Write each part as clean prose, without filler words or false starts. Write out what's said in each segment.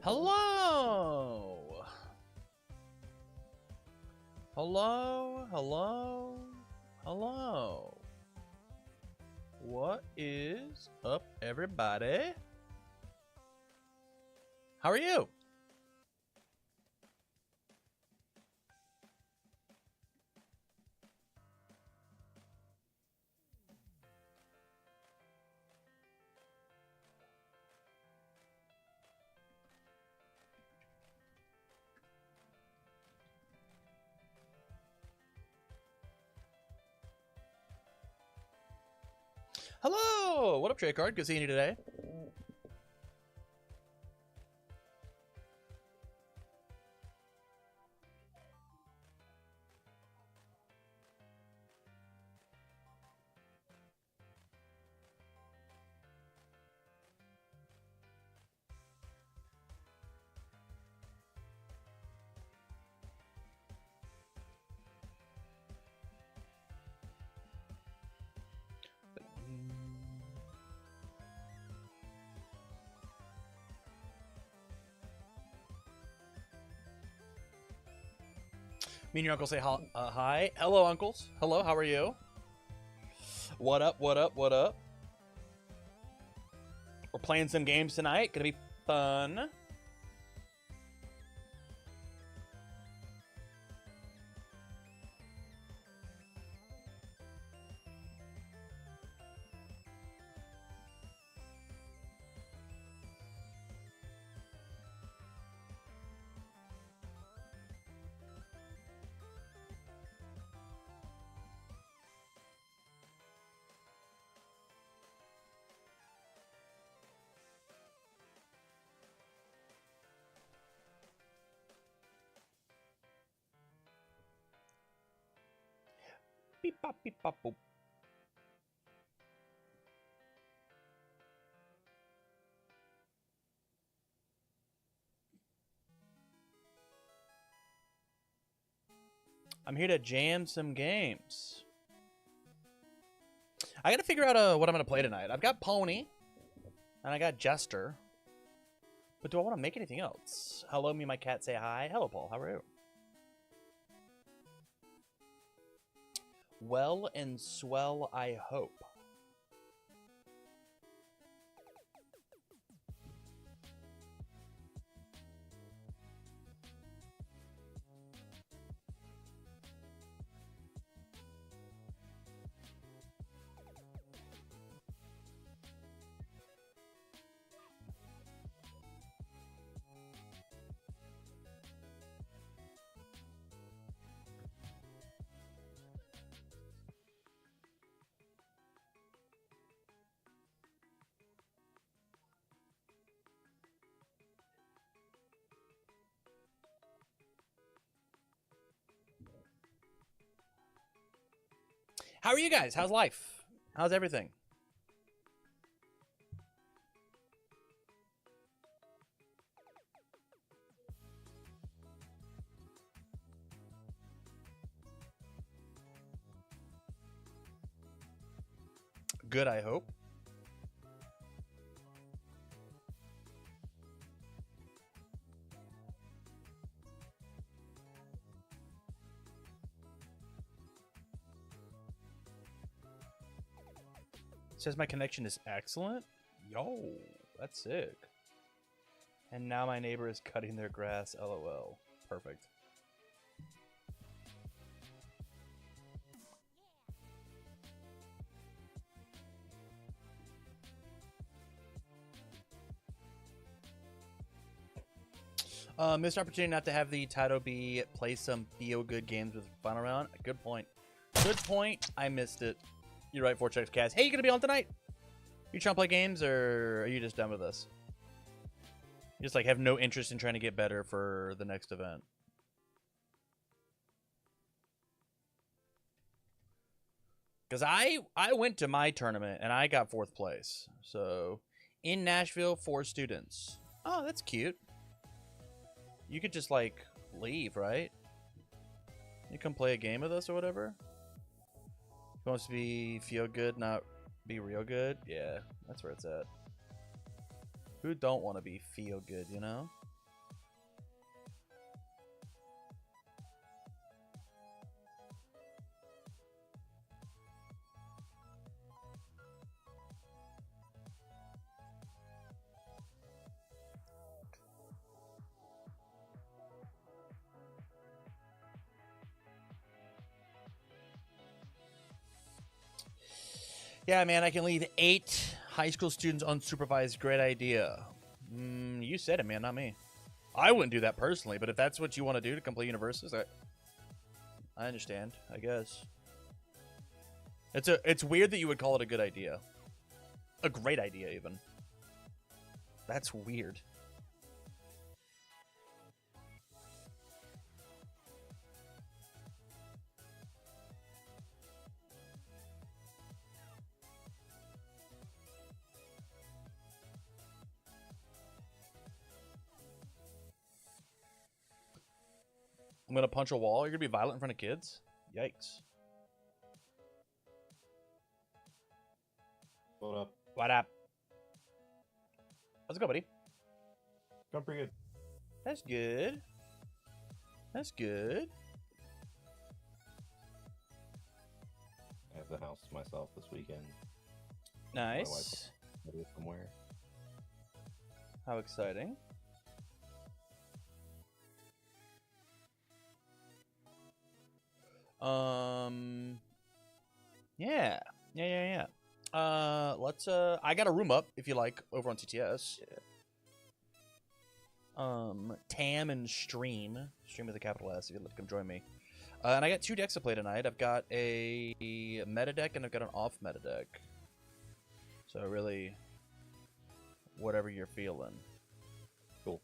Hello! Hello, hello, hello. What is up, everybody? How are you? Hello! What up, Trey Card? Good seeing you today. Me and your uncle say hi. Hello, uncles. Hello, how are you? What up, what up, what up? We're playing some games tonight. Gonna be fun. Beep bop beep bop boop. I'm here to jam some games. I gotta figure out what I'm gonna play tonight. I've got Pony, and I got Jester. But do I want to make anything else? Hello, me and my cat say hi. Hello, Paul. How are you? Well and swell, I hope. How are you guys? How's life? How's everything? Good, I hope. It says my connection is excellent. Yo, that's sick. And now my neighbor is cutting their grass. LOL. Perfect. Missed opportunity not to have the title be play some feel-good games with final round. Good point. Good point. I missed it. You're right, 4checks Cast. Hey, you gonna be on tonight? You trying to play games, or are you just done with us? You just like have no interest in trying to get better for the next event. Because I went to my tournament and I got 4th place. So in Nashville, 4 students. Oh, that's cute. You could just like leave, right? You come play a game with us or whatever. He wants to be feel good, not be real good. Yeah, that's where it's at. Who don't want to be feel good, you know? Yeah, man, I can leave 8 high school students unsupervised. Great idea. You said it, man, not me. I wouldn't do that personally, but if that's what you want to do to complete universes, I understand, I guess. It's weird that you would call it a good idea. A great idea, even. That's weird. I'm gonna punch a wall. You're gonna be violent in front of kids? Yikes. What up? What up? How's it go, buddy? Going pretty good. That's good. That's good. I have the house to myself this weekend. Nice. My wife will be somewhere. How exciting. Yeah. Let's I got a room up if you like over on TTS. Yeah. Tam and Stream with a capital S if you'd like to come join me. And I got 2 decks to play tonight. I've got a meta deck and I've got an off meta deck. So really, whatever you're feeling. Cool.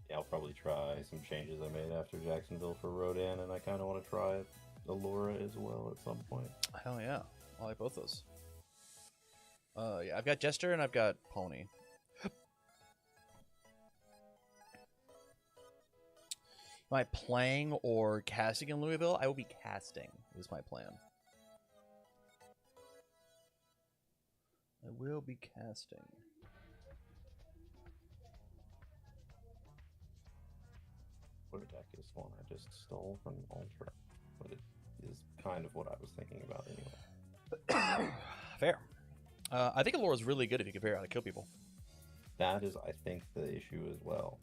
Yeah, I'll probably try some changes I made after Jacksonville for Rodan, and I kind of want to try Allura as well at some point. Hell yeah. I like both those. Yeah, I've got Jester and I've got Pony. Am I playing or casting in Louisville? I will be casting, is my plan. I will be casting. What deck is one I just stole from Ultra, but it is kind of what I was thinking about anyway. Fair. I think Allura is really good if you can figure out how to kill people. That is, I think, the issue as well.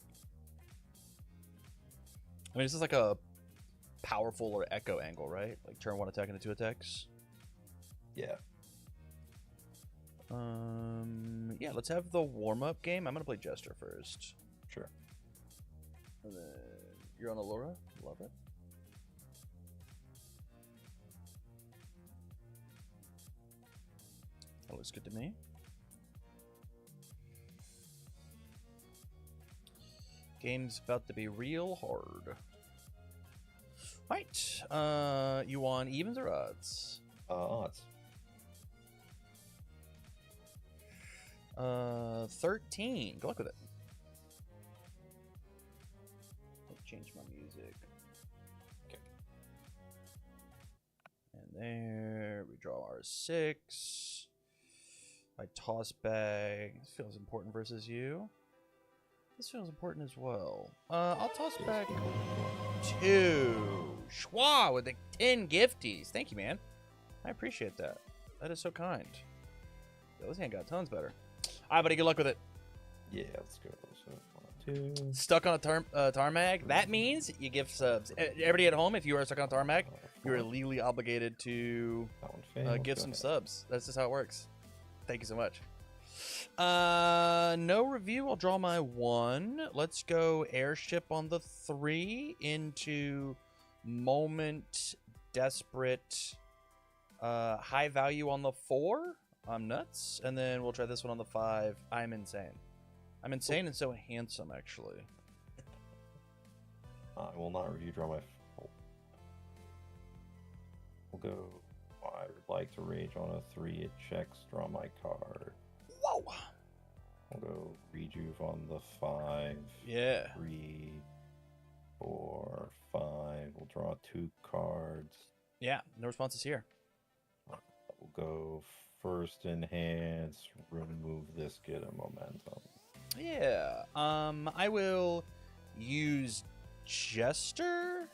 I mean, this is like a powerful or echo angle, right? Like turn 1 attack into 2 attacks. Yeah. Yeah, let's have the warm-up game. I'm gonna play Jester first. Sure. And then you're on Allura. Love it. That looks good to me. Game's about to be real hard. Right. You want evens or odds? Odds. 13. Good luck with it. I'll change my music. Okay. And there, we draw our 6. I toss back. This feels important versus you. This feels important as well. I'll toss back 2. Schwa with the 10 gifties. Thank you, man. I appreciate that. That is so kind. Yo, this hand got tons better. All right, buddy. Good luck with it. Yeah, let's go. So, 1, 2. Stuck on a tarmac. That means you give subs. Everybody at home, if you are stuck on a tarmac, you're legally obligated to That one failed. give Go some ahead. subs. That's just how it works. Thank you so much. No review. I'll draw my 1. Let's go airship on the 3 into moment desperate. High value on the 4. I'm nuts. And then we'll try this one on the 5. I'm insane. I'm insane and so handsome, actually. I will not review draw my. We'll go. I would like to rage on a 3. It checks. Draw my card. Whoa. We'll go rejuve on the 5. Yeah. 3, 4, 5. We'll draw 2 cards. Yeah. No responses here. We'll go first enhance. Remove this. Get a momentum. Yeah. I will use Jester.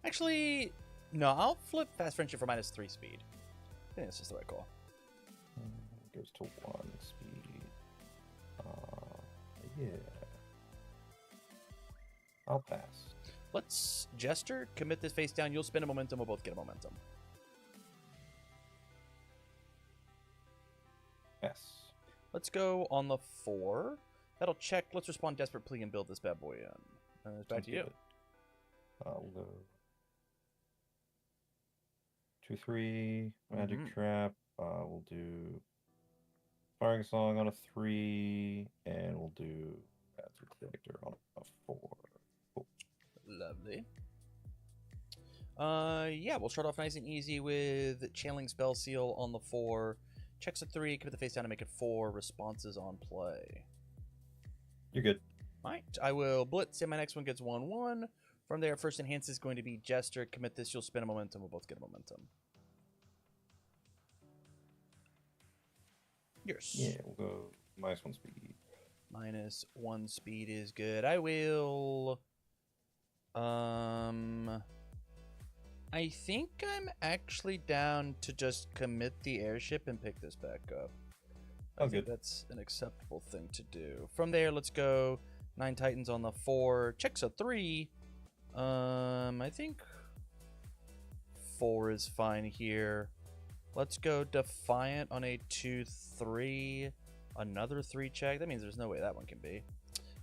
Actually, no, I'll flip Fast Friendship for -3 speed. I think this is the right call. Goes to 1 speed. Yeah. I'll pass. Let's Jester, commit this face down. You'll spend a momentum. We'll both get a momentum. Pass. Let's go on the 4. That'll check. Let's respond Desperate Plea and build this bad boy in. And it's back to you. Good. We'll go 2/3 Magic Mhm. Trap. We'll do Firing Song on a 3, and we'll do Bastard Collector on a 4. Cool. Lovely. Yeah, we'll start off nice and easy with Channeling Spell Seal on the 4. Checks a 3, commit the face down to make it 4. Responses on play. You're good. Alright, I will Blitz, and my next one gets 1/1. From there, first enhance is going to be Jester. Commit this, you'll spend a momentum. We'll both get a momentum. Yours. Yeah, we'll go -1 speed. -1 speed is good. I will... I think I'm actually down to just commit the airship and pick this back up. I Oh, think good. that's an acceptable thing to do. From there, let's go 9 Titans on the 4. Checks a 3. I think 4 is fine here. Let's go Defiant on a 2/3. Another 3 check. That means there's no way that one can be.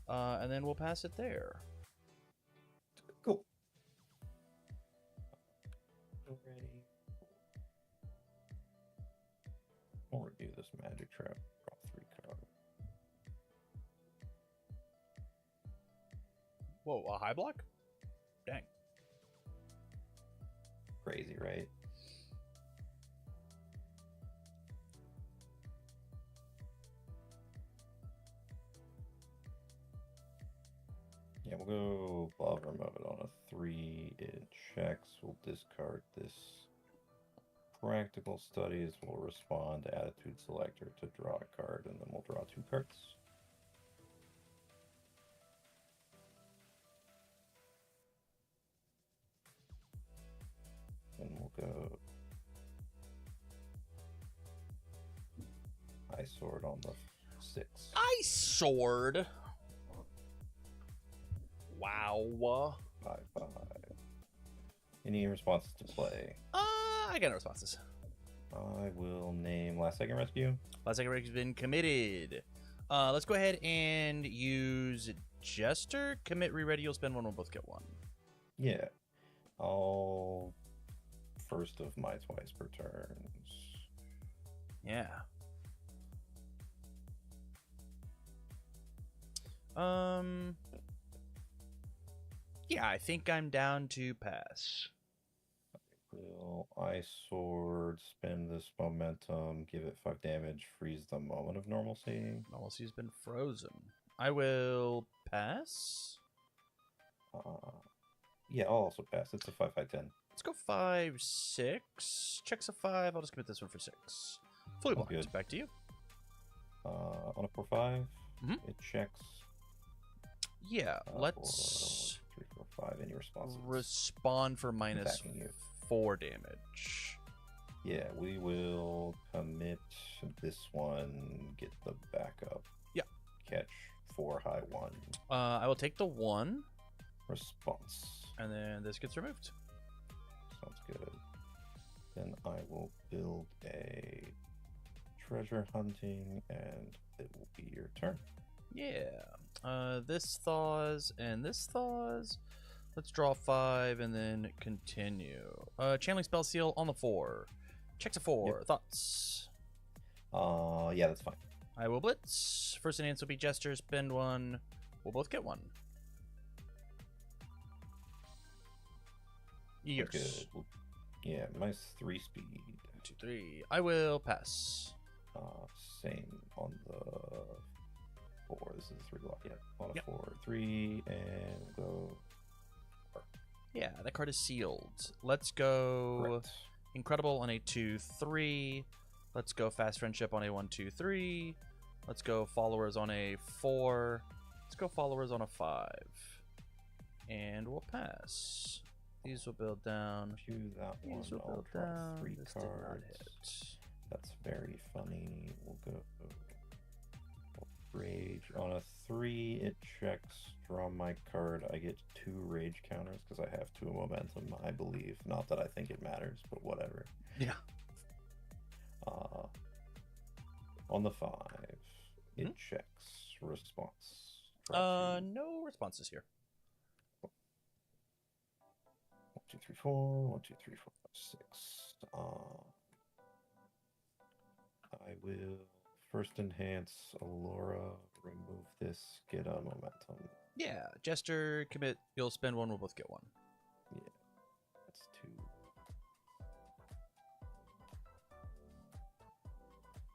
And then we'll pass it there. Cool. Ready. We'll review this Magic Trap. Draw 3 cards. Whoa, a high block? Dang. Crazy, right? Yeah, we'll go Bother Mode on a 3. It checks. We'll discard this. Practical Studies will respond to Attitude Selector to draw a card, and then we'll draw 2 cards. And we'll go Ice Sword on the 6. Ice Sword? Wow. 5/5. Any responses to play? I got no responses. I will name Last Second Rescue. Last second break has been committed. Let's go ahead and use Jester. Commit, re-ready. You'll spend 1. We'll both get 1. Yeah. I'll first of my twice per turns. Yeah. Yeah, I think I'm down to pass. Will Ice Sword spend this momentum, give it 5 damage, freeze the moment of normalcy? Normalcy's been frozen. I will pass. Yeah, I'll also pass. It's a 5/5/10. Let's go 5, 6. Checks a 5. I'll just commit this one for 6. Fully blocked. good. Back to you. On a 4/5, Mhm. it checks. Yeah, For let's 1, 2, 3, 4, 5. Any responses? respond for Attacking you. -4 damage. Yeah, we will commit this one, get the backup. Yeah. Catch 4 high 1. I will take the 1, Response. and then this gets removed. Sounds good. Then I will build a treasure hunting, and it will be your turn. Yeah. This thaws and this thaws. Let's draw 5 and then continue. Channeling Spell Seal on the 4. Checks a 4. Yep. Thoughts? Yeah, that's fine. I will blitz. First enhance will be Jester. Spend 1. We'll both get 1. Yours. Good. Yeah, minus 3 speed. 1, 2, 3. I will pass. Same on the 4. This is a 3 block. Yeah, on a Yep. 4, 3, and go. Yeah, that card is sealed. Let's go Correct. Incredible on a 2, 3. Let's go Fast Friendship on a 1, 2, 3. Let's go Followers on a 4. Let's go Followers on a 5. and we'll pass. These will build down. To that one, These will I'll build draw down. 3 This did not cards. hit. That's very funny. We'll go rage. On a 3, it checks. Draw my card. I get 2 rage counters because I have 2 momentum, I believe. Not that I think it matters, but whatever. Yeah. On the 5, it checks. Response. Draw 2. No responses here. 1, 2, 3, 4. 1, 2, 3, 4, 5, 6. I will first enhance Allura, remove this, get a momentum. Yeah, Jester, commit. You'll spend 1. We'll both get 1. Yeah, that's 2.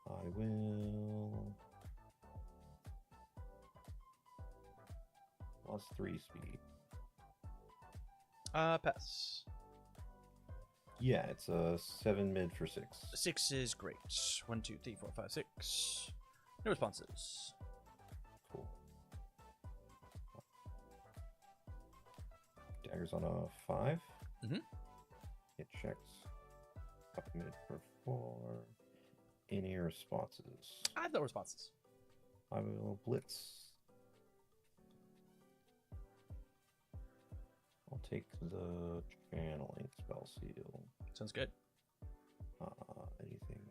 I will +3 speed. Pass. Yeah, it's a 7 mid for 6. 6 is great. 1, 2, 3, 4, 5, 6. No responses. Cool. Daggers on a 5. Mhm. It checks. Up mid for 4. Any responses? I have no responses. I will blitz. I'll take the channeling spell seal. Sounds good. Anything?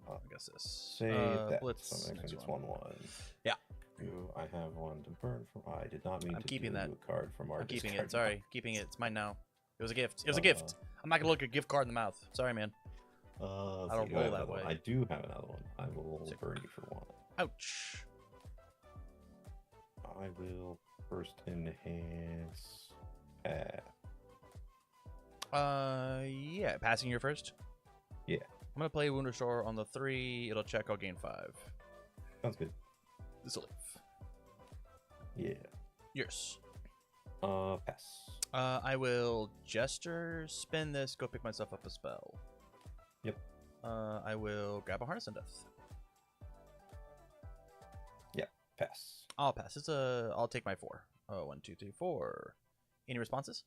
I guess this. Save that. Blitz. So Next it's one. 1/1. Yeah. Ooh, I have 1 to burn from. I did not mean I'm to keeping do that. a card from our I'm keeping discard it. Sorry, keeping it. It's mine now. It was a gift. It was a gift. I'm not gonna look a gift card in the mouth. Sorry, man. So I don't you have roll that another one. way. I do have another one. I will Sick. burn you for 1. Ouch. I will first enhance. Yeah. Passing your first. Yeah. I'm gonna play Wound Restore on the 3. It'll check. I'll gain 5. Sounds good. This'll leave. Yeah. Yours. Pass. I will Jester, spin this, go pick myself up a spell. Yep. I will grab a Harness and Death. Pass. I'll pass. I'll take my 4. 1, 2, 3, 4. Any responses?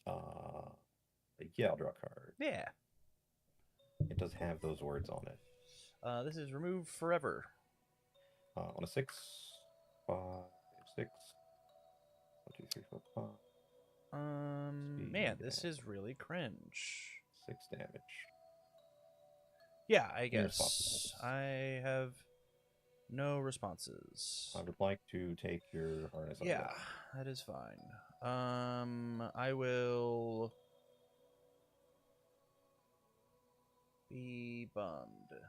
Yeah, I'll draw a card. Yeah. It does have those words on it. This is remove forever. On a 6, 5, 6. 1, 2, 3, 4, 5. Man, this Speed. is really cringe. 6 damage. Yeah, I Any guess. responses? I have no responses. I would like to take your harness. Yeah, that is fine. I will be bummed.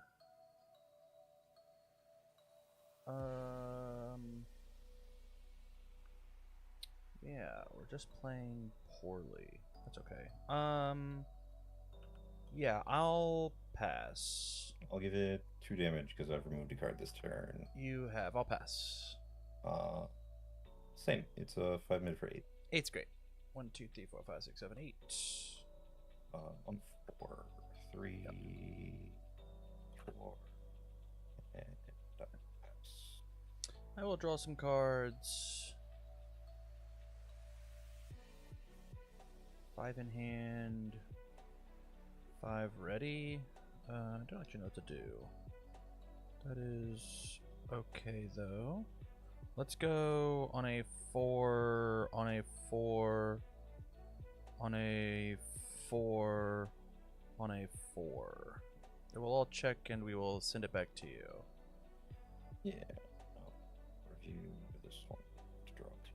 Yeah, we're just playing poorly. That's okay. Yeah, I'll pass. I'll give it 2 damage because I've removed a card this turn. You have. I'll pass. Same. It's a 5 mid for 8. 8's great. 1, 2, 3, 4, 5, 6, 7, 8. On 4, 3, 4, and pass. I will draw some cards. 5 in hand. 5 ready. I don't actually know what to do. That is okay though. Let's go on a 4, on a 4, on a 4, on a 4. It will all check and we will send it back to you. Yeah. I'll review this one to draw 2.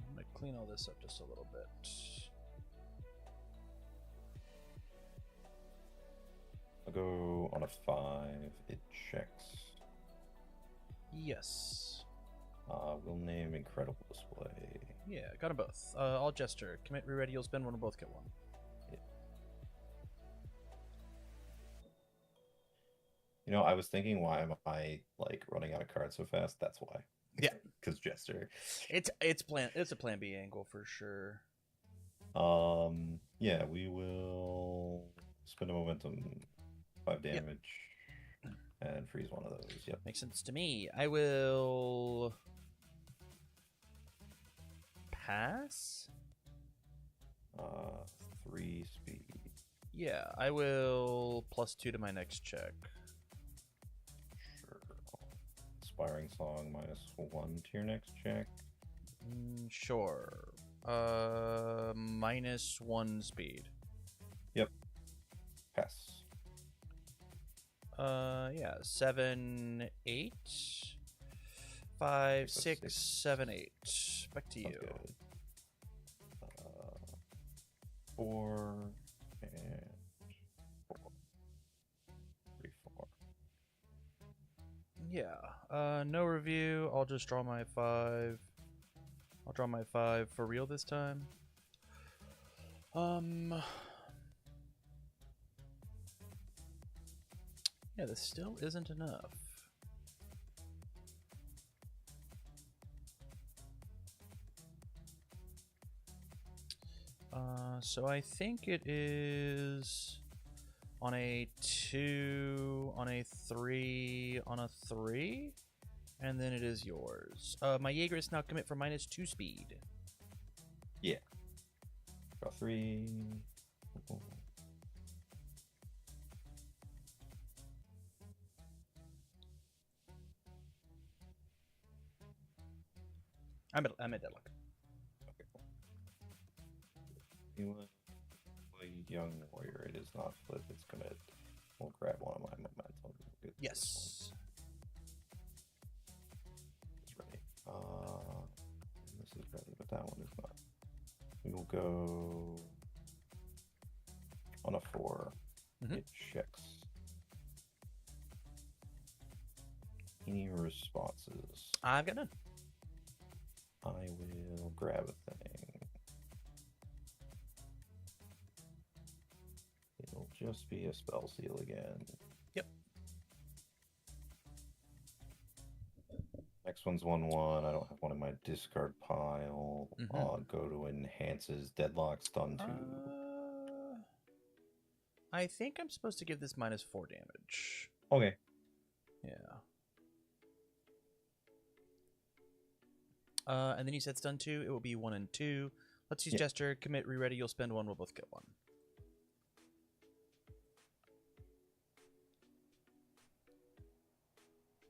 I'm gonna clean all this up just a little bit. I'll go on a 5. It checks. Yes. We'll name Incredible Display. Yeah, got them both. All Jester. Commit, re-ready, you'll spend 1, we'll both get 1. You know, I was thinking, why am I like running out of cards so fast? That's why. Yeah. Because Jester. It's a plan B angle for sure. Yeah, we will spend a momentum, 5 damage, and freeze one of those. Yep. Makes sense to me. I will pass? 3 speed. Yeah, I will +2 to my next check. Sure. Inspiring Song -1 to your next check. Sure. -1 speed. Yep. Pass. Yeah, 7, 8, 5, 6, 7, 8. Back to you. Good. 4 and 4. 3, 4. Yeah. No review. I'll just draw my 5. I'll draw my 5 for real this time. Yeah, this still isn't enough. So I think it is on a 2, on a 3, on a 3, and then it is yours. My Jaeger is now commit for -2 speed. Yeah. Draw 3. I'm at deadlock. Okay, cool. You want a young warrior? It is not flip. It's commit. We'll grab one of my momentum. Yes. It's ready. This is ready, but that one is not. We will go on a 4. It checks. Any responses? I've got none. I will grab a thing. It'll just be a spell seal again. Yep. Next one's 1/1. I don't have one in my discard pile. Go to enhances deadlock stun 2. I think I'm supposed to give this -4 damage. Okay. Yeah. And then you said stun 2. It will be 1 and 2. Let's use gesture. Commit. Re-ready. You'll spend 1. We'll both get 1.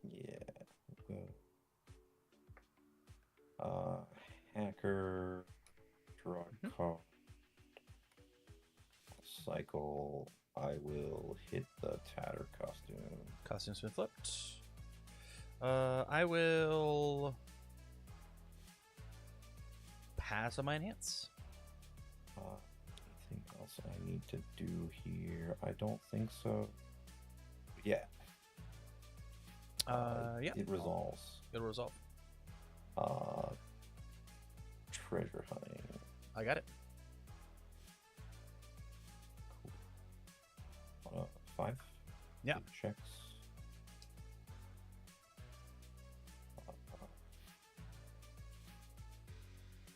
Yeah. Hacker. Draw a card. Cycle. I will hit the Tatter costume. Costume's been flipped. I will pass on my enhance. Anything else I need to do here? I don't think so. Yeah. Yeah. It resolves. It'll resolve. Treasure hunting. I got it. Cool. 5. Yeah. It checks.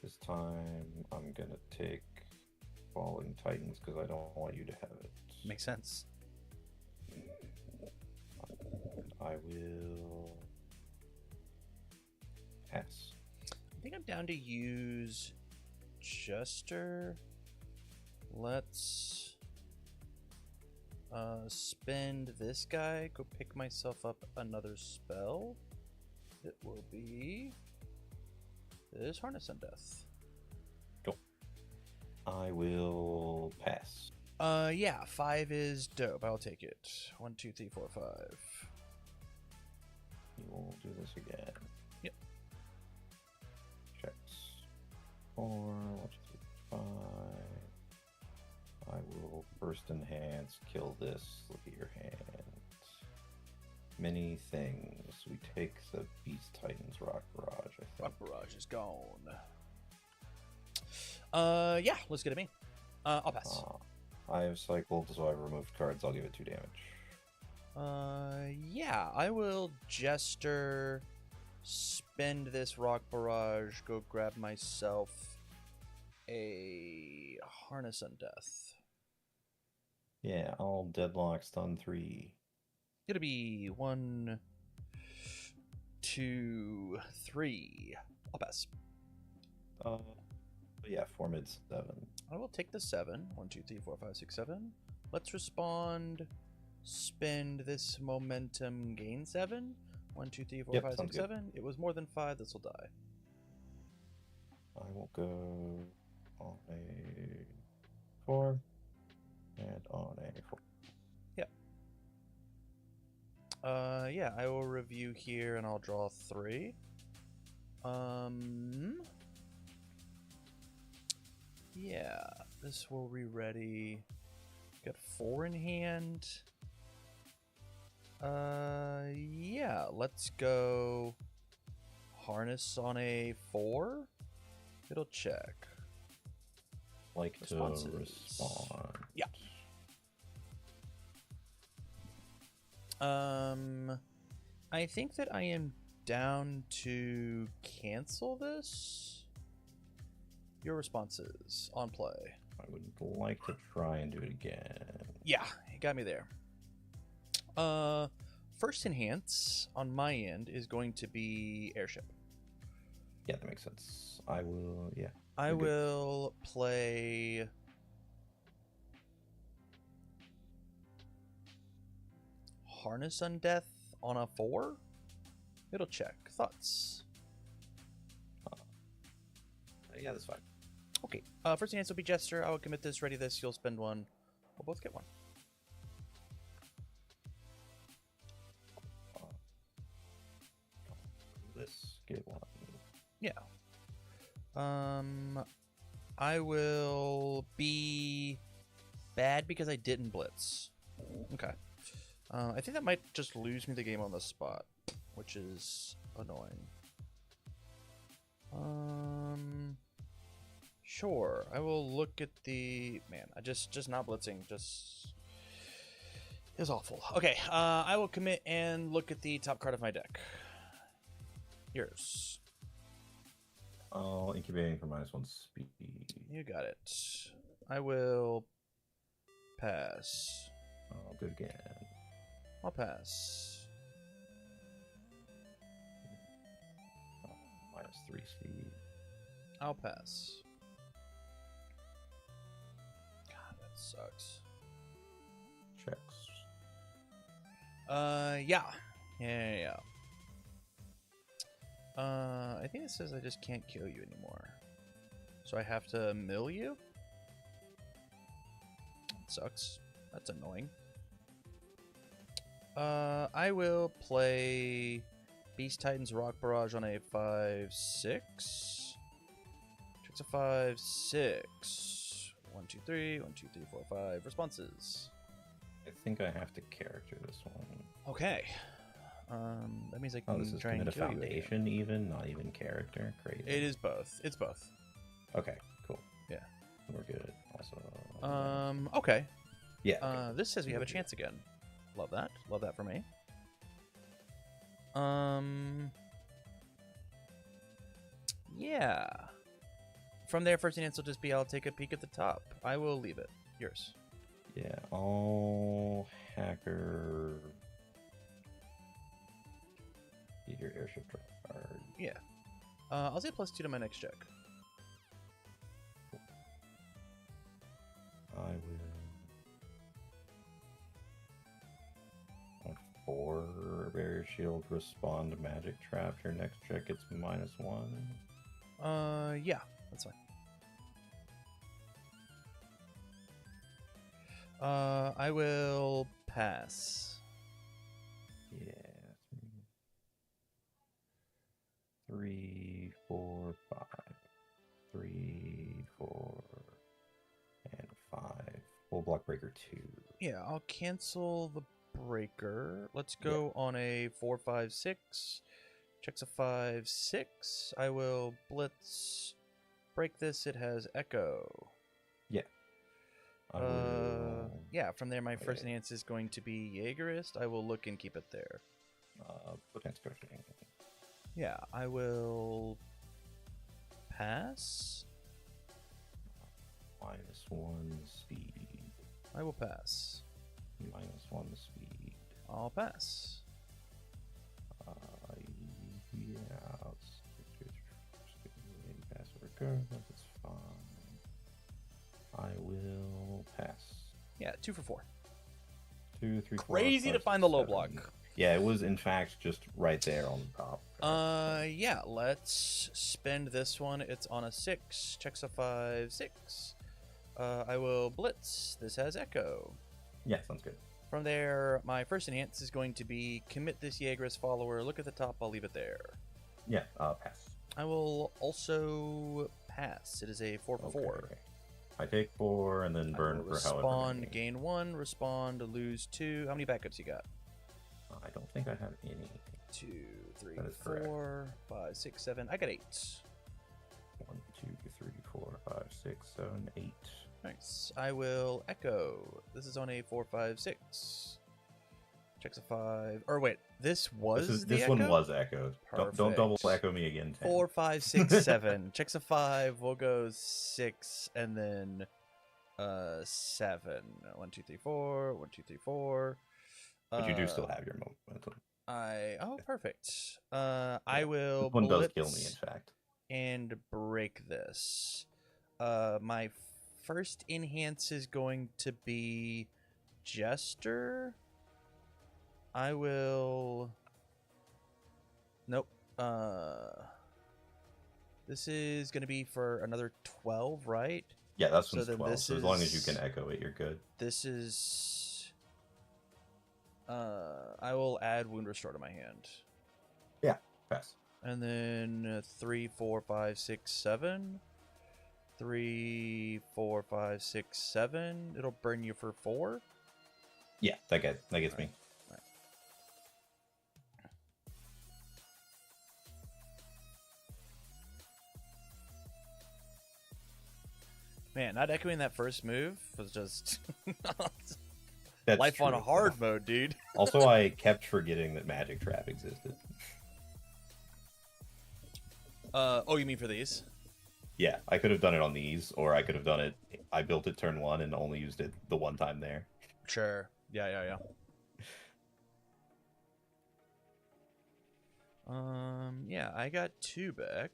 This time I'm gonna take Falling Titans because I don't want you to have it. Makes sense. I will pass. I think I'm down to use Jester. Let's spend this guy. Go pick myself up another spell. It will be this Harness on Death. Cool. I will pass. Yeah, 5 is dope. I'll take it. 1, 2, 3, 4, 5. You will do this again. Yep. Checks. 4, 1, 2, 3, 5. I will burst enhance, kill this, look at your hand. Many things. We take the Beast Titans Rock Barrage, I think. Rock Barrage is gone. Yeah, let's get it me. I'll pass. I have cycled, so I've removed cards. I'll give it 2 damage. Yeah, I will Jester, spend this Rock Barrage, go grab myself a Harness on Death. Yeah, I'll deadlock stun 3. It'll be 1, 2, 3. I'll pass. Yeah, 4 mid 7. I will take the 7. 1, 2, 3, 4, 5, 6, 7. Let's respond. Spend this momentum, gain 7. 1, 2, 3, 4, Yep, 5, sounds 6, good. 7. It was more than 5. This will die. I will go on a 4 and on a 4. Yeah, I will review here and I'll draw 3. Yeah, this will be ready. Got 4 in hand. Yeah, let's go harness on a 4. It'll check. Like Responses. to respond. Yeah. I think that I am down to cancel this. Your responses on play. I would like to try and do it again. Yeah, it got me there. First enhance on my end is going to be airship. Yeah, that makes sense. I will, yeah. I You're good. will play Harness Undeath on a 4. It'll check. Thoughts? Yeah, that's fine. Okay. First enhance will be Jester. I will commit this, ready this. You'll spend 1. We'll both get 1. This, get 1. Yeah. I will be bad because I didn't blitz. Okay. I think that might just lose me the game on the spot, which is annoying. Sure. I will look at the I just not blitzing just is awful. Okay. I will commit and look at the top card of my deck. Yours. Oh, incubating for -1 speed. You got it. I will pass. I'll do it again. I'll pass. -3 speed. I'll pass. God, that sucks. Checks. Yeah. Yeah. I think it says I just can't kill you anymore. So I have to mill you? Sucks. That's annoying. I will play Beast Titans Rock Barrage on a 5/6. Checks a 5/6. 1, 2, 3. 1, 2, 3, 4, 5. Responses. I think I have to character this one. Okay. That means I can This is try and commit a kill you again. foundation, even not even character. Crazy. It is both. It's both. Okay, cool. Yeah. We're good. Also. Okay. Yeah. Okay. This says we have a chance again. Love that. Love that for me. Yeah. From there, first enhance will just be I'll take a peek at the top. I will leave it. Yours. Yeah. All hacker. Get your airship card. Yeah. I'll say +2 to my next check. I will. On 4 barrier shield, respond to magic trap. Your next check it's -1. Yeah, that's fine. I will pass. Yeah. 3, 4, 5. 3, 4, and 5. Full block breaker 2. Yeah, I'll cancel the breaker. Let's go on a 4/5/6. Checks a 5/6. I will blitz. Break this. It has echo. Yeah. I will, Yeah. From there, my first okay. enhance is going to be Jaegerist. I will look and keep it there. Potency coaching. Yeah, I will pass. -1 speed. I will pass. -1 speed. I'll pass. Yeah. Pass or go. That's fine. will pass. Yeah, 2 for 4. 2, 3, 4, Crazy 5, to find 6, the low 7. block. Yeah, it was in fact just right there on the top. Yeah, let's spend this one. It's on a 6. Checks a 5, 6. I will blitz. This has echo. Yeah, sounds good. From there, my first enhance is going to be commit this Jaeger's follower. Look at the top. I'll leave it there. Yeah, pass. I will also pass. It is a 4 for 4. Okay. I take 4 and then burn for however Respond, many. gain 1. Respond, lose 2. How many backups you got? I don't think I have any. 2, 3, That is 4, 5, 6, 7. I got 8. 1, 2, 3, 4, 5, 6, 7, 8. Nice. I will echo. This is on a 4, 5, 6. Checks a 5. Or wait, this was the this echo? one was echoed. Don't double Perfect. echo me again. 10. 4, 5, 6, 7. Checks a 5. We'll go 6 and then 7. 1, 2, 3, 4. 1, 2, 3, 4. But you do still have your momentum. Perfect. I will This one does blitz kill me, in fact. and break this. My first enhance is going to be Jester. I will. Nope. This is going to be for another 12, right? Yeah, that's So one's then 12. this So as long as you is- can echo it, you're good. This is. I will add Wound Restore to my hand. Pass. And then 3, 4, 5, 6, 7. 3, 4, 5, 6, 7. It'll burn you for 4. Yeah, that gets me. Right. Man, not echoing that first move was just That's life on true. a hard mode, dude. Also, I kept forgetting that Magic Trap existed. Oh, you mean for these? Yeah, I could have done it on these, or I could have done it. I built it turn 1 and only used it the one time there. Sure. Yeah. Yeah, I got 2 back.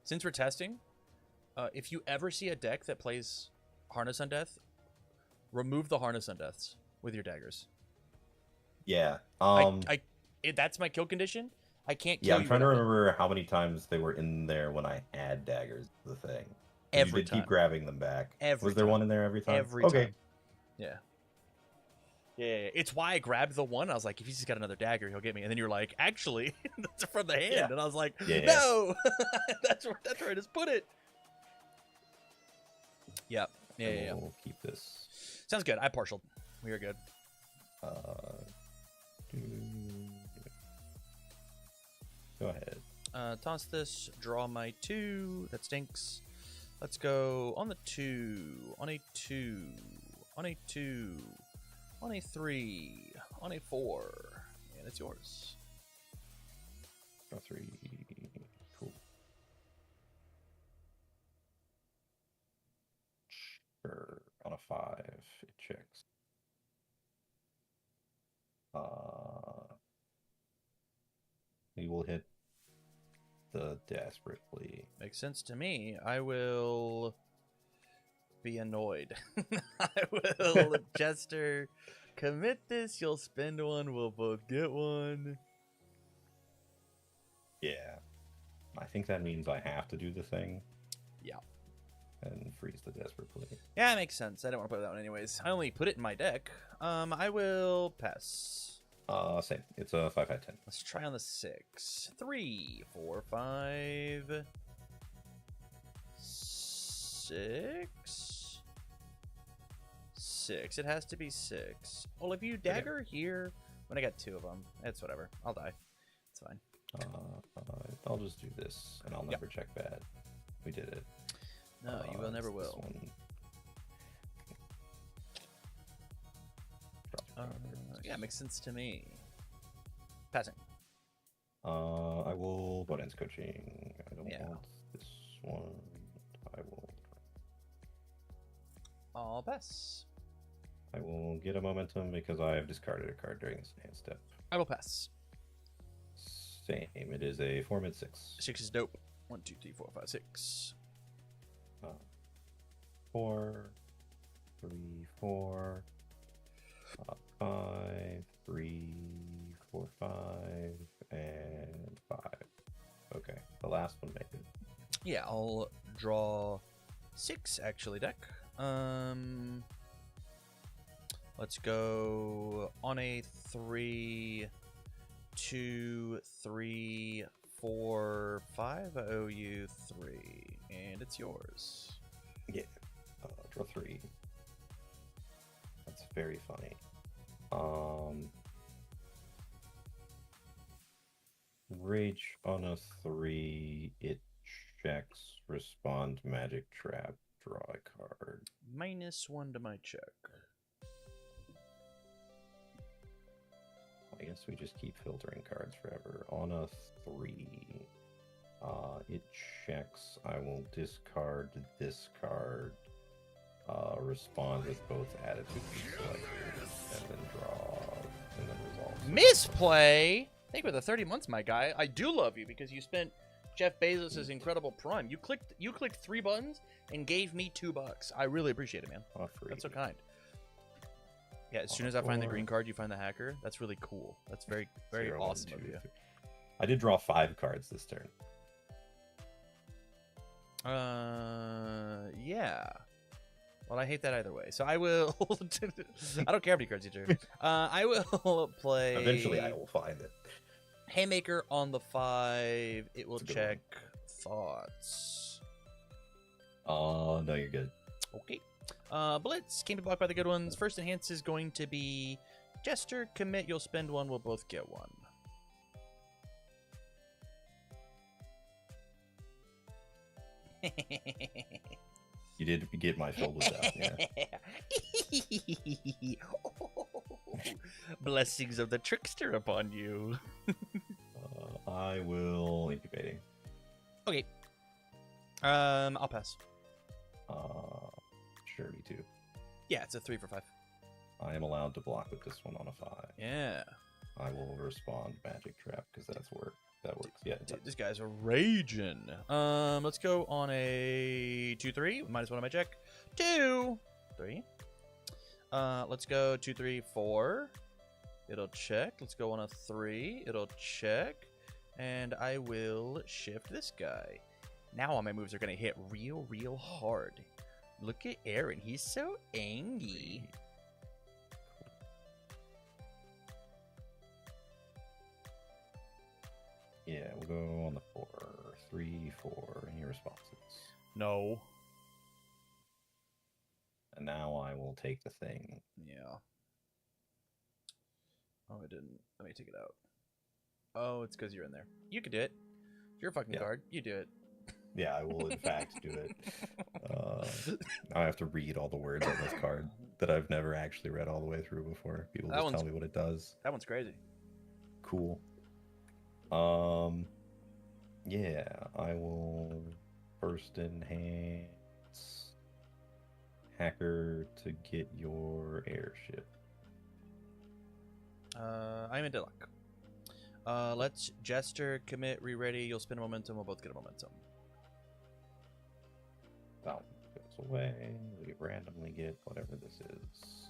Since we're testing, if you ever see a deck that plays Harness Undeath, remove the Harness Undeaths with your daggers. Yeah. That's my kill condition. I can't kill Yeah, I'm you trying to without it. remember how many times they were in there when I had daggers. The thing. Every you did time. keep grabbing them back. Every Was there time. one in there every time? Every okay. time. Yeah. Yeah. It's why I grabbed the one. I was like, if he's just got another dagger, he'll get me. And then you're like, actually, that's from the hand. Yeah. And I was like, Yeah. no, that's where I just put it. Yep. Yeah. We'll keep this. Sounds good. I partialed. We are good. Go ahead. Toss this. Draw my 2. That stinks. Let's go on the 2. On a 2. On a 2. On a 3. On a 4. And it's yours. Draw 3. Cool. Sure. On a 5, it checks. We will hit the desperately. Makes sense to me. I will be annoyed. I will Jester commit this. You'll spend 1. We'll both get 1. Yeah. I think that means I have to do the thing. Yeah. And freeze the desperate play. Yeah, it makes sense. I don't want to put that one anyways. I only put it in my deck. I will pass. Same. It's a 5, 5, 10. Let's try on the 6. 3, 4, 5, 6. 6. It has to be 6. Well, if you dagger here, when I got 2 of them, it's whatever. I'll die. It's fine. I'll just do this, and I'll never check bad. We did it. No, you will never it's this will. one. Drop the card. Yeah, makes sense to me. Passing. I will Bodens coaching. I don't Yeah. want this one. I will. I'll pass. I will get a momentum because I have discarded a card during this hand step. I will pass. Same. It is a 4 mid 6. 6 is dope. 1, 2, 3, 4, 5, 6. 4, 3, 4, 5, 3, 4, 5, and 5. Okay, the last one made it. Yeah, I'll draw 6 actually, deck. Let's go on a 3, 2, 3, 4, 5. I owe you 3, and it's yours. Yeah, draw 3. That's very funny. Rage on a 3. It checks, respond, magic trap, draw a card. -1 to my check. I guess we just keep filtering cards forever. On a 3, it checks. I will discard this card. Respond with both attitudes selected, and then draw, and then resolve. Misplay. Thank you for the 30 months, my guy. I do love you because you spent Jeff Bezos' incredible Prime. You clicked 3 buttons and gave me $2. I really appreciate it, man. That's so kind. Yeah, as soon as I find the green card, you find the hacker. That's really cool. That's very, very 0, awesome 1, 2, of you. 3. I did draw 5 cards this turn. Yeah. Well, I hate that either way. So I will. I don't care how many cards you drew. I will play. Eventually, I will find it. Haymaker on the 5. It will That's a good check thoughts. Oh, no, you're good. Okay. Blitz came to block by the good ones. First enhance is going to be Jester. Commit. You'll spend 1. We'll both get 1. You did get my shoulders out, yeah. Blessings of the trickster upon you. I will incubating. Okay. I'll pass. Sure, me too. Yeah, it's a 3 for 5. I am allowed to block with this one on a 5. Yeah. I will respond magic trap because that works. Yeah. Dude, this guy's a raging. Let's go on a 2-3. -1 on my check. 2, 3. Let's go 2, 3, 4. It'll check. Let's go on a 3. It'll check. And I will shift this guy. Now all my moves are gonna hit real, real hard. Look at Aaron. He's so angry. Yeah, we'll go on the 4. 3, 4. Any responses? No. And now I will take the thing. Yeah. Oh, I didn't. Let me take it out. Oh, it's because you're in there. You could do it. You're a fucking guard. You do it. Yeah, I will in fact do it. I have to read all the words on this card that I've never actually read all the way through before. People just tell me what it does. That one's crazy. Cool. Yeah, I will first enhance hacker to get your airship. I'm in deadlock. Let's Jester commit, re-ready. You'll spin a momentum. We'll both get a momentum. That goes away. We randomly get whatever this is.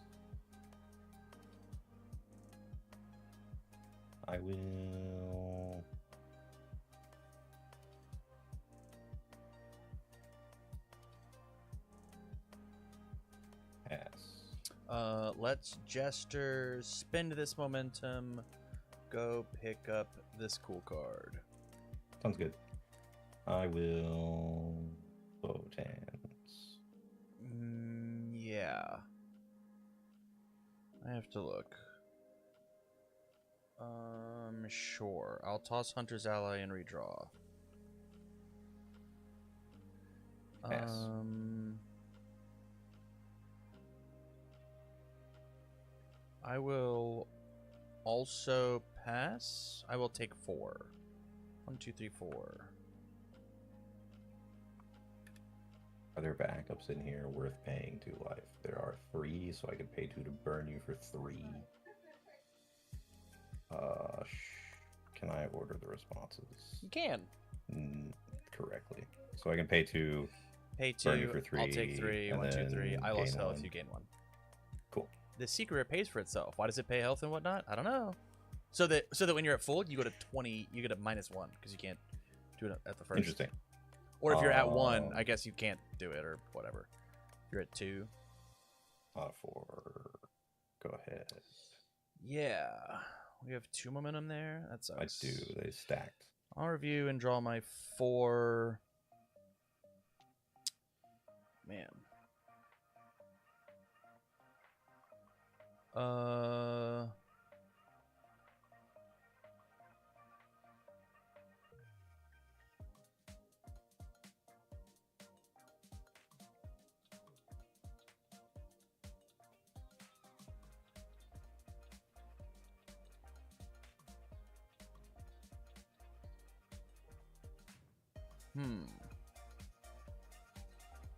I will. Pass. Let's Jester spend this momentum. Go pick up this cool card. Sounds good. I will. Botans. Yeah. I have to look. Sure. I'll toss Hunter's Ally and redraw. Pass. I will also pass. I will take 4. 1, 2, 3, 4. Are there backups in here worth paying 2 life? There are 3, so I could pay 2 to burn you for 3. can I order the responses You can. correctly? So I can pay 2, Pay burn you 2, for 3, I'll take 3, and 1, 2, 3. then I lost gain health, 1. you gain 1. Cool. The secret pays for itself. Why does it pay health and whatnot? I don't know. So that when you're at full, you go to 20, you get a -1 because you can't do it at the first. Interesting. Or if you're at 1, I guess you can't do it or whatever. If you're at 2. 4. Go ahead. Yeah. We have 2 momentum there. That sucks. I do. They stacked. I'll review and draw my 4. Man. Hmm.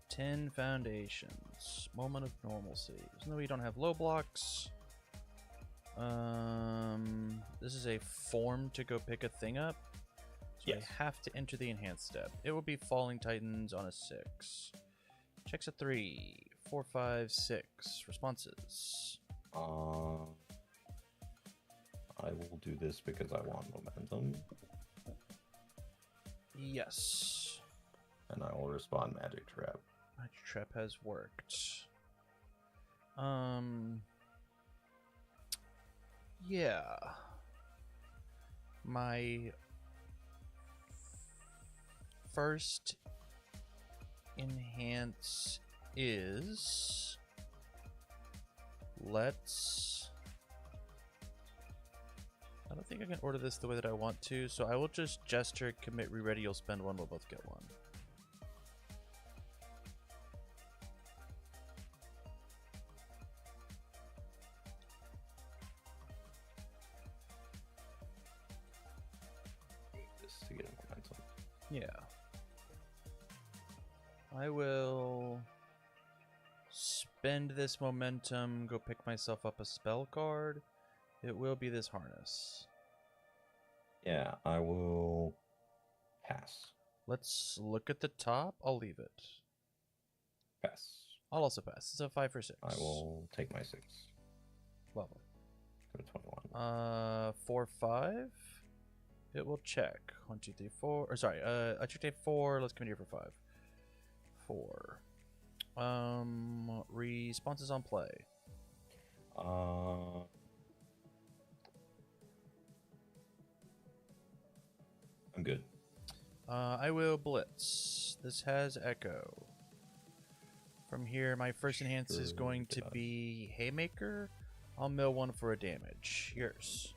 10 foundations. Moment of normalcy. Even though we don't have low blocks. This is a form to go pick a thing up. So Yes. I have to enter the enhanced step. It will be Falling Titans on a 6. Checks a 3. 4, 5, 6. Responses. I will do this because I want momentum. Yes. And I will respond Magic Trap. Magic Trap has worked. Yeah. My first enhance is I don't think I can order this the way that I want to, so I will just gesture, commit, re-ready, you'll spend 1, we'll both get 1. Just to get momentum. Yeah. I will spend this momentum, go pick myself up a spell card. It will be this harness. Yeah, I will pass. Let's look at the top. I'll leave it. Pass. I'll also pass. It's a 5 for 6. I will take my 6. Lovely. Go to 21. 4, 5. It will check. 1, 2, 3, 4. Or sorry, I checked a 4. Let's come in here for 5. 4. Responses on play. I'm good. I will blitz. This has echo. From here, my first enhance is Sure, going to yeah. be Haymaker. I'll mill 1 for a damage. Yours.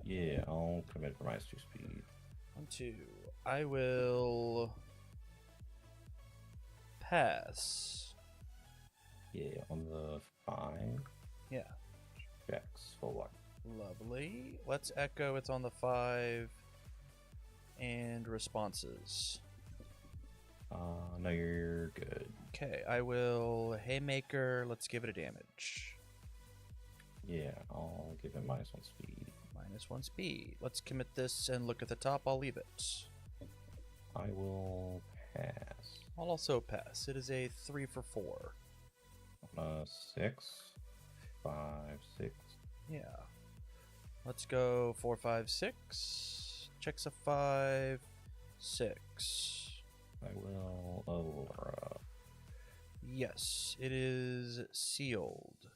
Yeah, I'll commit for minus 2 speed. 1, 2. I will pass. Yeah, on the 5. Yeah. Checks. Full block. Lovely. Let's echo. It's on the 5. And responses. No, you're good. Okay, I will Haymaker. Let's give it a damage. Yeah, I'll give it minus 1 speed. -1 speed. Let's commit this and look at the top. I'll leave it. I will pass. I'll also pass. It is a 3 for 4. 6, 5, 6. Yeah. Let's go 4, 5, 6. Checks a 5, 6. I will Aurora. Yes, it is sealed.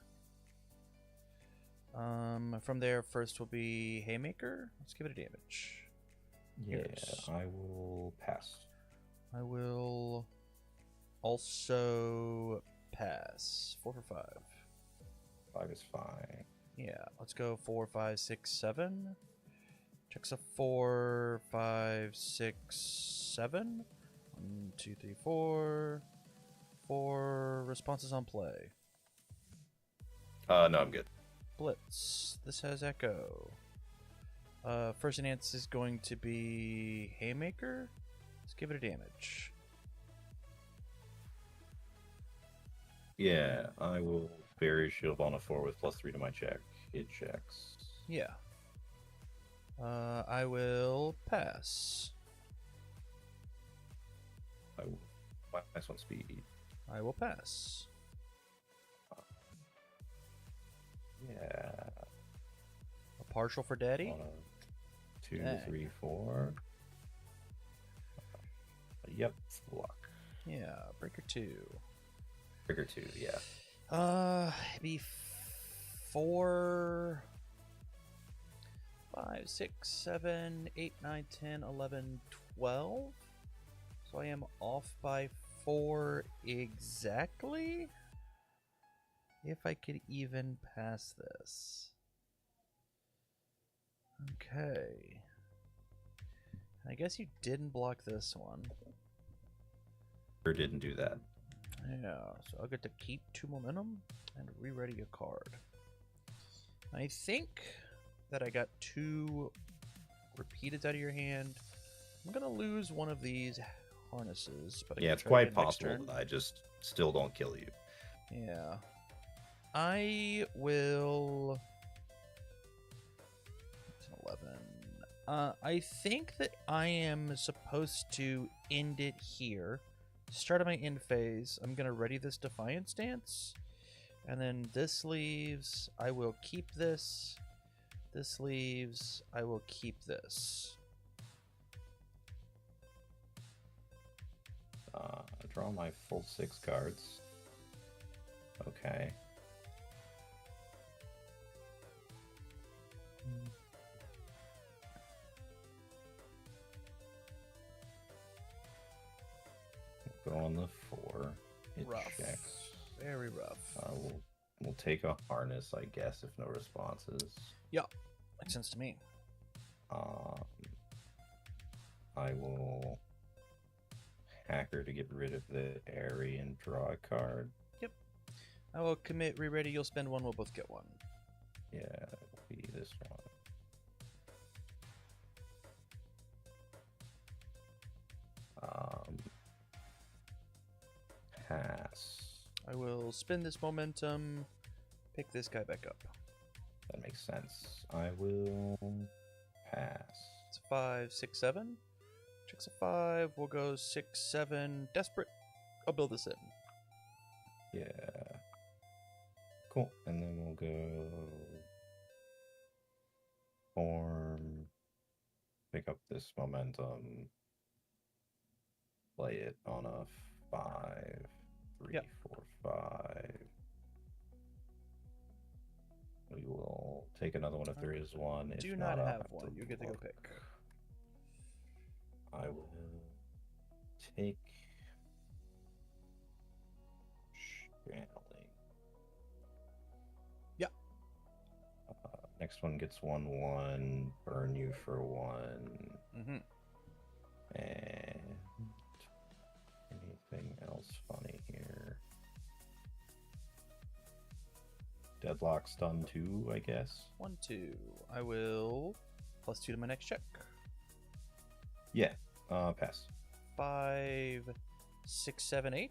From there, first will be Haymaker. Let's give it a damage. Yeah, Yes. I will pass. I will also pass. 4 for 5. 5 is fine. Yeah, let's go 4, 5, 6, 7. Checks a 4, 5, 6, 7. 1, 2, 3, 4. 4 responses on play. No, I'm good. Blitz. This has echo. First enhance is going to be Haymaker. Let's give it a damage. Yeah, I will bury shield on a 4 with +3 to my check. It checks. Yeah. I will pass. -1 speed. I will pass. Yeah. A partial for daddy? 1, 2, Dang. 3, 4. Yep, luck. Yeah, breaker 2. Trigger 2, yeah. It'd be 4, 5, 6, 7, 8, 9, 10, 11, 12. So I am off by 4 exactly. If I could even pass this. Okay. I guess you didn't block this one. Or didn't do that. Yeah, so I'll get to keep 2 momentum and re-ready a card. I think that I got 2 repeateds out of your hand. I'm gonna lose one of these harnesses, but I Yeah, can it's try quite again next possible turn. that I just still don't kill you. Yeah. I will. It's an 11. I think that I am supposed to end it here. Start of my end phase. I'm gonna ready this Defiant Stance, and then this leaves. I will keep this. This leaves. I will keep this. Draw my full 6 cards. Okay. Go on the 4. It Rough. checks. Very rough. We'll take a harness, I guess, if no responses. Yeah, makes sense to me. I will hacker to get rid of the Airy and draw a card. Yep. I will commit re-ready. You'll spend 1. We'll both get 1. Yeah, it'll be this one. Pass. I will spend this momentum. Pick this guy back up. That makes sense. I will pass. It's a 5, 6, 7. Checks a 5. We'll go 6, 7. Desperate. I'll build this in. Yeah. Cool. And then we'll go form. Pick up this momentum. Play it on a 5, 3, Yep. 4, 5. We will take another one if there is one. If Do not I'll have to one. You get to go look. pick. I will take channeling. Yeah. Next one gets 1/1. Burn you for 1. Mm-hmm. And anything else funny here? Deadlock stun 2, I guess. 1, 2. I will +2 to my next check. Yeah. Pass. 5, 6, 7, 8.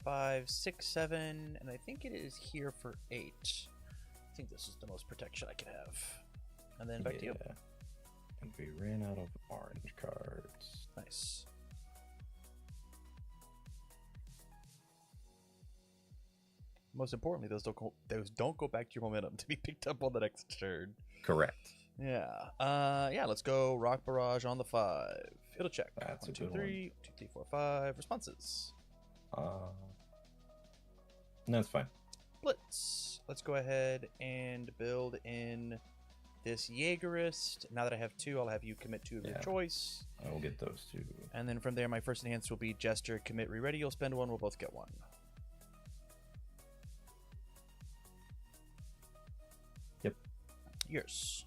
5, 6, 7, and I think it is here for 8. I think this is the most protection I can have. And then back to you. And we ran out of orange cards. Nice. Most importantly, those don't go back to your momentum to be picked up on the next turn. Correct. Yeah. Yeah. Let's go. Rock barrage on the 5. It'll check. That's 1, a 2, good 3, 2, 3, 4, 5. Responses. That's fine. Blitz. Let's go ahead and build in this Jaegerist. Now that I have 2, I'll have you commit 2 of your Yeah. choice. I will get those 2. And then from there, my first enhance will be Jester, commit, re-ready. You'll spend 1. We'll both get 1. Yep. Yours.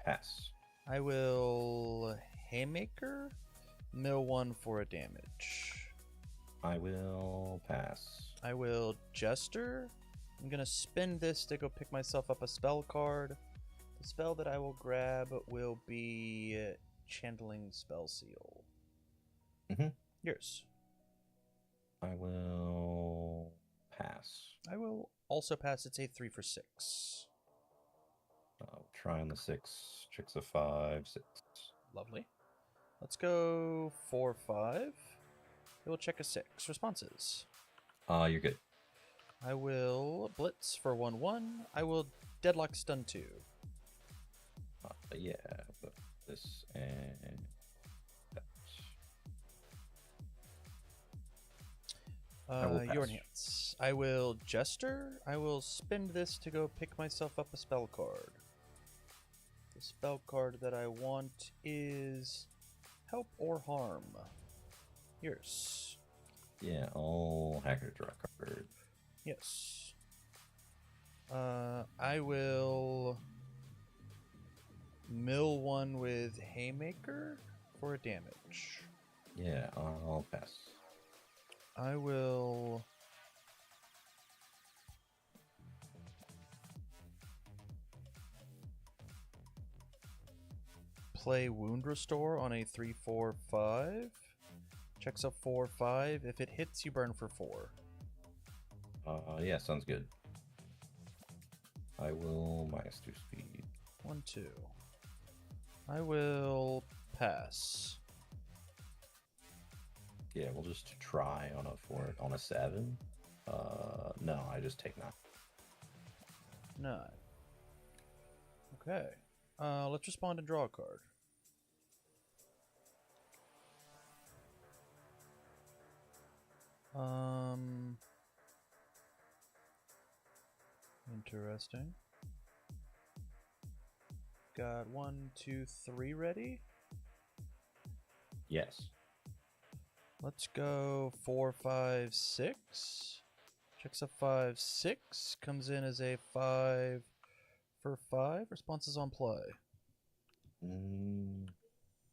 Pass. I will Haymaker, mill 1 for a damage. I will pass. I will Jester. I'm going to spend this to go pick myself up a spell card. The spell that I will grab will be Channeling Spell Seal. Mhm. Yours. I will pass. I will also pass. It's a 3 for 6. Try on the 6. Checks a 5, 6. Lovely. Let's go 4, 5. It will check a 6. Responses. You're good. I will blitz for 1, 1. I will deadlock stun 2. Yeah, this and that. I will Your pass. enhance. I will Jester. I will spend this to go pick myself up a spell card. The spell card that I want is Help or Harm. Yours. Yeah, I'll hacker draw a card. Yes. I will mill one with Haymaker for a damage. Yeah, I'll pass. I will play Wound Restore on a 3, 4, 5. Checks up 4, 5. If it hits, you burn for 4. Yeah, sounds good. I will -2 speed. 1, 2. I will pass. Yeah, we'll just try on a 7. No, I just take 9. 9. Okay. Let's respond and draw a card. Interesting. Got 1, 2, 3 ready. Yes. Let's go 4, 5, 6. Checks a 5, 6. Comes in as a 5 for 5. Responses on play. No,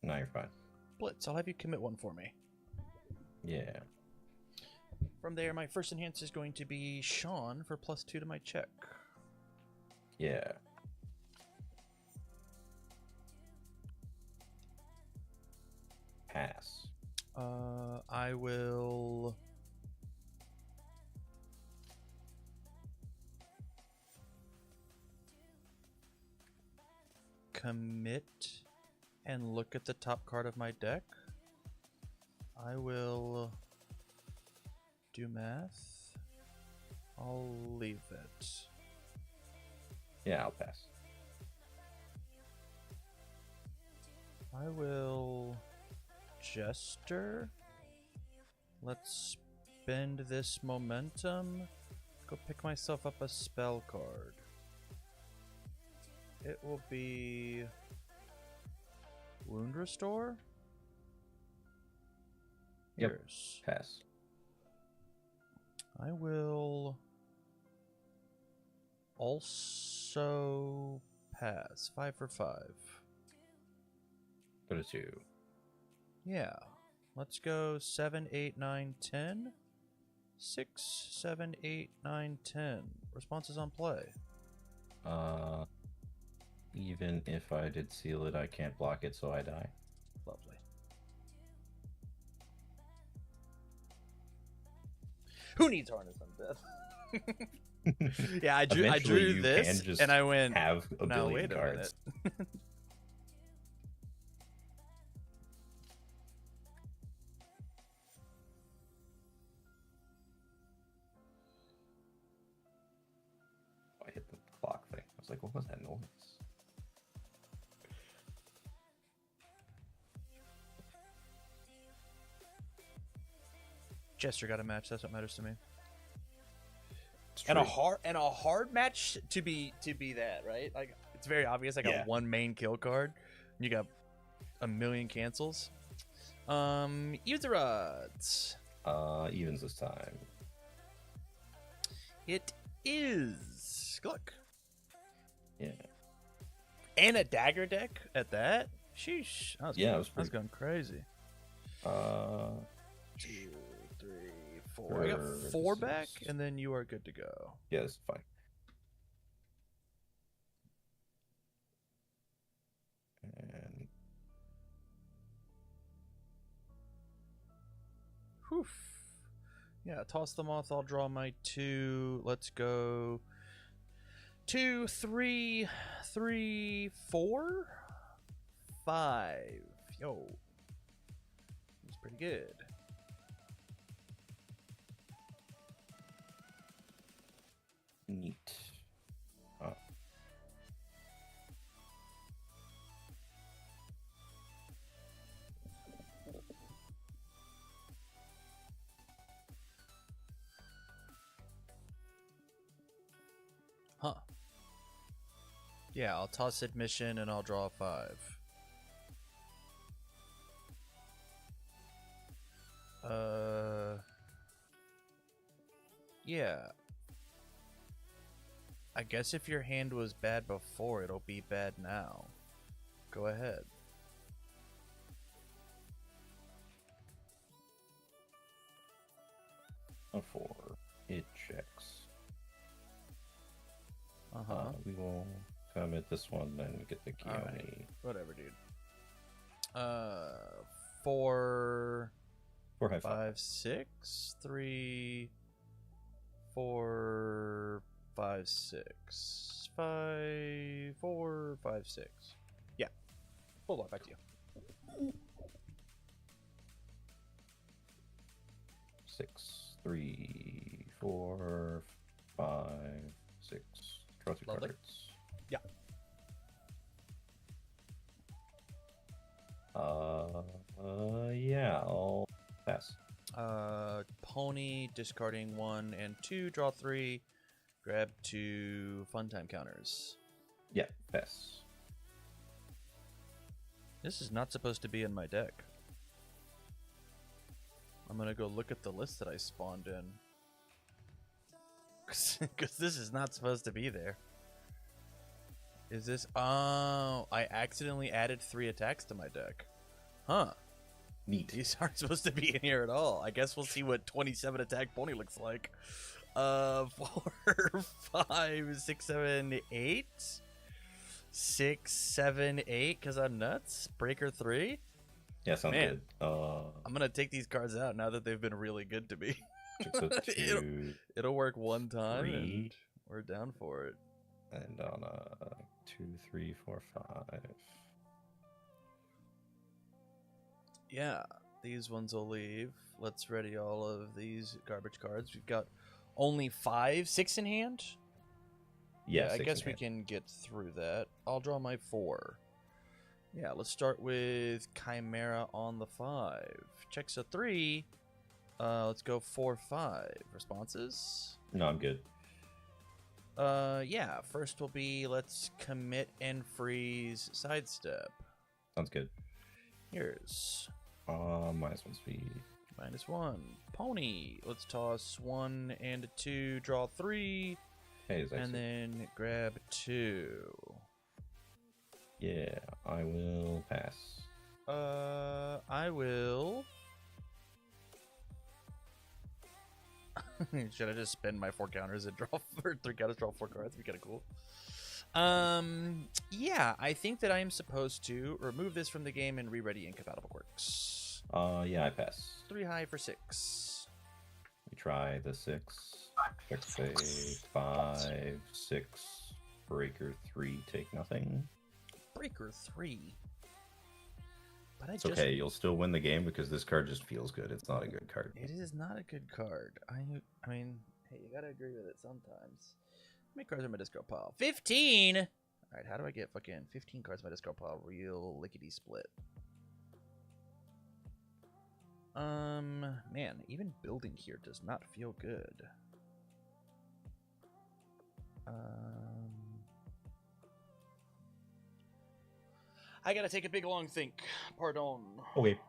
you're fine. Blitz, I'll have you commit one for me. Yeah. From there, my first enhance is going to be Sean for +2 to my check. Yeah. Pass. I will commit and look at the top card of my deck. I will do math. I'll leave it. Yeah, I'll pass. I will Jester. Let's spend this momentum. Go pick myself up a spell card. It will be Wound Restore. Yep. Yours. Pass. I will also pass. 5 for 5. Go to 2. Yeah. Let's go 7, 8, 9, 10. 6, 7, 8, 9, 10. Responses on play. Even if I did seal it, I can't block it, so I die. Lovely. Who needs Harness Undeath? Yeah, I drew Eventually, you this can just and I went, have a no, billion wait a cards. minute. I hit the clock thing. I was like, what was that noise? Jester got a match. That's what matters to me. It's And a true. hard match to be that, right? Like, it's very obvious. I got Yeah. one main kill card. And you got a million cancels. Evens or odds? Evens this time. It is. Look. Yeah. And a dagger deck at that. Sheesh. Yeah, I it was was going crazy. 2, 3, 4. I got 4 this back, is- and then you are good to go. Yeah, it's fine. And Whew. Yeah, toss them off. I'll draw my 2. Let's go 2, 3, 3, 4, 5. Yo. That's pretty good. Neat. Huh. Yeah, I'll toss admission and I'll draw a 5. Yeah. I guess if your hand was bad before, it'll be bad now. Go ahead. A 4. It checks. We will commit this one and get the Kiyomi. Right. Whatever, dude. 4, 4 high 5, 6, 3, 4, 5, 6, 5, 4, 5, 6. Yeah. Hold on, back to you. 6, 3, 4, 5, 6. Draw 2 Lovely. cards. Yeah. Yeah, I'll pass. Pony, discarding 1 and 2, draw 3, grab 2 fun time counters. Yeah, pass. This is not supposed to be in my deck. I'm gonna go look at the list that I spawned in. Because this is not supposed to be there. Is this... Oh, I accidentally added 3 attacks to my deck. Huh. Neat. These aren't supposed to be in here at all. I guess we'll see what 27 attack pony looks like. 4, 5, 6, 7, 8. 6, 7, 8, because I'm nuts. Breaker 3. Yeah, sounds Man. good. I'm going to take these cards out now that they've been really good to me. So 2, It'll work one time, 3. and we're down for it. And on 2, 3, 4, 5. Yeah, these ones will leave. Let's ready all of these garbage cards. We've got only 5, 6 in hand. Yeah, I 6 guess in we hand. can get through that. I'll draw my 4. Yeah, let's start with Chimera on the 5. Checks a 3. Let's go 4, 5. Responses? No, I'm good. Yeah, first will be let's commit and freeze sidestep. Sounds good. Here's -1 speed. -1. Pony. Let's toss 1 and a 2, draw 3, Hey, is that and then grab 2. Yeah, I will pass. I will. Should I just spend my 4 counters and draw 3 counters, draw 4 cards? That'd be kind of cool. Yeah, I think that I am supposed to remove this from the game and re-ready Incompatible Quirks. Yeah, I pass. 3 high for 6. We try the 6. Check say 5, 6. Breaker 3, take nothing. Breaker 3. But It's okay, you'll still win the game because this card just feels good. It's not a good card. It is not a good card. I mean, hey, you gotta agree with it sometimes. How many cards are in my discard pile? 15! Alright, how do I get fucking 15 cards in my discard pile real lickety split? Man, even building here does not feel good. I gotta take a big long think. Pardon. Okay.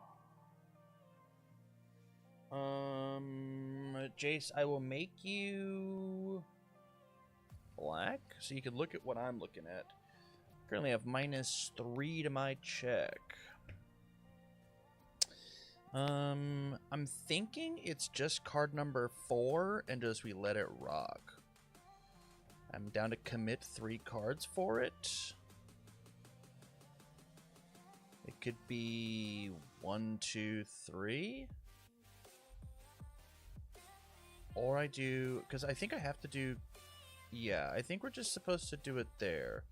Jace, I will make you black so you can look at what I'm looking at. Currently have -3 to my check. I'm thinking it's just card number 4 and just we let it rock. I'm down to commit 3 cards for it. It could be 1, 2, 3. Or I do, because I think I have to do Yeah, I think we're just supposed to do it there.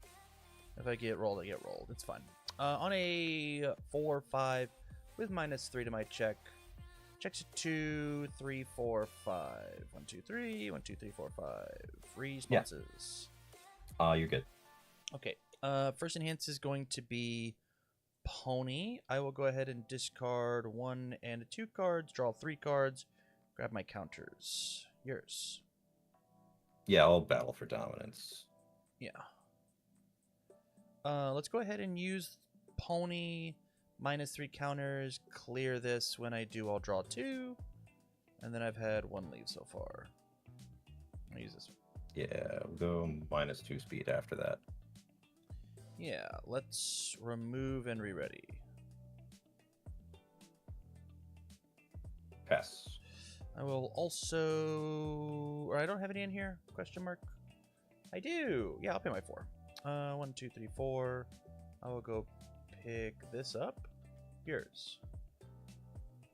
If I get rolled, I get rolled. It's fine. On a 4, 5, with -3 to my check. Checks a 2, 3, 4, 5. 1, 2, 3. 1, 2, 3, 4, 5. Responses. You're good. Okay. First enhance is going to be Pony. I will go ahead and discard 1 and 2 cards, draw 3 cards, grab my counters. Yours. Yeah, I'll battle for dominance. Yeah. Let's go ahead and use Pony. -3 counters. Clear this. When I do, I'll draw 2. And then I've had 1 leave so far. I'll use this. Yeah, we'll go -2 speed after that. Yeah, let's remove and re-ready. Pass. I will also... Or I don't have any in here? Question mark. I do. Yeah, I'll pay my 4. 1, 2, 3, 4. I will go pick this up. Yours.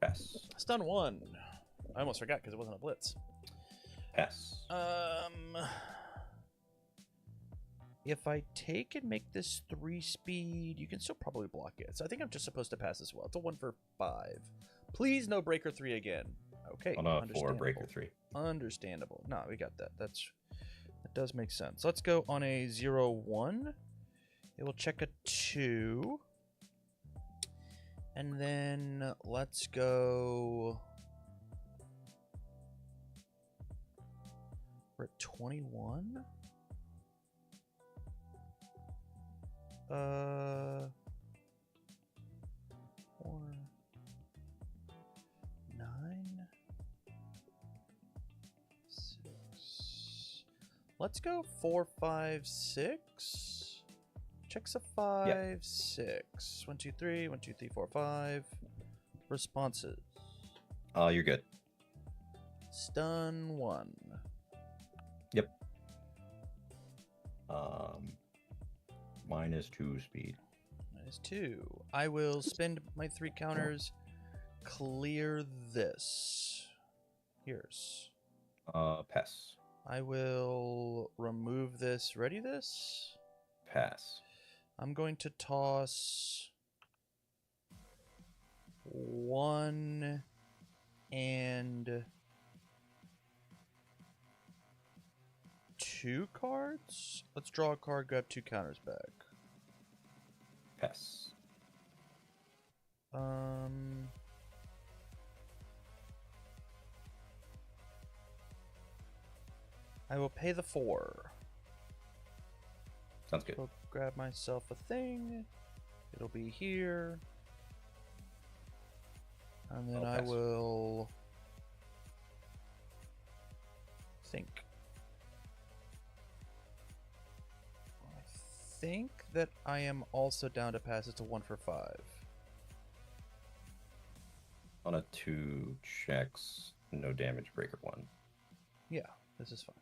Pass. Stun 1. I almost forgot because it wasn't a blitz. Pass. If I take and make this 3 speed, you can still probably block it. So I think I'm just supposed to pass as well. It's a 1 for 5. Please no breaker 3 again. Okay. On a 4 breaker 3. Understandable. No, we got that. That does make sense. Let's go on a 0, 1. It will check a 2. And then let's go... We're at 21? 4, 9, 6. Let's go 4, 5, 6. Checks a 5, Yep. 6. 1, 2, 3. 1, 2, 3, 4, 5. Responses. You're good. Stun 1. Yep. -2 speed. -2. I will spend my 3 counters. Clear this. Here's. Pass. I will remove this. Ready this? Pass. I'm going to toss 1 and 2 cards. Let's draw a card, grab 2 counters back. Pass. I will pay the 4. Sounds good. I'll grab myself a thing. It'll be here. And then I pass. will think. I think that I am also down to pass it to 1 for 5. On a 2 checks, no damage, breaker 1. Yeah, this is fine.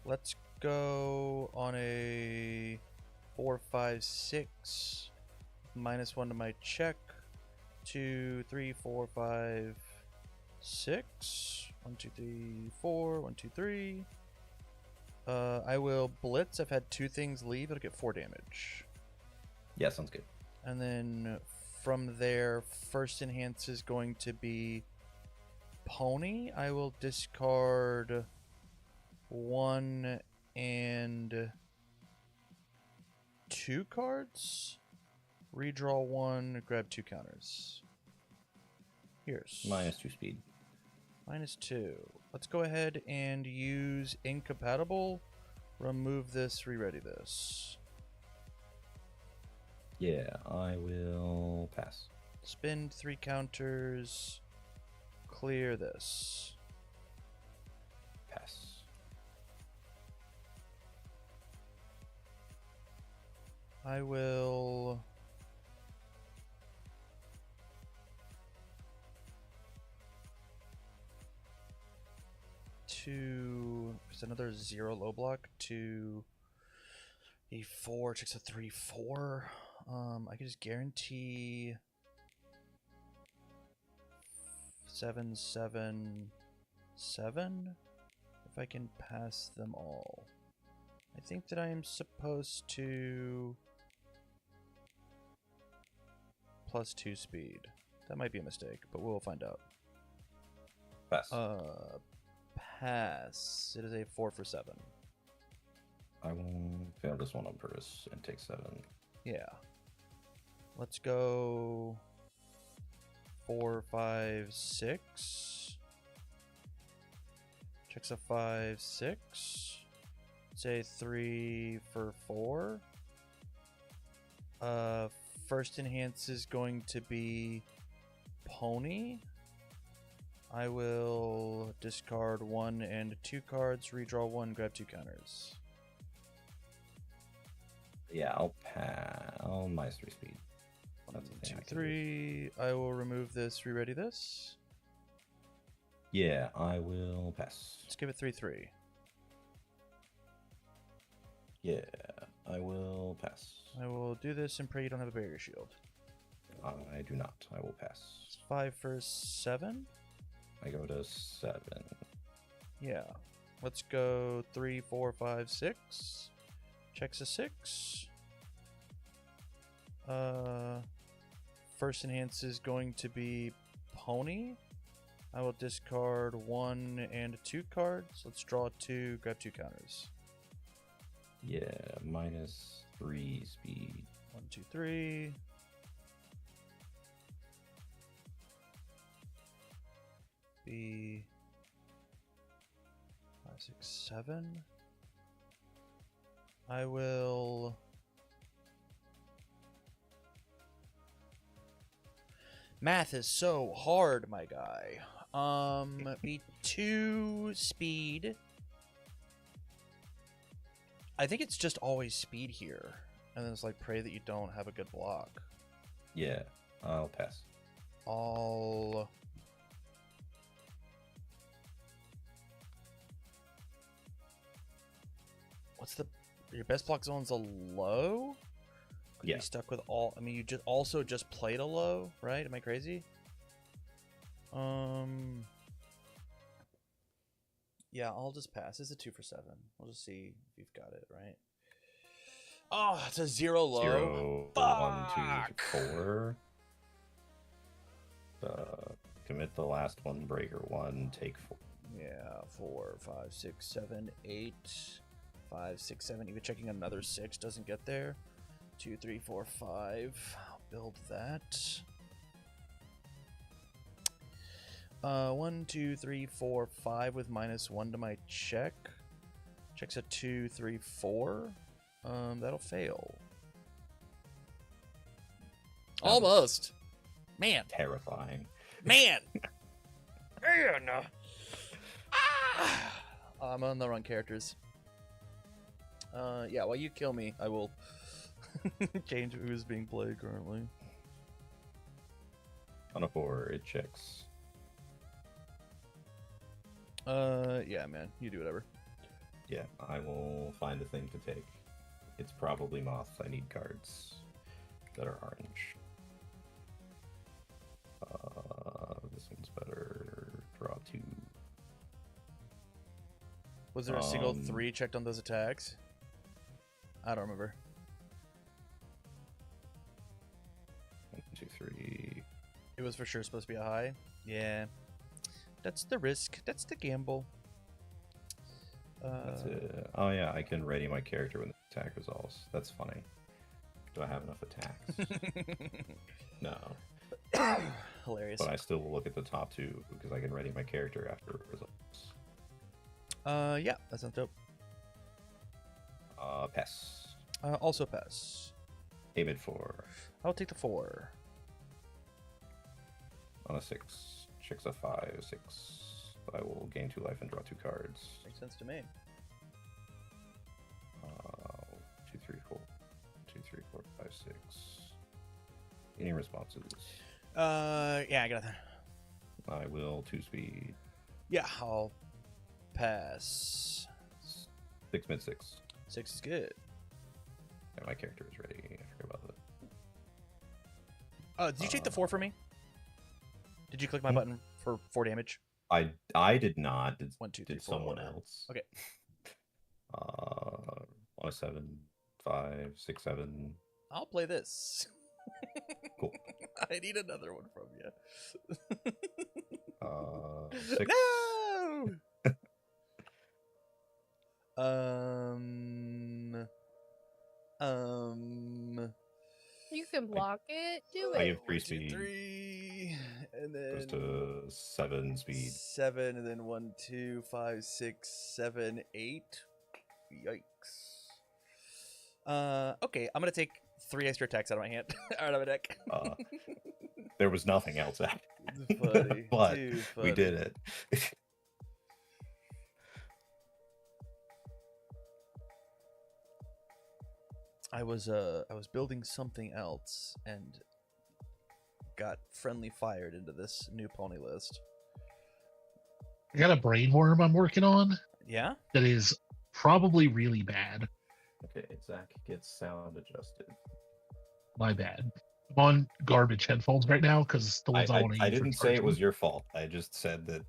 Let's go on a 4, 5, 6. -1 to my check. 2, 3, 4, 5, 6. 1, 2, 3, 4. 1, 2, 3. I will blitz. I've had 2 things leave. It'll get 4 damage. Yeah, sounds good. And then from there, first enhance is going to be Pony. I will discard 1 and 2 cards. Redraw 1, grab 2 counters. Here's. -2 speed. -2. Let's go ahead and use Incompatible. Remove this, re-ready this. Yeah, I will pass. Spend 3 counters. Clear this. Pass. I will... There's another 0 low block to E4 checks a 3-4. I can just guarantee 7-7-7 if I can pass them all. I think that I am supposed to +2 speed. That might be a mistake, but we'll find out. Pass. Pass. It is a 4 for 7. I will fail this one on purpose and take 7. Yeah. Let's go 4, 5, 6. Checks a 5, 6. Say 3 for 4. First enhance is going to be Pony. I will discard 1 and 2 cards, redraw 1, grab 2 counters. Yeah, I'll pass. I'll -3 speed. 1, 2, 3. I will remove this, re-ready this. Yeah, I will pass. Let's give it 3-3. Yeah, I will pass. I will do this and pray you don't have a barrier shield. I do not. I will pass. It's 5 for 7. I go to 7. Yeah. Let's go 3, 4, 5, 6. Checks a 6. First enhance is going to be Pony. I will discard 1 and 2 cards. Let's draw 2, grab 2 counters. Yeah, -3 speed. 1, 2, 3. B 5, 6, 7. I will math is so hard, my guy. Be 2 speed. I think it's just always speed here. And then it's like pray that you don't have a good block. Yeah, I'll pass. All what's the your best block zone's a low? Could Yeah. be stuck with all. I mean, you just also just played a low, right? Am I crazy? Yeah, I'll just pass. It's a 2 for 7. We'll just see if you've got it right. Oh, it's a 0 low. 0, 1, 2, 4. Commit the last one, breaker 1, take 4. Yeah, 4, 5, 6, 7, 8. 5, 6, 7. Even checking another 6 doesn't get there. 2, 3, 4, 5. I'll build that. 1, 2, 3, 4, 5 with -1 to my check. Checks a 2, 3, 4. That'll fail. Almost. Man. Terrifying. Man. Man. I'm on the wrong characters. Yeah, while you kill me, I will change who's being played currently. On a 4, it checks. Yeah, man, you do whatever. Yeah, I will find a thing to take. It's probably Moth. I need cards that are orange. This one's better. Draw 2. Was there a single 3 checked on those attacks? I don't remember. 1, 2, 3. It was for sure supposed to be a high. Yeah. That's the risk. That's the gamble. That's it. Oh yeah, I can ready my character when the attack resolves. That's funny. Do I have enough attacks? No. Hilarious. But I still will look at the top 2 because I can ready my character after it resolves. Yeah, that sounds dope. Pass. Also pass. Aim it 4. I'll take the 4. On a 6. Checks a 5, 6. I will gain 2 life and draw 2 cards. Makes sense to me. 2, 3, 4. 2, 3, 4, 5, 6. Any responses? Yeah, I got that. I will 2 speed. Yeah, I'll pass. 6 mid 6. 6 is good. Yeah, my character is ready. I forgot about that. Did you take the 4 for me? Did you click my button for 4 damage? I did not. Did, 1, 2, 3, did 4. someone else? Okay. 1, 7, 5, 6, 7. I'll play this. Cool. I need another one from you. 6. No. You can block it. Do I it. give 3 1, 2, speed. 3, and then Goes to 7 speed. 7, and then 1, 2, 5, 6, 7, 8. Yikes. Okay, I'm gonna take 3 extra attacks out of my hand, out of my deck. There was nothing else after. Funny, but too we funny. did it. I was building something else and got friendly fired into this new pony list. I got a brain worm I'm working on Yeah? that is probably really bad. Okay, Zach gets sound adjusted. My bad. I'm on garbage headphones right now because the ones I want to use. I are didn't say it was charging. your fault. I just said that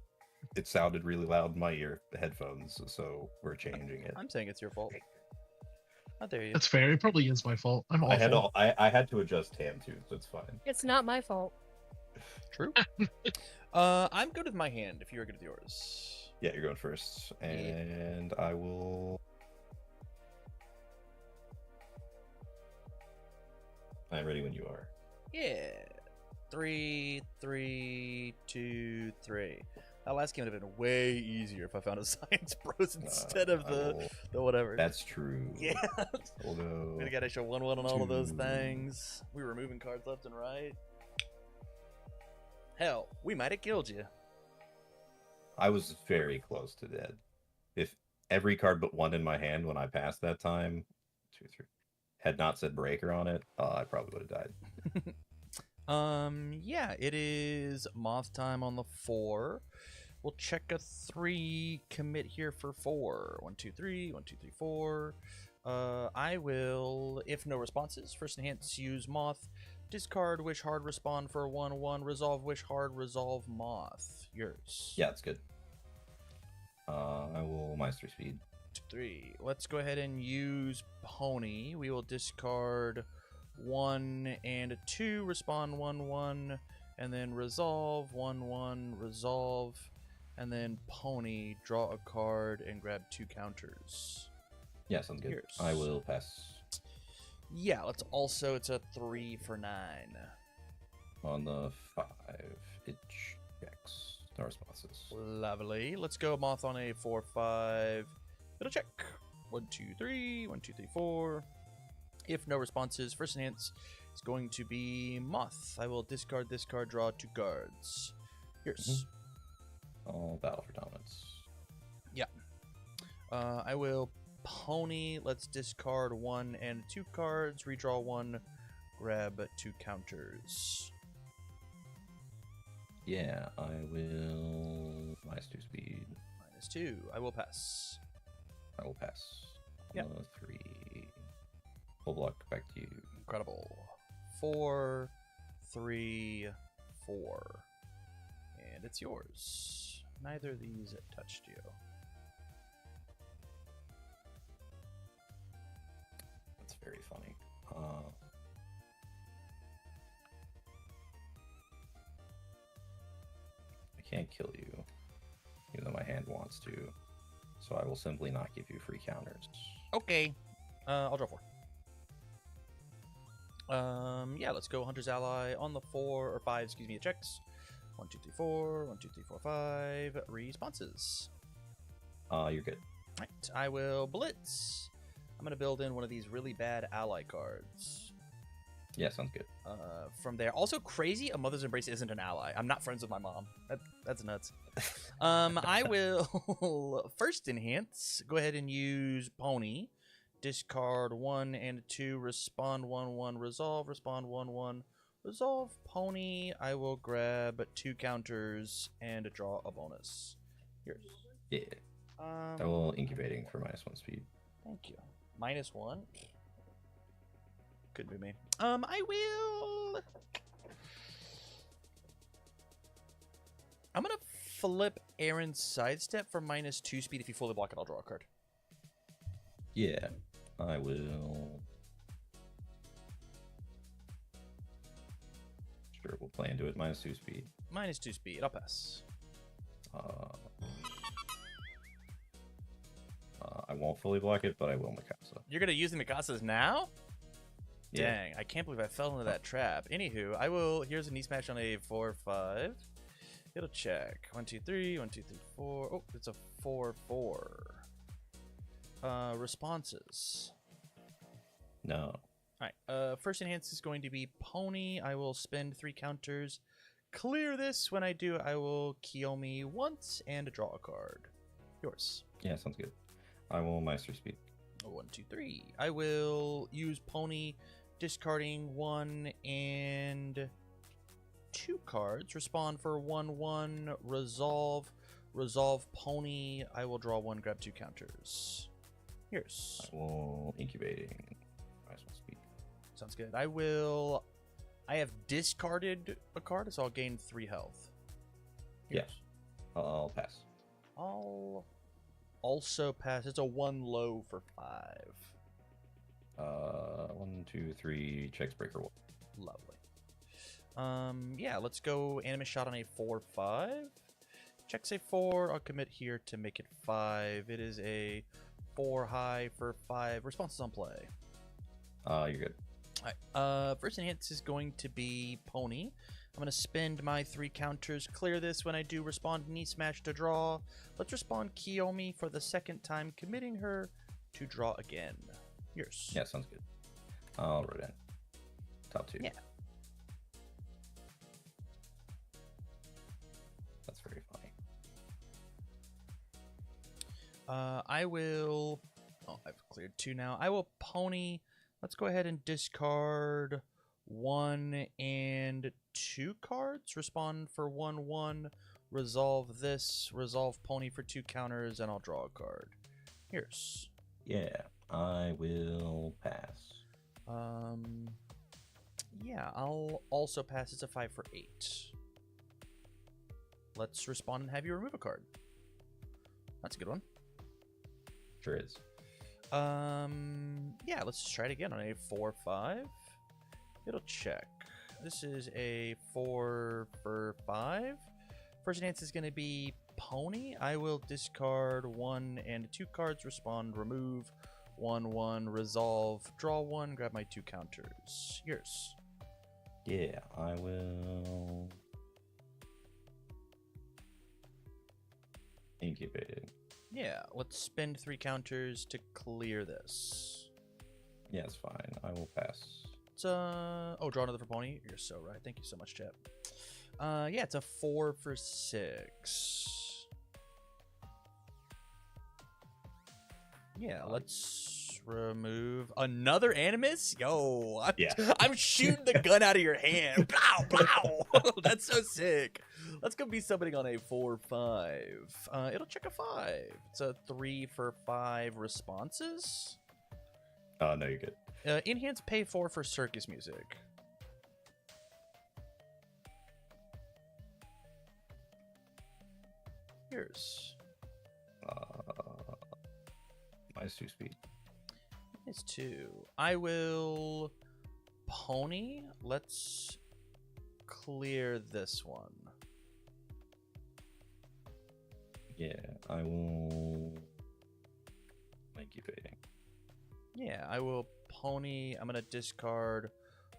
it sounded really loud in my ear, the headphones, so we're changing it. I'm saying it's your fault. How dare you? That's fair. It probably is my fault. I'm awful. I had to adjust Tam too, so it's fine. It's not my fault. True. I'm good with my hand if you're good with yours. Yeah, you're going first, and I will. I'm ready when you are. Yeah. 3, 3, 2, 3. That last game would have been way easier if I found a Science Bros instead of the whatever. That's true. Yeah. We'll go. We got extra 1/1 on all of those 2. things. We were moving cards left and right. Hell, we might have killed you. I was very close to dead. If every card but 1 in my hand when I passed that time, 2, 3, had not said breaker on it, I probably would have died. Yeah, it is moth time on the 4. We'll check a 3 commit here for 4. 1, 2, 3, 1, 2, 3, 4. I will, if no responses, first enhance, use moth, discard wish hard, respond for 1/1, resolve wish hard, resolve moth. Yours. Yeah, it's good. I will Meister speed. 2, 3. Let's go ahead and use pony. We will discard 1 and a 2, respond 1/1, and then resolve 1/1, resolve, and then pony, draw a card and grab 2 counters. Yeah, sounds good. Yours. I will pass. Yeah, let's also, it's a 3 for 9. On the 5, it checks. No responses. Lovely. Let's go moth on a 4, 5. It'll check. 1, 2, 3, 1, 2, 3, 4. If no responses, first enhance is going to be moth. I will discard this card, draw 2 cards. Yours. I'll battle for dominance. I will pony. Let's discard 1 and 2 cards, redraw 1, grab 2 counters. Yeah, I will Meister speed. -2. I will pass. I will pass. Yeah. 3. Full block back to you. Incredible. 4, 3, 4. And it's yours. Neither of these touched you. That's very funny. I can't kill you, even though my hand wants to. So I will simply not give you free counters. Okay. I'll draw 4. Yeah, let's go Hunter's Ally on the 4 or 5, excuse me, it checks. 1, 2, 3, 4, 1, 2, 3, 4, 5. Responses. You're good. Right, I will blitz. I'm gonna build in one of these really bad ally cards. Yeah, sounds good. From there, also crazy. A Mother's Embrace isn't an ally. I'm not friends with my mom. That's nuts. I will first enhance. Go ahead and use pony. Discard 1 and 2. Respond 1/1. Resolve. Respond 1/1. Resolve pony. I will grab 2 counters and draw a bonus. Yours. Yeah. I will incubating for -1 speed. Thank you. -1. Couldn't be me. I will. I'm gonna flip Aaron's sidestep for -2 speed. If you fully block it, I'll draw a card. Yeah, I will. Sure, we'll play into it. -2 speed. -2 speed. I'll pass. I won't fully block it, but I will Mikasa. You're gonna use the Mikasa's now? Yeah. Dang, I can't believe I fell into that trap. Anywho, I will. Here's a knee smash on a 4/5. It'll check. 1, 2, 3. 1, 2, 3, 4. Oh, it's a 4/4. Responses. No. Alright, first enhance is going to be Pony. I will spend 3 counters. Clear this. When I do, I will Kiyomi once and draw a card. Yours. Yeah, sounds good. I will Meister Speed. 1, 2, 3. I will use Pony, discarding 1 and 2 cards. Respond for 1/1. Resolve. Resolve Pony. I will draw 1, grab 2 counters. Yours. I will Incubating. Might as well Speed. Sounds good. I have discarded a card, so I'll gain 3 health. Yeah. Yours. I'll pass. I'll also pass. It's a 1 low for 5. 1, 2, 3. Checks breaker 1. Lovely. Yeah, let's go Animus Shot on a 4/5. Checks a 4. I'll commit here to make it 5. It is a 4 high for 5. Responses on play. You're good. Alright. First enhance is going to be Pony. I'm going to spend my 3 counters. Clear this. When I do, respond knee smash to draw. Let's respond Kiyomi for the second time, committing her to draw again. Yours. Yeah, sounds good. I'll write in. Top 2. Yeah. That's very funny. I will. Oh, I've cleared 2 now. I will Pony. Let's go ahead and discard 1 and 2 cards. Respond for 1/1. Resolve this. Resolve Pony for 2 counters, and I'll draw a card. Here's. Yeah, I will pass. Yeah, I'll also pass. It's a 5 for 8. Let's respond and have you remove a card. That's a good one. Sure is. Yeah, let's just try it again on a 4/5. It'll check. This is a 4 for 5. First enhance is going to be Pony. I will discard 1 and 2 cards, respond, remove 1/1, resolve, draw 1, grab my 2 counters. Yours. Yeah, I will. Incubated. Yeah, let's spend 3 counters to clear this. Yeah, it's fine. I will pass. It's oh, draw another for Pony. You're so right. Thank you so much, chat. Yeah, it's a 4 for 6. Yeah, let's remove another Animus. Yo, I'm shooting the gun out of your hand. Pow, pow. That's so sick. Let's go be somebody on a 4/5. It'll check a 5. It's a 3 for 5 responses. No, you're good. Enhance pay 4 for circus music. Here's. -2 speed. It's 2. I will Pony. Let's clear this one. Yeah, I will. Incubating. Yeah, I will Pony. I'm gonna discard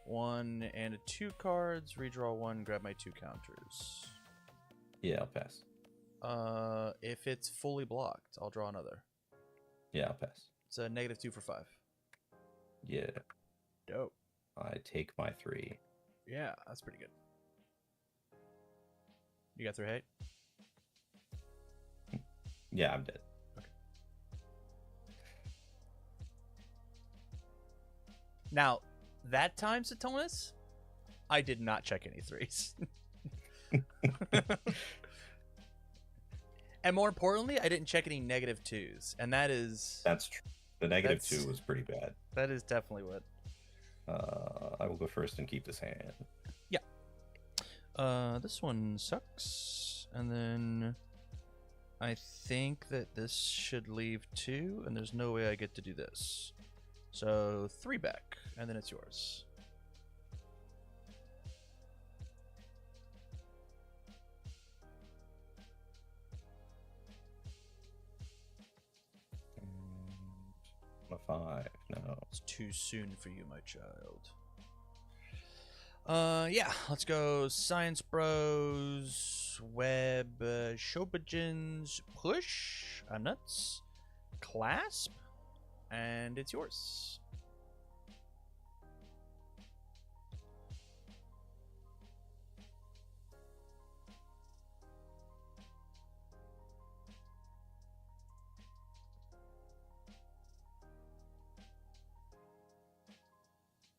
1 and 2 cards, redraw 1, grab my 2 counters. Yeah, I'll pass. If it's fully blocked, I'll draw another. Yeah, I'll pass. It's a -2 for 5. Yeah, Dope. I take my 3. Yeah, that's pretty good. You got 3 hate? Yeah, I'm dead. Now, that time, Satonis, I did not check any 3s. And more importantly, I didn't check any -2s. And that is... That's true. The That's- -2 was pretty bad. That is definitely what I will go first and keep this hand. This one sucks. And then I think that this should leave 2, and there's no way I get to do this. So 3 back, and then it's yours. A 5. No. It's too soon for you, my child. Yeah, let's go Science Bros, Web, Shobajins, Push, Nuts, Clasp, and it's yours.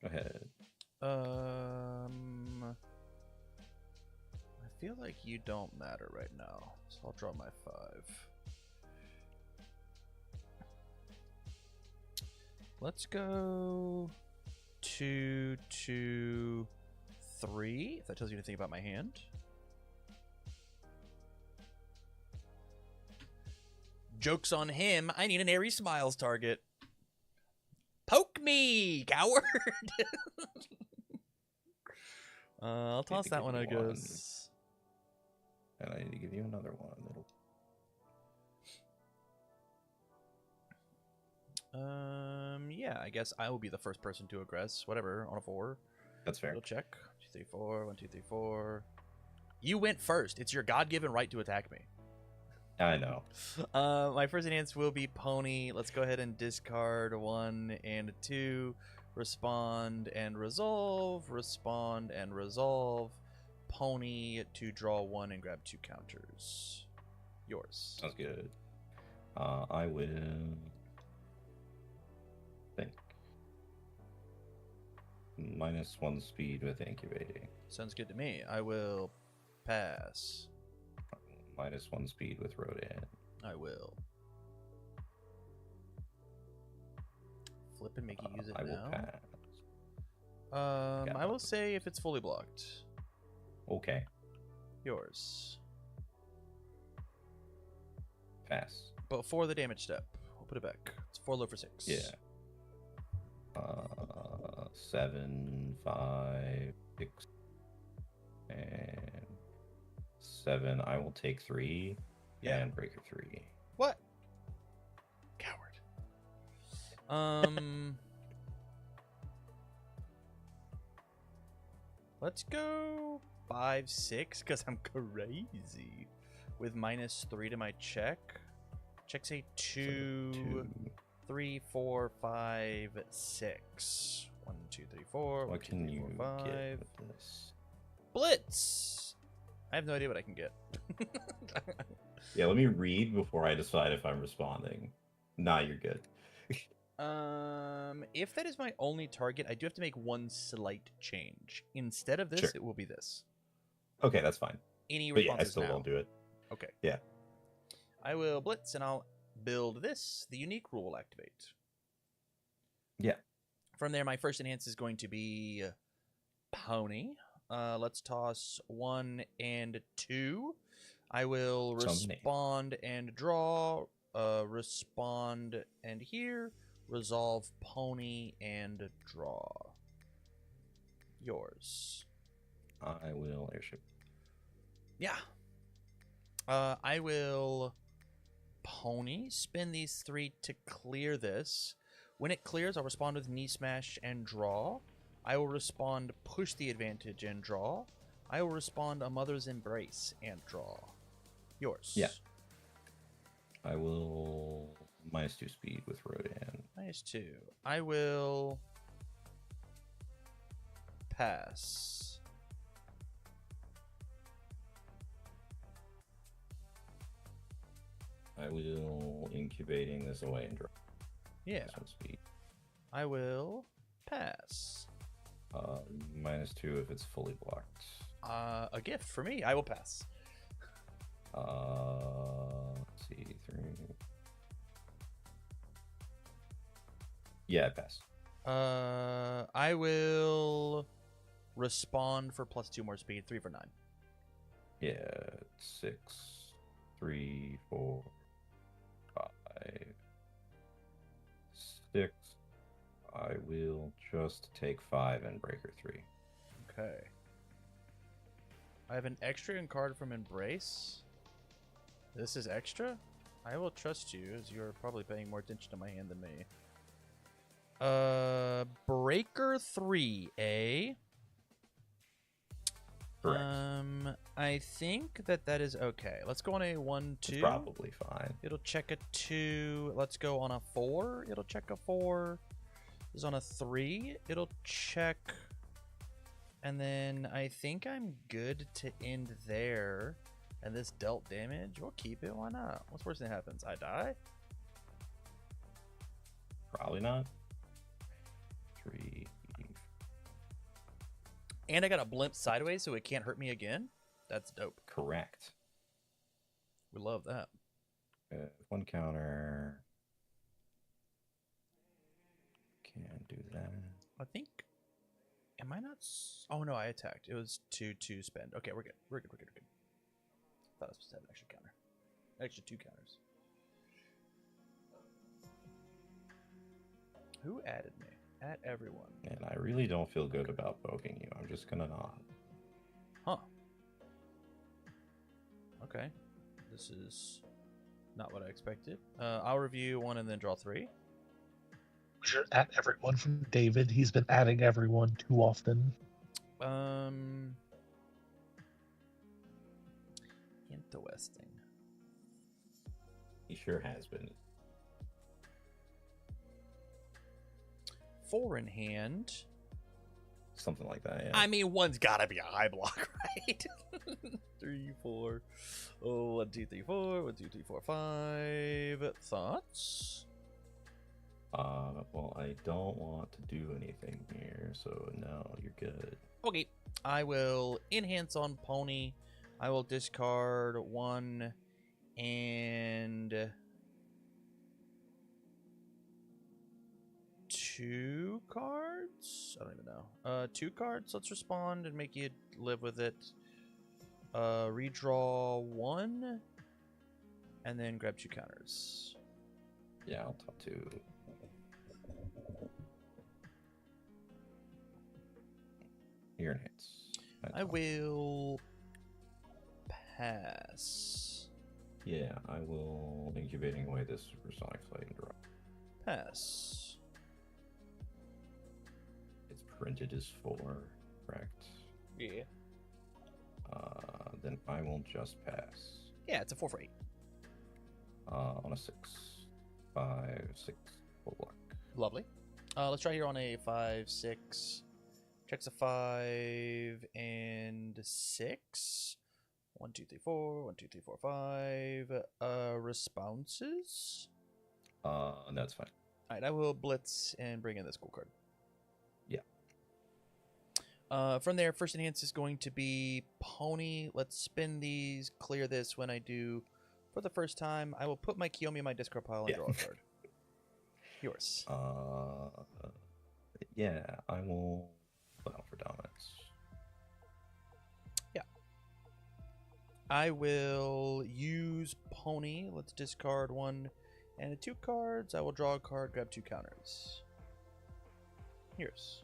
Go ahead. I feel like you don't matter right now, so I'll draw my 5. Let's go 2, 2, 3. If that tells you anything about my hand. Joke's on him. I need an Aries Smiles target. Poke me, coward! I'll toss that one, I guess. And I need to give you another one. Yeah, I guess I will be the first person to aggress. Whatever, on a 4. That's fair. We'll check. 2, 3, 4. 1, 2, 3, 4. You went first. It's your God-given right to attack me. I know. My first enhance will be Pony. Let's go ahead and discard 1 and 2. Respond and resolve. Respond and resolve. Pony to draw 1 and grab 2 counters. Yours. Sounds good. I will think. -1 speed with incubating. Sounds good to me. I will pass. -1 speed with Rodan. I will. Flip and make you use it I will now. pass. I will say if it's fully blocked. Okay. Yours. Pass. Before the damage step. We'll put it back. It's 4 low for 6. Yeah. 7, 5, 6, and 7. I will take 3. Yeah. And breaker 3. What? Coward. Let's go 5, 6, because I'm crazy. With -3 to my check. Checks a 2, 3, 4, 5, 6. 1, 2, 3, 4. What 1, 2, can 3, you 4, 5. get with this? Blitz! I have no idea what I can get. Yeah, let me read before I decide if I'm responding. Nah, you're good. If that is my only target, I do have to make one slight change. Instead of this, Sure. it will be this. Okay, that's fine. Any But yeah, I responses still now? won't do it. Okay. Yeah. I will blitz and I'll build this. The unique rule will activate. Yeah. From there, my first enhance is going to be Pony. Let's toss 1 and 2. I will Sounds neat. respond and draw. Respond and here. Resolve Pony and draw. Yours. I will airship. Yeah. I will Pony, spin these 3 to clear this. When it clears, I'll respond with Knee Smash and draw. I will respond Push the Advantage and draw. I will respond A Mother's Embrace and draw. Yours. Yeah. I will -2 speed with Rodan. -2. I will pass. I will incubating this away and draw. Yeah. -1 speed. I will pass. -2 if it's fully blocked. A gift for me. I will pass. Let's see, 3. Yeah, I pass. I will respond for +2 more speed. 3 for 9. Yeah, 6, 3, 4, 5, 6. I will just take 5 and breaker 3. Okay. I have an extra in card from Embrace. This is extra? I will trust you, as you are probably paying more attention to my hand than me. Breaker 3, eh? Correct. I think that is okay. Let's go on a 1, 2. It's probably fine. It'll check a 2. Let's go on a 4. It'll check a 4. Is on a 3. It'll check. And then I think I'm good to end there. And this dealt damage. We'll keep it. Why not? What's the worst that happens? I die? Probably not. 3. And I got a blimp sideways so it can't hurt me again? That's dope. Correct. We love that. 1 counter. Can do that. I think. Am I not? Oh no, I attacked. It was 2 spend. Okay, we're good. We're good. Thought I was supposed to have an extra counter. Extra 2 counters. Who added me? Add everyone. And I really don't feel good about poking you. I'm just gonna not. Huh. Okay. This is not what I expected. I'll review 1 and then draw 3. We should add everyone from David. He's been adding everyone too often. Interesting. He sure has been. 4 in hand. Something like that, yeah. I mean, one's gotta be a high block, right? 3, 4. Oh, 1, 2, 3, 4. 1, 2, 3, 4, 5. Thoughts? Well, I don't want to do anything here, so no, you're good. Okay. I will enhance on Pony. I will discard 1 and 2 cards? I don't even know. 2 cards. Let's respond and make you live with it. Redraw 1 and then grab 2 counters. Yeah, I'll top 2. Your hits. I will pass. Yeah, I will incubating away this Supersonic Flight and draw. Pass. It's printed as 4, correct? Yeah. Then I will just pass. Yeah, it's a 4 for 8. On a 6. 5, 6, full block. Lovely. Let's try here on a 5, 6. Checks a 5 and 6. 1, 2, 3, 4. 1, 2, 3, 4, 5. Responses. That's fine. All right, I will blitz and bring in this cool card. Yeah. From there, first enhance is going to be Pony. Let's spin these. Clear this when I do. For the first time, I will put my Kiyomi in my discard pile and draw a card. Yours. Yeah, I will put out for dominance. Yeah. I will use Pony. Let's discard 1 and 2 cards. I will draw a card, grab 2 counters. Yours.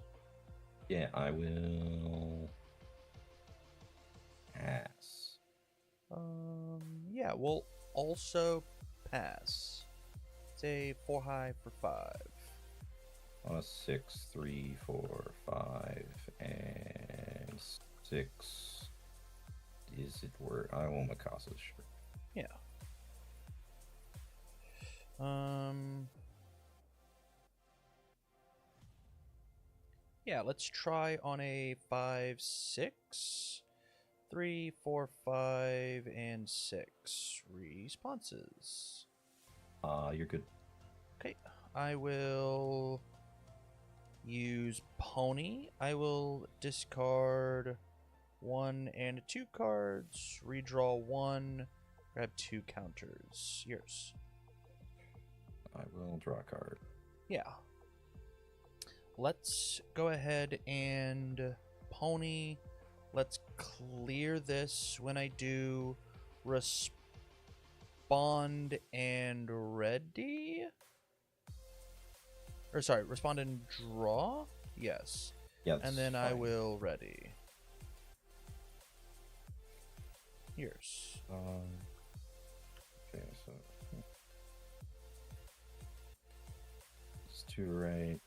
Yeah, I will pass. Yeah, we'll also pass. Say 4 high for 5. On a 6, 3, 4, 5, and 6. Is it worth? I will Mikasa, sure. Yeah. Yeah, let's try on a 5, 6. 3, 4, 5, and 6. Responses. You're good. Okay, I will use Pony. I will discard 1 and 2 cards, redraw 1, grab 2 counters. Yours. I will draw a card. Yeah. let's go ahead and pony. Let's clear this when I do respond and ready. Or sorry, respond and draw? Yes. Yeah. And then that's I fine. will ready. Here's. Okay, so it's two right.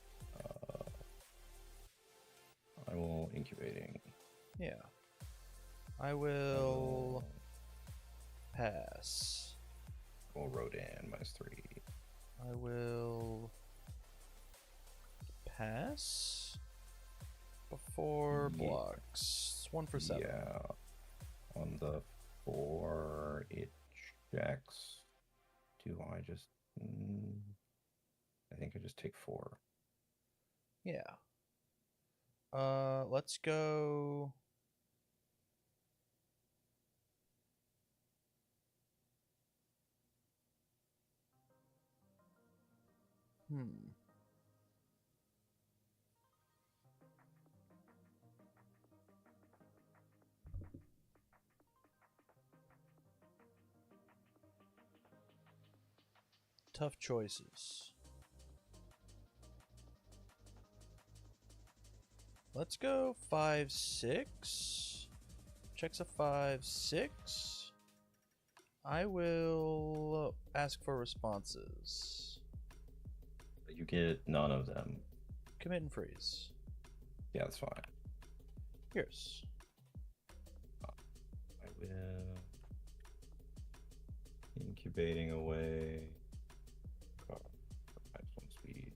I will incubating. Yeah. I will pass. We'll Rodan -3. I will pass before Ye- blocks. It's 1 for 7. Yeah. On the 4, it checks. Do I just? I think I just take 4. Yeah. Let's go. Tough choices. Let's go 5, 6. Checks a 5, 6. I will ask for responses. But you get none of them. Commit and freeze. Yeah, that's fine. Here's. I will incubating away. -1 speed.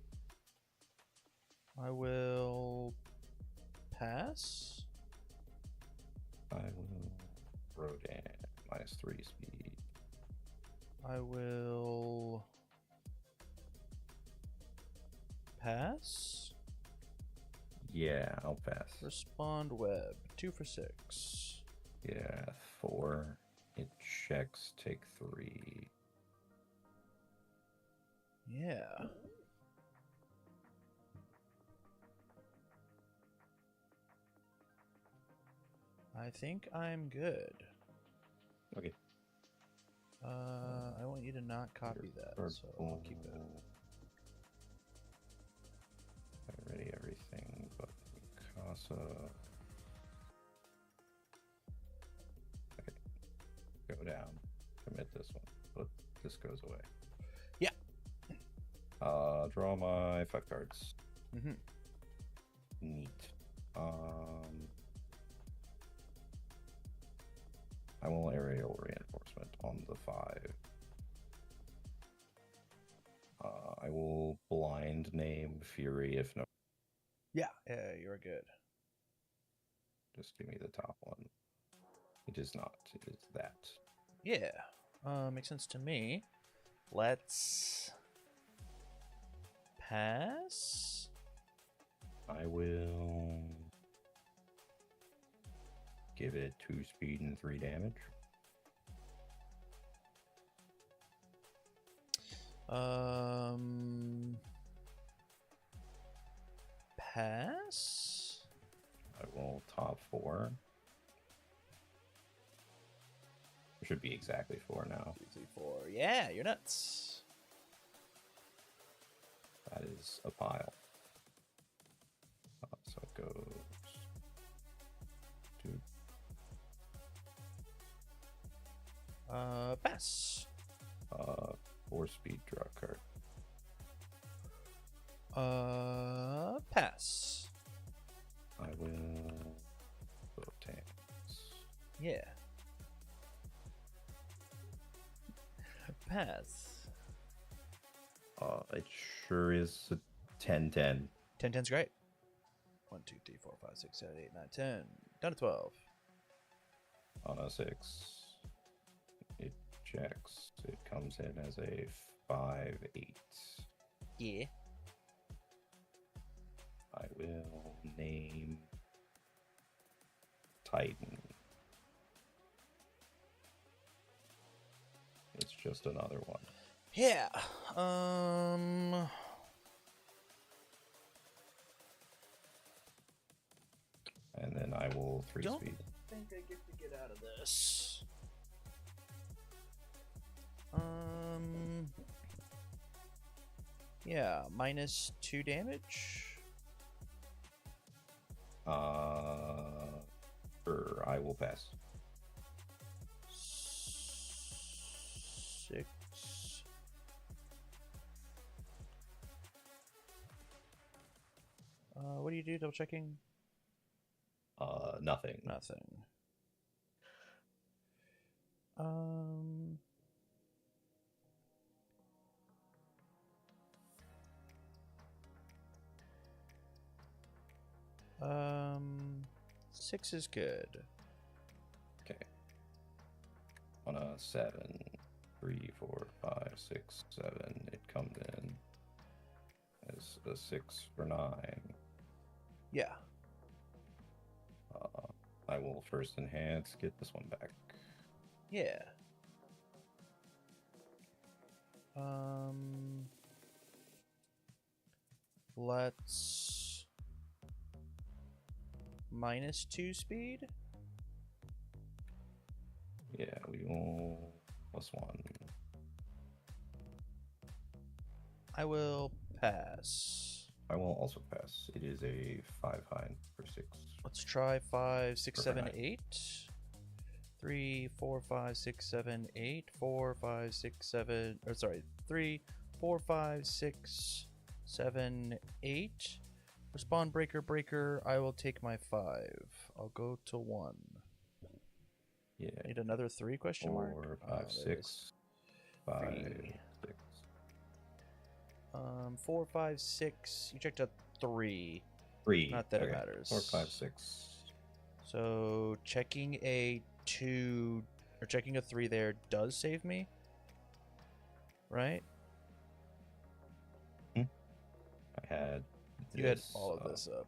I will pass. I will Rodan -3 speed. I will pass. Yeah, I'll pass. Respond web. 2 for 6. Yeah, 4. It checks, take 3. Yeah. I think I'm good. Okay. I want you to not copy that, so I'll keep it. Ready everything but Casa. Okay. Go down. Commit this one, but this goes away. Yeah. Draw my 5 cards. Mm-hmm. Neat. I will aerial reinforcement on the 5. I will blind name Fury if no. Yeah, you're good. Just give me the top one. It is not. It is that. Yeah, makes sense to me. Let's pass. I will give it 2 speed and 3 damage. Pass. I will top 4. It should be exactly 4 now. 2, 3, 4. Yeah, you're nuts. That is a pile. So it goes to Pass. 4 speed draw card. Pass. I will both tanks. Yeah. Pass. It sure is a 10-10. 10, 10's great. 1, 2, 3, 4, 5, 6, 7, 8, 9, 10. Down to 12. On a 6. It checks. It comes in as a 5-8. Yeah. I will name Titan. It's just another one. Yeah. I will 3 Don't- speed. I think I get to get out of this. Yeah, -2 damage. Sure, I will pass. 6. What do you do? Double checking? Nothing. Nothing. Um, 6 is good. Okay. On a 7, 3, 4, 5, 6, 7, it comes in as a 6 for 9. Yeah. I will first enhance, get this one back. Yeah. Let's -2 speed. Yeah, we will +1. I will pass. I will also pass. It is a 5 high for 6. Let's try 5, 6, Or 7, nine. 8. 3, 4, 5, 6, 7, 8. 4, 5, 6, 7. Or sorry, 3, 4, 5, 6, 7, 8. Respawn breaker. I will take my 5. I'll go to 1. Yeah. Need another 3 question mark? 4, Oh, 5, there it is. 6, 5, 3. 6. 4, 5, 6. You checked a 3. 3. Not that it okay. matters. 4, 5, 6. So checking a 2 or checking a 3 there does save me, right? I had. You had this, all of this up.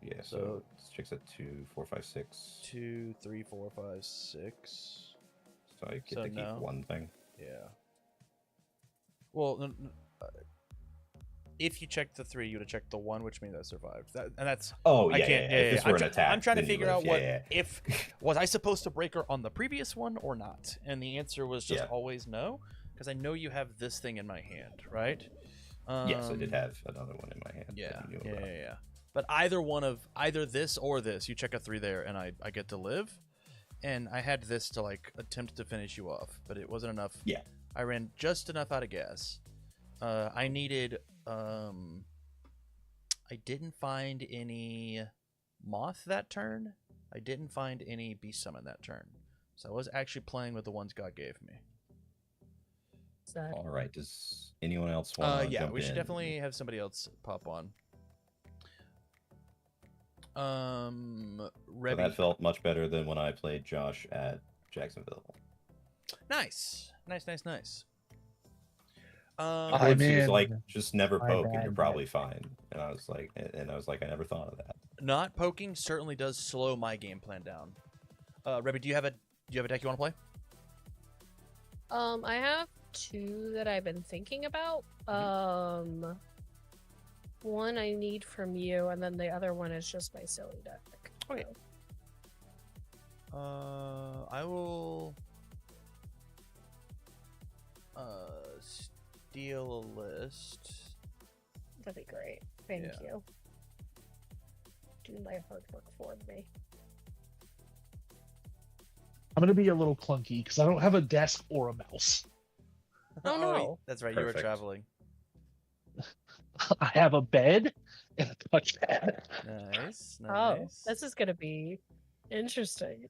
Yeah, So- so this checks at 2, 4, 5, 6. 2, 3, 4, 5, 6. So I get So to keep no. one thing. Yeah. Well, if you checked the 3, you would have checked the 1, which means I survived. And that's Oh, I yeah. can't. Yeah, Yeah, if this I'm, were an attack, I'm trying to then you figure live. out what Yeah. if was I supposed to break her on the previous one or not, and the answer was just Yeah. always no, because I know you have this thing in my hand, right? Yes, I did have another one in my hand. that Yeah, you knew yeah, about. yeah. But either this or this, you check a 3 there, and I get to live. And I had this to like attempt to finish you off, but it wasn't enough. Yeah. I ran just enough out of gas. I needed. I didn't find any moth that turn. I didn't find any beast summon that turn. So I was actually playing with the ones God gave me. Sad. All right. Does anyone else want to Yeah, jump we should in? definitely have somebody else pop on. So Rebby. that felt much better than when I played Josh at Jacksonville. Nice. Of I'm course, he was in. like, just never My poke and bad, you're man. probably fine. And I was like, I never thought of that. Not poking certainly does slow my game plan down. Rebby, do you have a deck you want to play? I have 2 that I've been thinking about. One I need from you, and then the other one is just my silly deck. Okay. I will steal a list. That'd be great. Thank Yeah. you. Do my hard work for me. I'm gonna be a little clunky because I don't have a desk or a mouse. Oh, no. That's right. You were Perfect. traveling. I have a bed and a touchpad. Nice. Oh, this is gonna be interesting.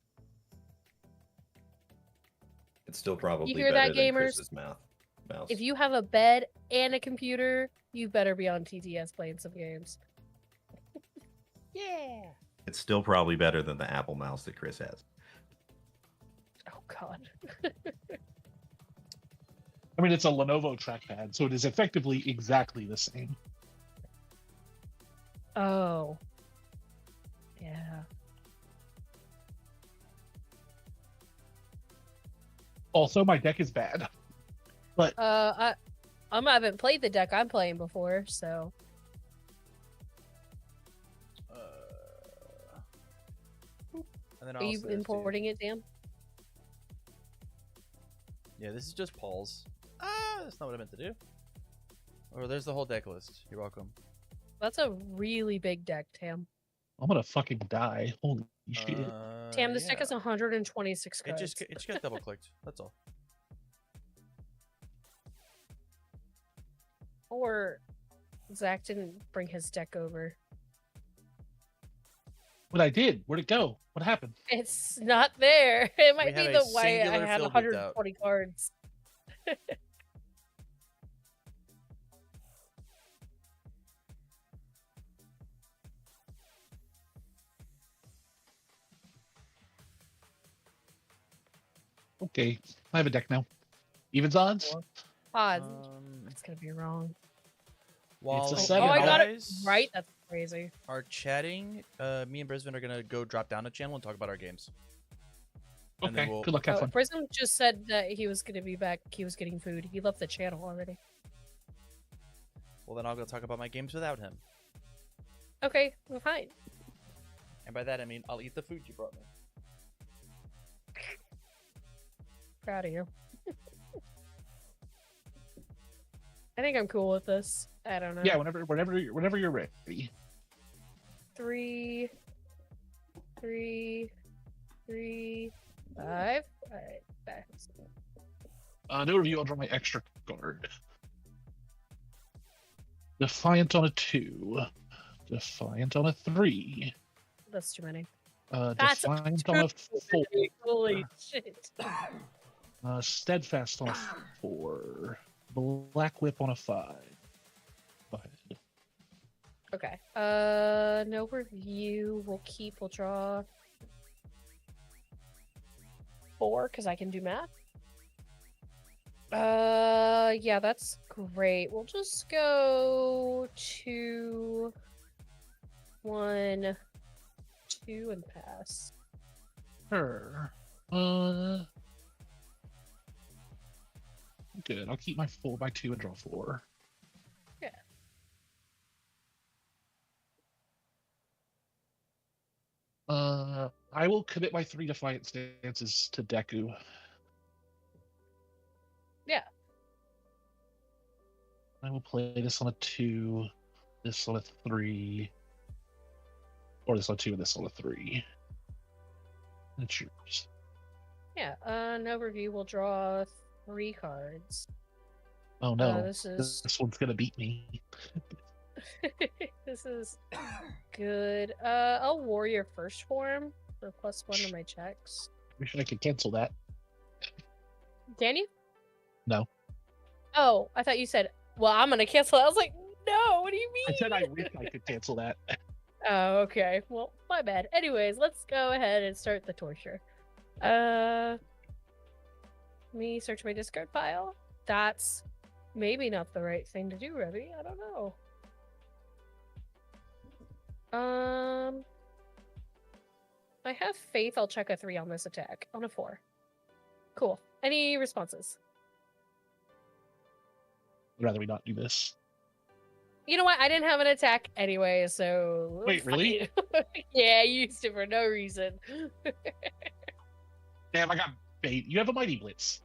It's still probably hear better that, than gamers? Chris's mouse. If you have a bed and a computer, you better be on TTS playing some games. Yeah. It's still probably better than the Apple mouse that Chris has. Oh God. I mean, it's a Lenovo trackpad, so it is effectively exactly the same. Oh. Yeah. Also, my deck is bad. I haven't played the deck I'm playing before, so And then Are you also there's importing it, Dan? Yeah, this is just Paul's. Ah, that's not what I meant to do. Oh, there's the whole deck list. You're welcome. That's a really big deck, Tam. I'm gonna fucking die. Holy shit. Tam, this deck Yeah. has 126 It cards. just got double clicked. That's all. Or Zach didn't bring his deck over. What I did? Where'd it go? What happened? It's not there. It might have be a the way I singular had filled with 120 cards. Okay, I have a deck now. Evens odds? Odds. Um, That's gonna be wrong. while a you seven. Oh, I got it guys right. That's crazy. are chatting, me and Brisbane are gonna go drop down a channel and talk about our games. And then Okay, we'll- good luck, have Oh, fun. Prism just said that he was gonna be back. He was getting food. He left the channel already. Well, then I'll go talk about my games without him. Okay, well, fine. And by that I mean I'll eat the food you brought me. Proud of you. I think I'm cool with this. I don't know. Yeah, whenever you're ready. 3, 3, 3, 5. All right, back. No review, I'll draw my extra card. Defiant on a 2. Defiant on a 3. That's too many. Defiant on a 4. Holy shit. Steadfast on a 4. Black Whip on a 5. Go ahead. Okay. No review. We'll draw 4 because I can do math. Yeah, that's great. We'll just go 2, 1, 2, and pass. Sure. Good. I'll keep my 4x2 and draw 4. Yeah. I will commit my 3 Defiant stances to Deku. Yeah. I will play this on a 2, this on a 3, or this on a 2 and this on a 3. That's yours. Yeah. No review. We'll draw 3 cards. Oh no, This is this one's gonna beat me. this is good. I'll warrior first form for +1 to my checks. Wish I could cancel that. Can you? No. Oh, I thought you said, well, I'm gonna cancel it. I was like, no, what do you mean? I said I wish I could cancel that. Oh, okay. Well, my bad. Anyways, let's go ahead and start the torture. Let me search my discard pile. That's maybe not the right thing to do, Revy. I don't know. I have faith I'll check a 3 on this attack. On a 4. Cool. Any responses? I'd rather we not do this. You know what? I didn't have an attack anyway, so... Wait, really? Yeah, I used it for no reason. Damn, I got bait. You have a Mighty Blitz.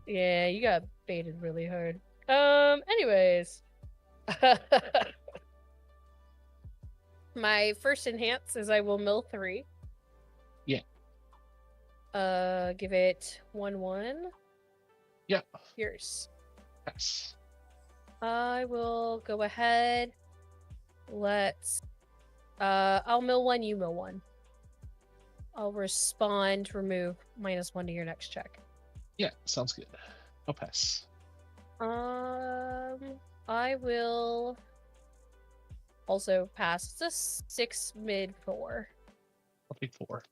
Yeah, you got baited really hard. Anyways. My first enhance is I will mill 3. Yeah. Give it 1/1. Yeah. Yours. Yes. I will go ahead. Let's I'll mill 1, you mill 1. I'll respond, remove -1 to your next check. Yeah, sounds good. I'll pass. I will also pass. It's a 6 mid 4. I'll take 4.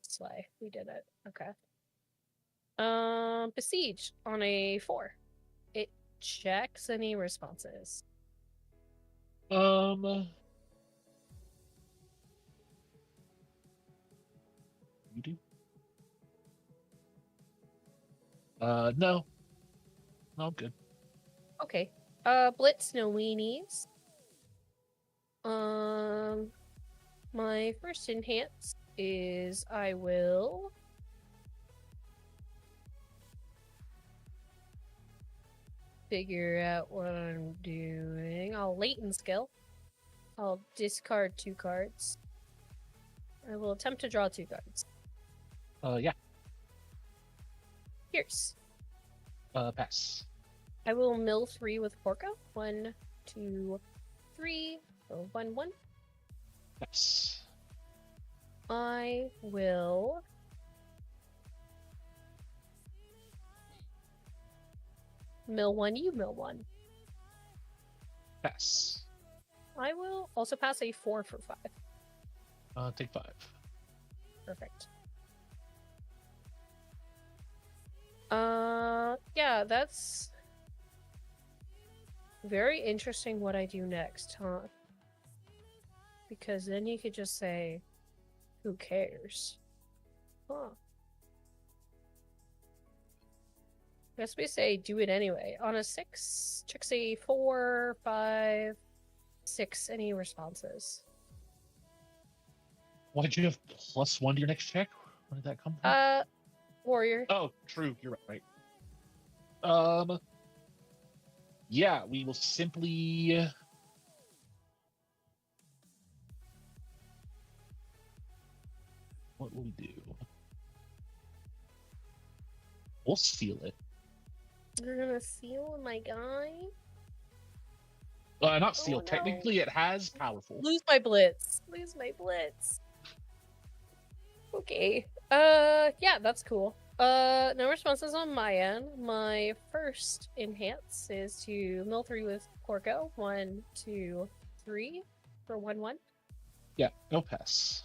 Slay. We did it. Okay. Besiege on a 4. It checks any responses. You do? No. No, I'm good. Okay. Blitz, no weenies. My first enhance is I will figure out what I'm doing. I'll latent skill. I'll discard 2 cards. I will attempt to draw 2 cards. Yeah. Pierce. Pass. I will mill 3 with Porco. 1, 2, 3. So 1, 1. Pass. I will mill 1, you mill 1. Pass. I will also pass a 4 for 5. Take 5. Perfect. Yeah, that's very interesting what I do next, huh? Because then you could just say, who cares? Huh. Guess we say do it anyway. On a 6, check say 4, 5, 6. Any responses? Why did you have +1 to your next check? Where did that come from? Warrior. Oh, true. You're right. Yeah, we will simply. What will we do? We'll seal it. You're gonna seal my guy? Not seal. no. Technically, it has powerful. Lose my blitz. Lose my blitz. Okay. Yeah, that's cool. No responses on my end. My first enhance is to mill 3 with Porco. 1, 2, 3 for 1, 1. Yeah, no pass.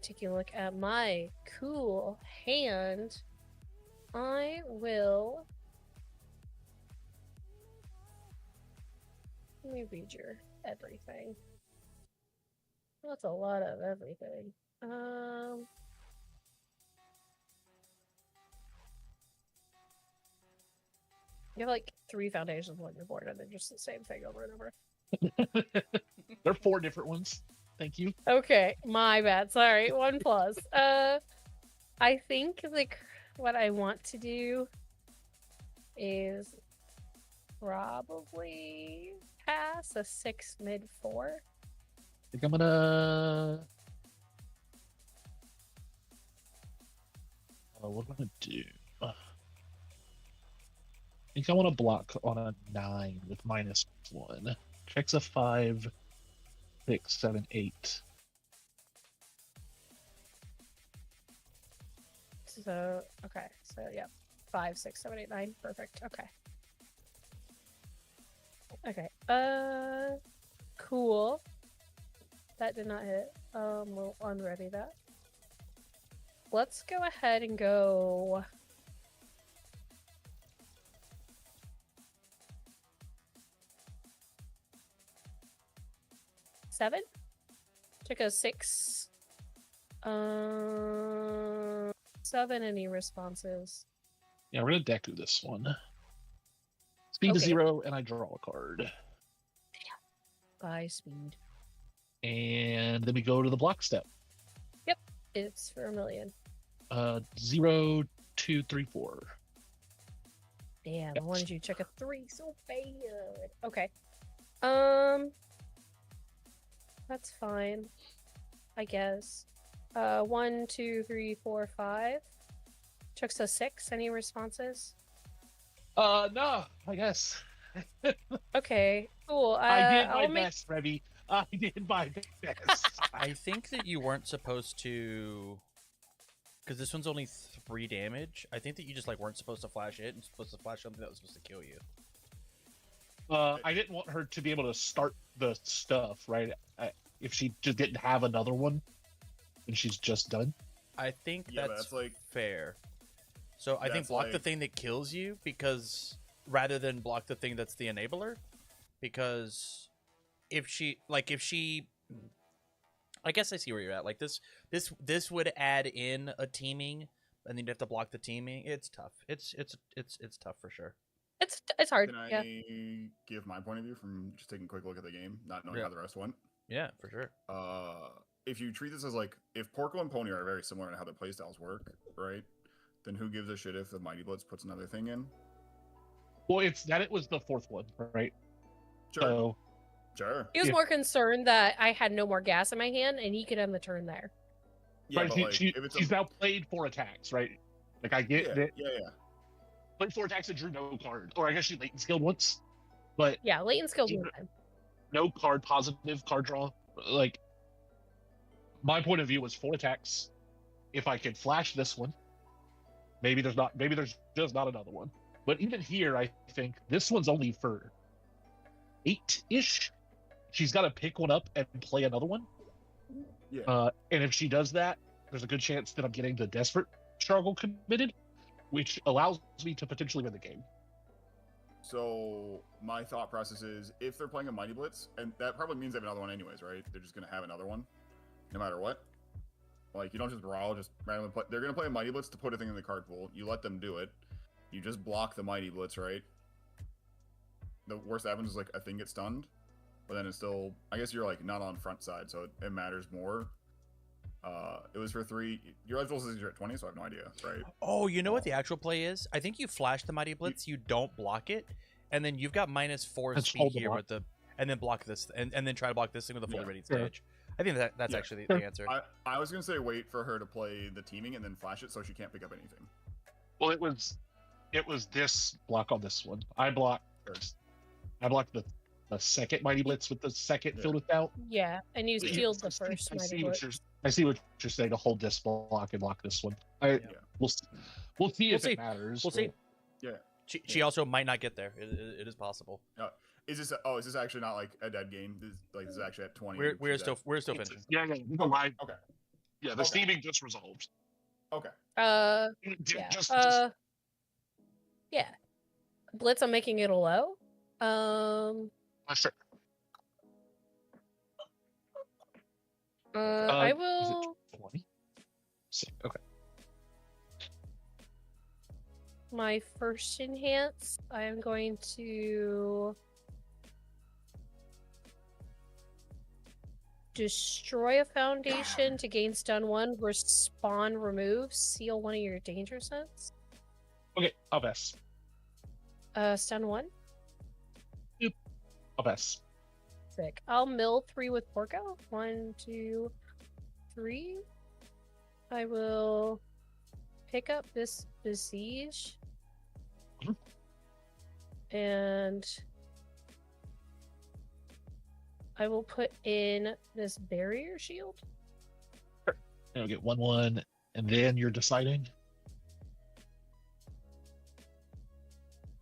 Taking a look at my cool hand, I will. Let me read your everything. That's a lot of everything. You have like 3 foundations on your board, and they're just the same thing over and over. There are 4 different ones. Thank you. Okay, my bad. Sorry, 1 plus. I think what I want to do is probably pass a 6 mid 4. I think I'm gonna. What am I gonna do? I think I want to block on a 9 with -1. Checks a 5, 6, 7, 8. So okay, so yeah, 5, 6, 7, 8, 9. Perfect. Okay. Okay. Cool. That did not hit. We'll unready that. Let's go ahead and go. Seven? Took a 6. 7, any responses? Yeah, we're gonna Deku this one. Speed is Okay. 0, and I draw a card. By speed. And then we go to the block step. It's for 1,000,000. 0, 2, 3, 4. Damn, I Yes. wanted you to check a 3 so bad. Okay. That's fine. I guess. 1, 2, 3, 4, 5. Chuck's a 6. Any responses? No, I guess. Okay, cool. I did my I'll make. best, Revy. I did my best. I think that you weren't supposed to, because this one's only 3 damage. I think that you just like weren't supposed to flash it and supposed to flash something that was supposed to kill you. I didn't want her to be able to start the stuff, right? If she just didn't have another one, and she's just done. I think Yeah, but that's that's like fair. So I think that's block the like- thing that kills you, because rather than block the thing that's the enabler, because if she, I guess I see where you're at. Like this would add in a teaming, and then you'd have to block the teaming. It's tough. It's tough for sure. It's hard. Can I Yeah. give my point of view from just taking a quick look at the game, not knowing Yeah. how the rest went? Yeah, for sure. if you treat this as like if Porco and Pony are very similar in how their playstyles work, right? Then who gives a shit if the Mighty Blitz puts another thing in? Well, it's that it was the fourth one, right? Sure, So sure. He was Yeah. more concerned that I had no more gas in my hand and he could end the turn there. Yeah, right, but like if it's she's now played 4 attacks, right? Like I get yeah, that yeah. played 4 attacks and drew no card, or I guess she latent skilled once, but Yeah, latent skills Yeah. one time. no card positive card draw. Like my point of view was 4 attacks. If I could flash this one, maybe there's just not another one. But even here, I think this one's only for 8-ish. She's got to pick one up and play another one. Yeah. And if she does that, there's a good chance that I'm getting the Desperate Struggle committed, which allows me to potentially win the game. So my thought process is if they're playing a Mighty Blitz, and that probably means they have another one anyways, right? They're just gonna have another one, no matter what. Like you don't just brawl, just randomly play. They're gonna play a Mighty Blitz to put a thing in the card pool. You let them do it. You just block the Mighty Blitz, right? The worst that happens is like a thing gets stunned, but then it's still. I guess you're like not on front side, so it matters more. It was for 3. Your eligible says you're at 20, so I have no idea, right? Oh, you know what the actual play is? I think you flash the Mighty Blitz, you don't block it, and then you've got -4 Let's speed hold the here block. with the, and then block this, and then try to block this thing with a fully Yeah. ready Sure. stage. I think that's Yeah. actually the answer. I was gonna say wait for her to play the teaming and then flash it so she can't pick up anything. Well, it was this block on this one. I blocked the second Mighty Blitz with the second Yeah. filled with doubt. Yeah, and you Yeah. sealed the first I Mighty see Blitz. I see what you're saying to hold this block and block this one. Yeah. We'll see if see. it matters. We'll see. Yeah. She also might not get there. It is possible. Is this? Is this actually not like a dead game? This is actually at 20. We're She's still at- we're still finishing. Yeah, the live. Okay. Yeah, the Okay. steaming just resolved. Okay. Yeah. Just Yeah. Blitz, I'm making it a low. sure. I Is it will 20? Okay. my first enhance. I am going to destroy a foundation to gain stun 1, respawn remove, seal one of your danger sense. Okay, I'll pass. Stun 1. I'll pass. Sick. I'll mill 3 with Porco. 1, 2, 3. I will pick up this besiege. Mhm. And I will put in this barrier shield. I'll get 1/1, and then you're deciding.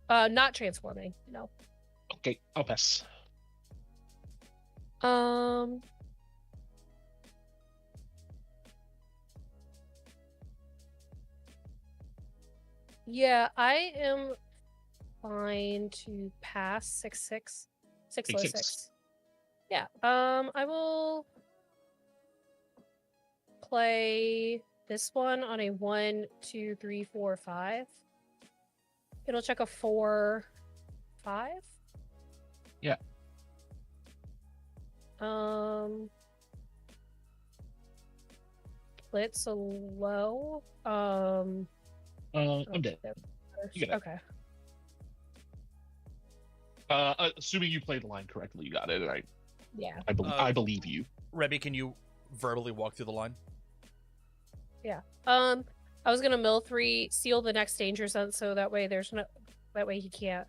Not transforming. No. Okay, I'll pass. Yeah, I am fine to pass 6/6. 6/6. 6/6. Yeah. I will play this one on a 1, 2, 3, 4, 5. It'll check a 4, 5. Yeah. Blitz a low. I'm dead. You got it. Okay. Assuming you played the line correctly, you got it. Right? Yeah. I believe you. Rebby, can you verbally walk through the line? I was gonna mill 3, seal the next danger sense, so that way he can't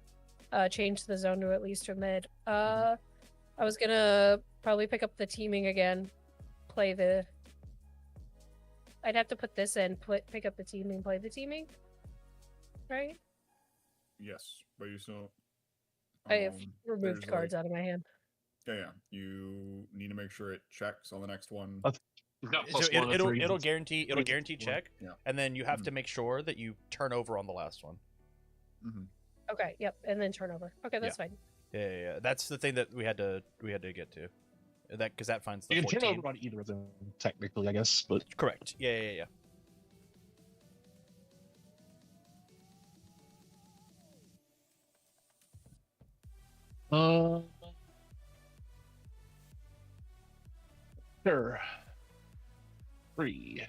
change the zone to at least a mid. I was gonna probably pick up the teaming again, play the. I'd have to put this in, pick up the teaming, play the teaming. Right? Yes, but you still. I have removed there's, cards out of my hand. Yeah. You need to make sure it checks on the next one. You've got So +1 or it'll 3. guarantee check, Yeah. and then you have Mhm. to make sure that you turn over on the last one. Mm-hmm. Okay, yep, and then turnover. Okay, that's fine. Yeah. That's the thing that we had to get to. That because that finds the You can turn 14. over on either of them, technically, I guess. But Correct. Yeah. sure. 3,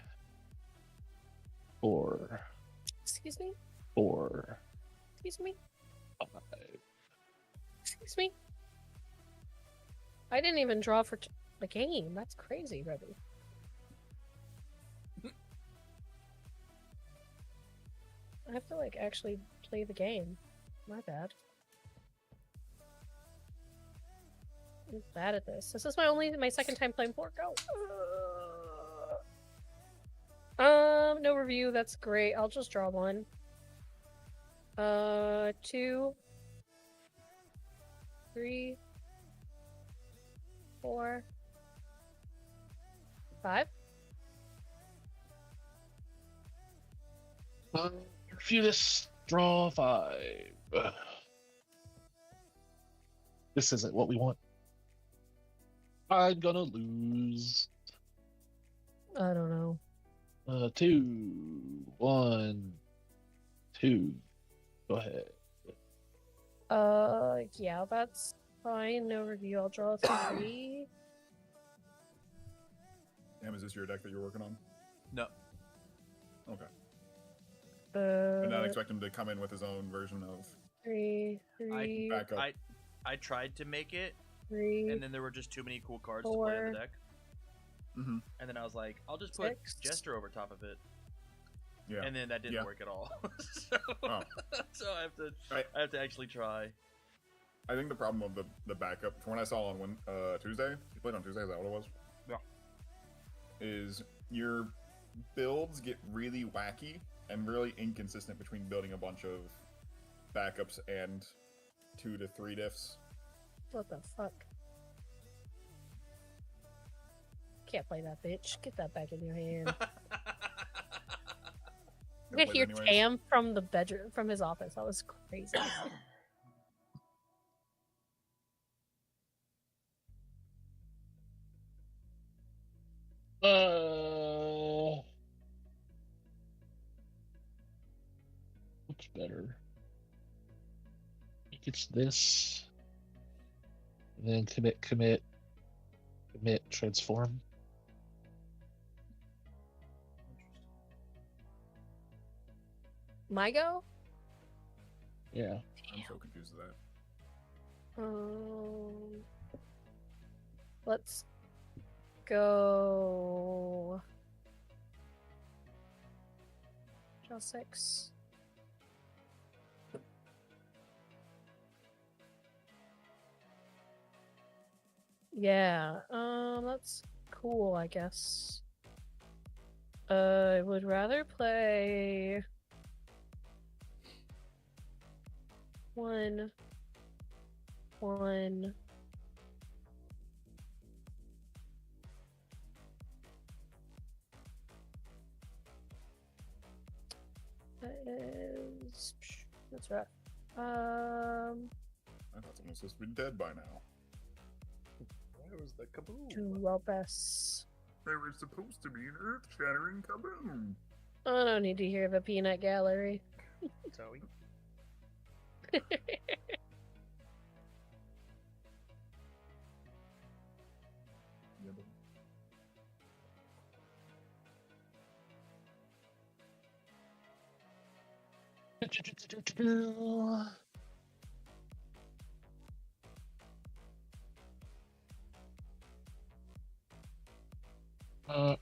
4, Excuse me? 4, Excuse me? 5. Excuse me? I didn't even draw for the game. That's crazy, Rebby. I have to, like, actually play the game. My bad. I'm bad at this. This is my second time playing Porco. No review. That's great. I'll just draw one. 2, 3, 4, 5. Review this. Draw 5. This isn't what we want. I'm gonna lose. I don't know. 2, 1, 2. Go ahead. Yeah, that's fine. No review. I'll draw 3. Damn, is this your deck that you're working on? No. Okay. And not Uh, expect him to come in with his own version of 3, 3, back up. I tried to make it, 3. and then there were just too many cool cards to play in 4. the deck. Mm-hmm. And then I was like, I'll just put 6. Jester over top of it. Yeah. And then that didn't Yeah. work at all. so, Oh. so I Right. have to actually try. I think the problem of the backup, from what I saw on Tuesday, you played on Tuesday, is that what it was? Yeah. Is your builds get really wacky and really inconsistent between building a bunch of backups and 2 to 3 diffs. What the fuck? Can't play that, bitch. Get that back in your hand. I Gonna could play hear it anyways. Tam from the bedroom, from his office. That was crazy. What's better? I think it's this. And then commit, transform. My go? Yeah. I'm so confused with that. Let's go. Draw 6. Yeah, that's cool, I guess. I would rather play 1, 1. That is, that's rough. I thought someone was supposed to be dead by now. Where was the kaboom? To Lopez. They were supposed to be an earth-shattering kaboom. I don't need to hear the peanut gallery. Zoe. Yeah, but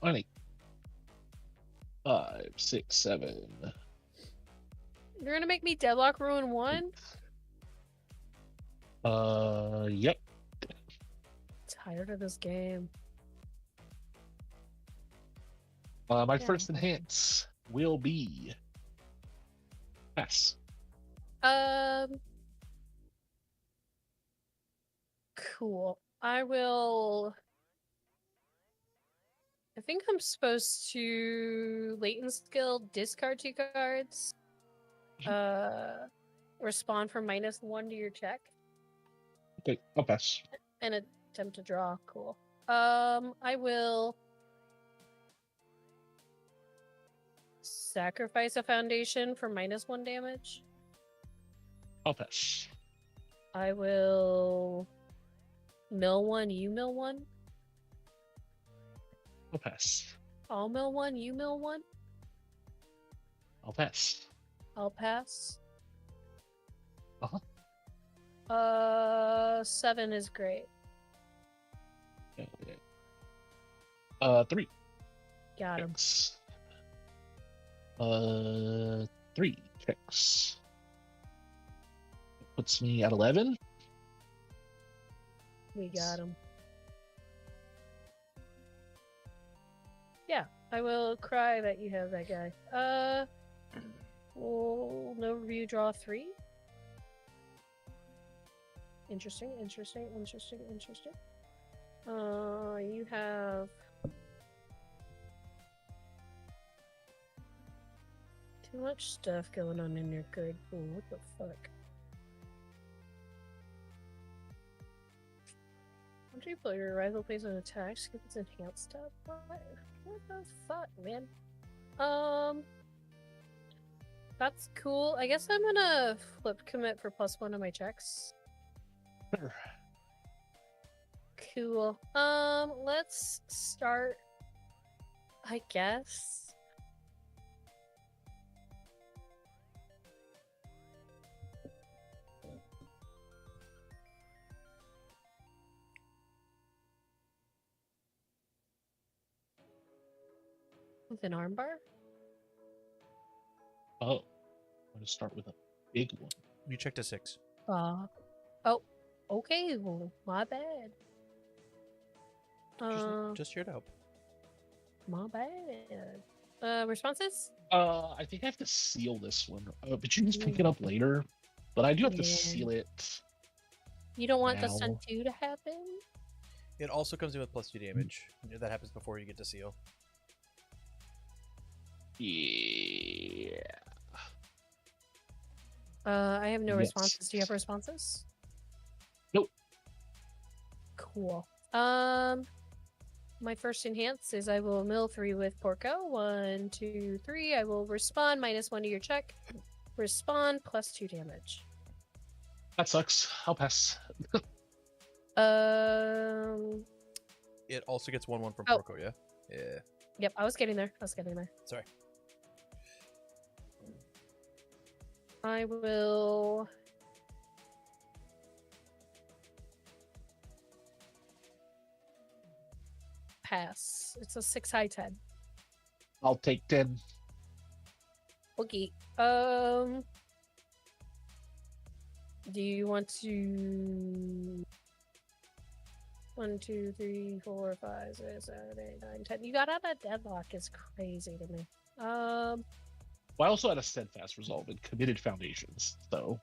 Only 5, 6, 7. You're gonna make me Deadlock Ruin 1? Yep. Tired of this game. My Yeah. first enhance will be pass. Cool. I will. I think I'm supposed to latent skill discard 2 cards. Respond for -1 to your check Okay, I'll pass. and attempt to draw. Cool. I will sacrifice a foundation for -1 damage. I'll pass. I will mill 1, you mill 1. I'll pass. I'll mill one, you mill one. I'll pass. I'll pass. Uh-huh. 7 is great. Okay. 3 Got him. checks. 3 checks. Puts me at 11. We got him. Yeah, I will cry that you have that guy. Well, no review, draw 3. Interesting. You have too much stuff going on in your good. Ooh, what the fuck? After you play your rival plays an attack, skip its enhanced stuff. What the fuck, man? That's cool. I guess I'm gonna flip commit for +1 on my checks. Sure. Cool. Let's start. I guess. With an armbar? Oh, I'm gonna start with a big one. You checked a 6. Oh, okay. Well, my bad. Just here to help. My bad. Responses? I think I have to seal this one, but you can just pick it up later. But I do have to Yeah. seal it. You don't want the Now. stun 2 to happen? It also comes in with +2 damage. That happens before you get to seal. Yeah. I have no Yes. responses. Do you have responses? Nope. Cool. My first enhance is I will mill 3 with Porco. 1, 2, 3. I will respond -1 to your check. Respond +2 damage. That sucks. I'll pass. It also gets 1/1 from Oh. Porco, yeah? Yeah. Yep, I was getting there. Sorry. I will. Pass. It's a 6 high 10. I'll take 10. Okay. Do you want to 1, 2, 3, 4, 5, 6, 7, 8, 9, 10? You got out of deadlock is crazy to me. Well, I also had a steadfast resolve and committed foundations, so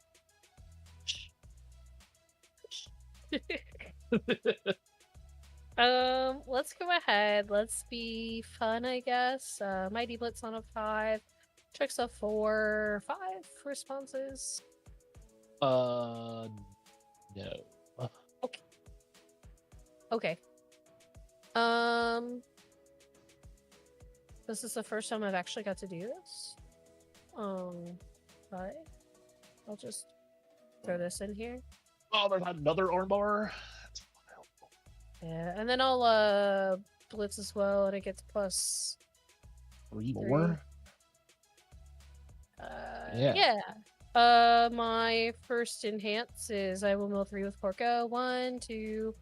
Let's go ahead. Let's be fun, I guess. Mighty Blitz on a 5. Checks a 4, 5 responses. no. Okay. This is the first time I've actually got to do this. Hi. I'll just throw this in here. Oh, there's another armbar. That's wild. Yeah, and then I'll blitz as well, and it gets plus 3 more. Yeah. Yeah. My first enhance is I will mill 3 with Porco. 1, 2,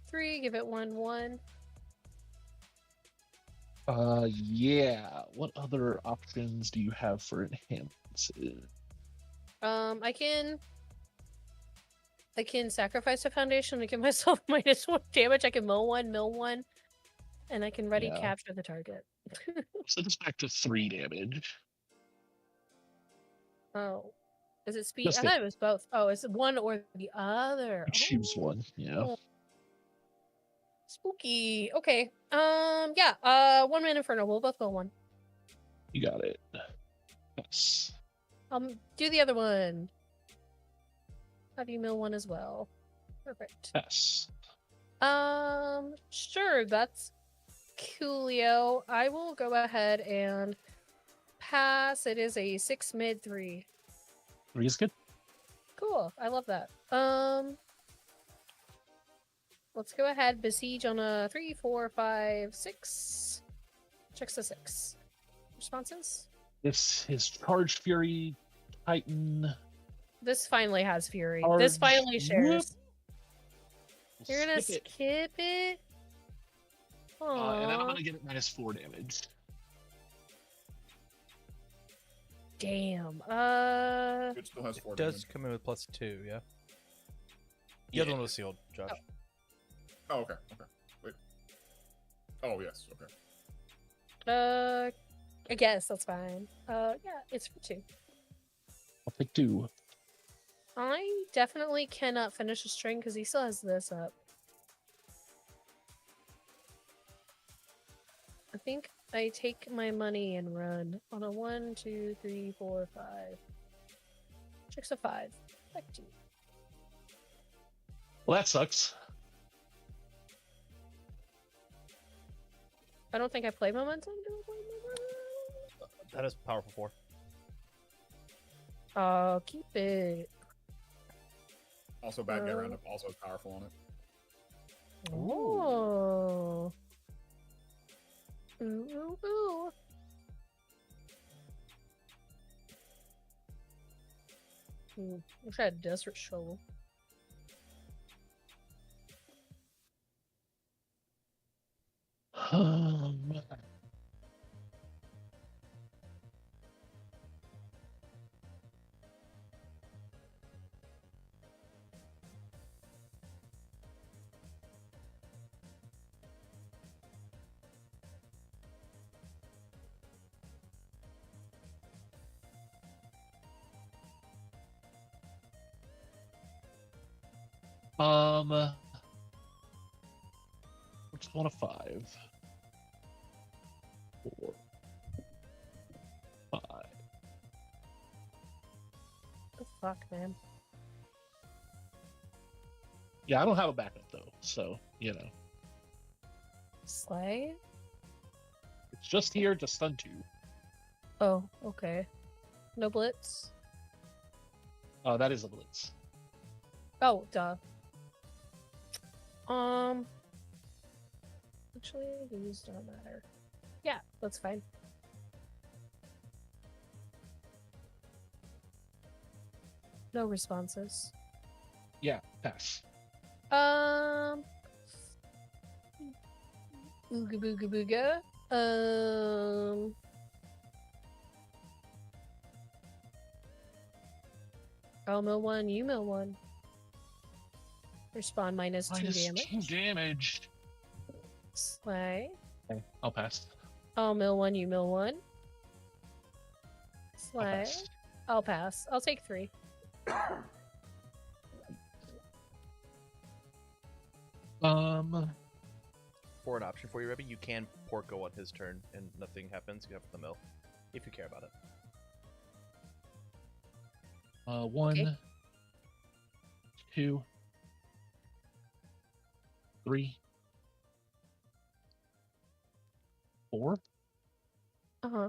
3. Give it 1, 1. Yeah. What other options do you have for enhances? I can sacrifice a foundation to give myself -1 damage. I can mill 1, and I can ready Yeah. capture the target. So it's back to 3 damage. Oh, is it speed? Just I the- thought it was both. Oh, it's one or the other. Choose Oh, one. Yeah. spooky. Okay. Yeah. 1 man inferno. We'll both mill 1. You got it. Yes. Do the other one. How do you mill 1 as well? Perfect. Yes. Sure, that's coolio. I will go ahead and pass. It is a 6 mid 3. 3 is good. Cool. I love that. Let's go ahead. Besiege on a 3, 4, 5, 6. Checks a 6. Responses? This is Charge Fury Titan. This finally has Fury. Charge. This finally shares. We'll You're gonna skip it. skip it? And then I'm Aw. gonna get it -4 damage. Damn. It still has 4 It does damage. come in with +2, yeah? The Yeah. other one was sealed, Josh. Oh, okay. Okay. Wait. Oh, yes. Okay. I guess that's fine. Yeah, it's for 2. I'll pick 2. I definitely cannot finish a string because he still has this up. I think I take my money and run on a 1, 2, 3, 4, 5. Checks a 5. Back to you. Well, that sucks. I don't think I play momentum. Do I play momentum? That is powerful 4. Oh, keep it. Also, bad guy roundup also is powerful on it. Oh. Ooh, ooh, ooh. Wish I had a desert shovel. Which one of 5? 4, 5. The fuck, man. Yeah, I don't have a backup though, so you know, Slay? it's just here to stun 2. Oh, okay. No blitz? That is a blitz. Oh, duh. Actually, these don't matter. Yeah, that's fine. No responses. Yeah, pass. Ooga booga booga. I'll mill 1, you mill 1. Respond -2 damage. -2 damage. Slay. Okay, I'll pass. I'll mill 1, you mill 1. I'll Slay. pass. I'll pass. I'll take 3. For an option for you, Rebby, you can Porco on his turn and nothing happens. You have the mill, if you care about it. 1, Okay. 2, 3, 4. Uh-huh.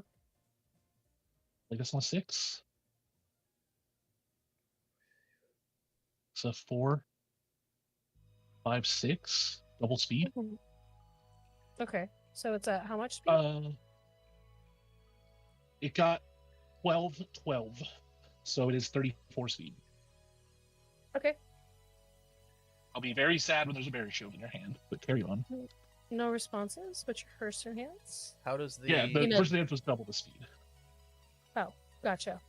I guess on 6. So 4, 5, 6. Double speed. Okay. So it's at how much speed? It got 12, 12. So it is 34 speed. Okay. I'll be very sad when there's a berry shield in your hand, but carry on. No responses, but your first in hands? How does the Yeah, the You know- first dance was double the speed. Oh, gotcha.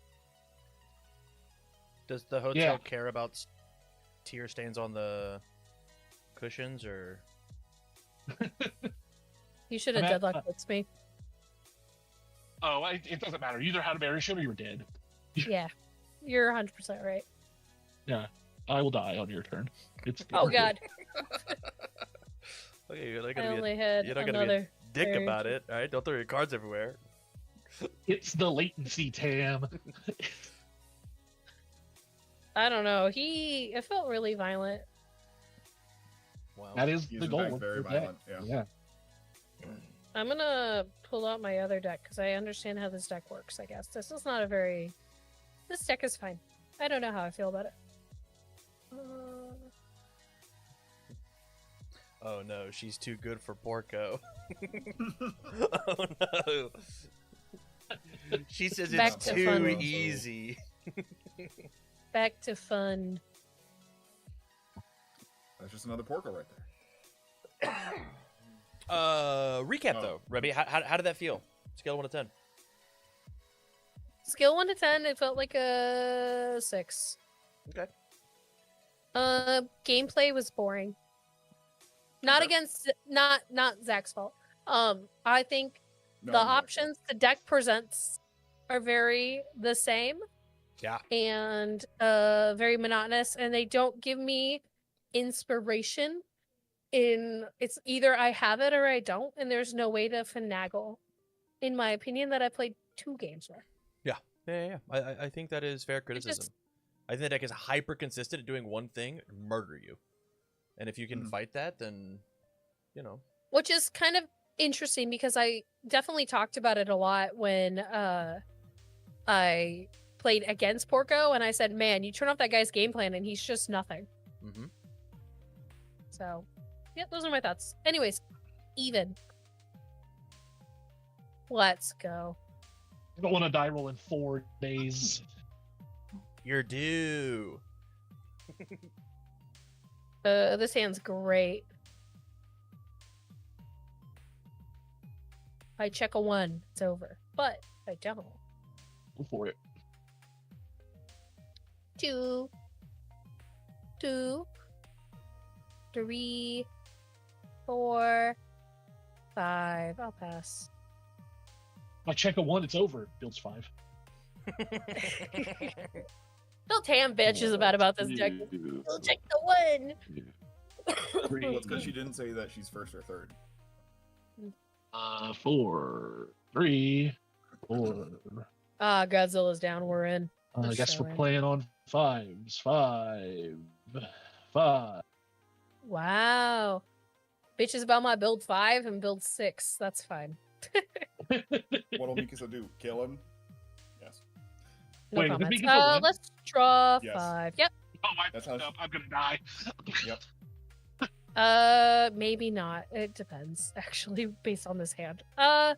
does the hotel Yeah. care about tear stains on the cushions or? You should have I'm at- deadlocked with me. Oh, it doesn't matter. You either had a berry shield or you were dead. Yeah. You're 100% right. I will die on your turn. It's Oh, God. Okay, you're not I gonna be only a had you're not gonna be a another. dick very- about it. All right, don't throw your cards everywhere. It's the latency, Tam. I don't know. It felt really violent. Wow. That is He the is, in goal. fact, of very the deck. violent. Yeah. Yeah. I'm gonna pull out my other deck because I understand how this deck works, I guess. This is not a very... This deck is fine. I don't know how I feel about it. Oh no, she's too good for Porco. Oh no. She says Back it's to too fun. easy. Back to fun. That's just another Porco right there. Recap Oh. though, Rebby. How did that feel? Scale of 1 to 10. Scale 1 to 10, it felt like a 6. Okay. Gameplay was boring. Not Okay. against not Zach's fault. I think No, the I'm right. options the deck presents are very the same Yeah. and very monotonous, and they don't give me inspiration. It's either I have it or I don't, and there's no way to finagle. In my opinion, that I played 2 games with. Yeah. I think that is fair criticism. I think the deck is hyper consistent at doing one thing, murder you. And if you can fight that, then, you know. Which is kind of interesting because I definitely talked about it a lot when I played against Porco, and I said, man, you turn off that guy's game plan and he's just nothing. Mm-hmm. So, yeah, those are my thoughts. Anyways, even. Let's go. I don't want to die roll in 4 days. You're due. This hand's great. I check a 1, it's over. But I don't. Go for it. 2, 3, 4, 5. I'll pass. I check a 1, it's over. Builds 5. Don't damn bitches about this deck. We'll check the 1. Well, it's because she didn't say that she's first or third. 4, 3, 4. Ah, Godzilla's down. We're in. I Let's guess show we're it. playing on 5s. 5. 5. Wow. Bitches about my build 5 and build 6. That's fine. What'll Mikasa do? Kill him? Yes. No Wait, did comments. Mikasa win? Let's draw Yes. 5. Yep. Oh, I That's fucked how- up. I'm gonna die. Yep. Maybe not. It depends, actually, based on this hand. You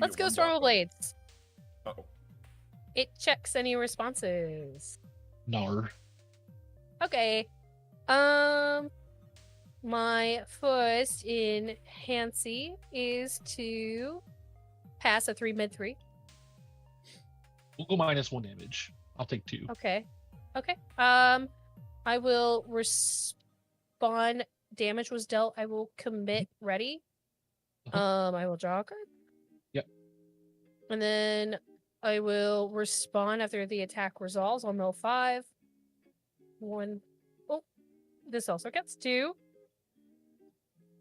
Let's get go one Storm block of Blades. Uh-oh. It checks any responses. No. Okay. My first in Hansi is to pass a 3 mid 3. We'll go -1 damage. I'll take 2. Okay. I will respond. Damage was dealt. I will commit ready. I will draw a card. Yep. And then I will respond after the attack resolves. I'll mill 5. 1. Oh, this also gets 2.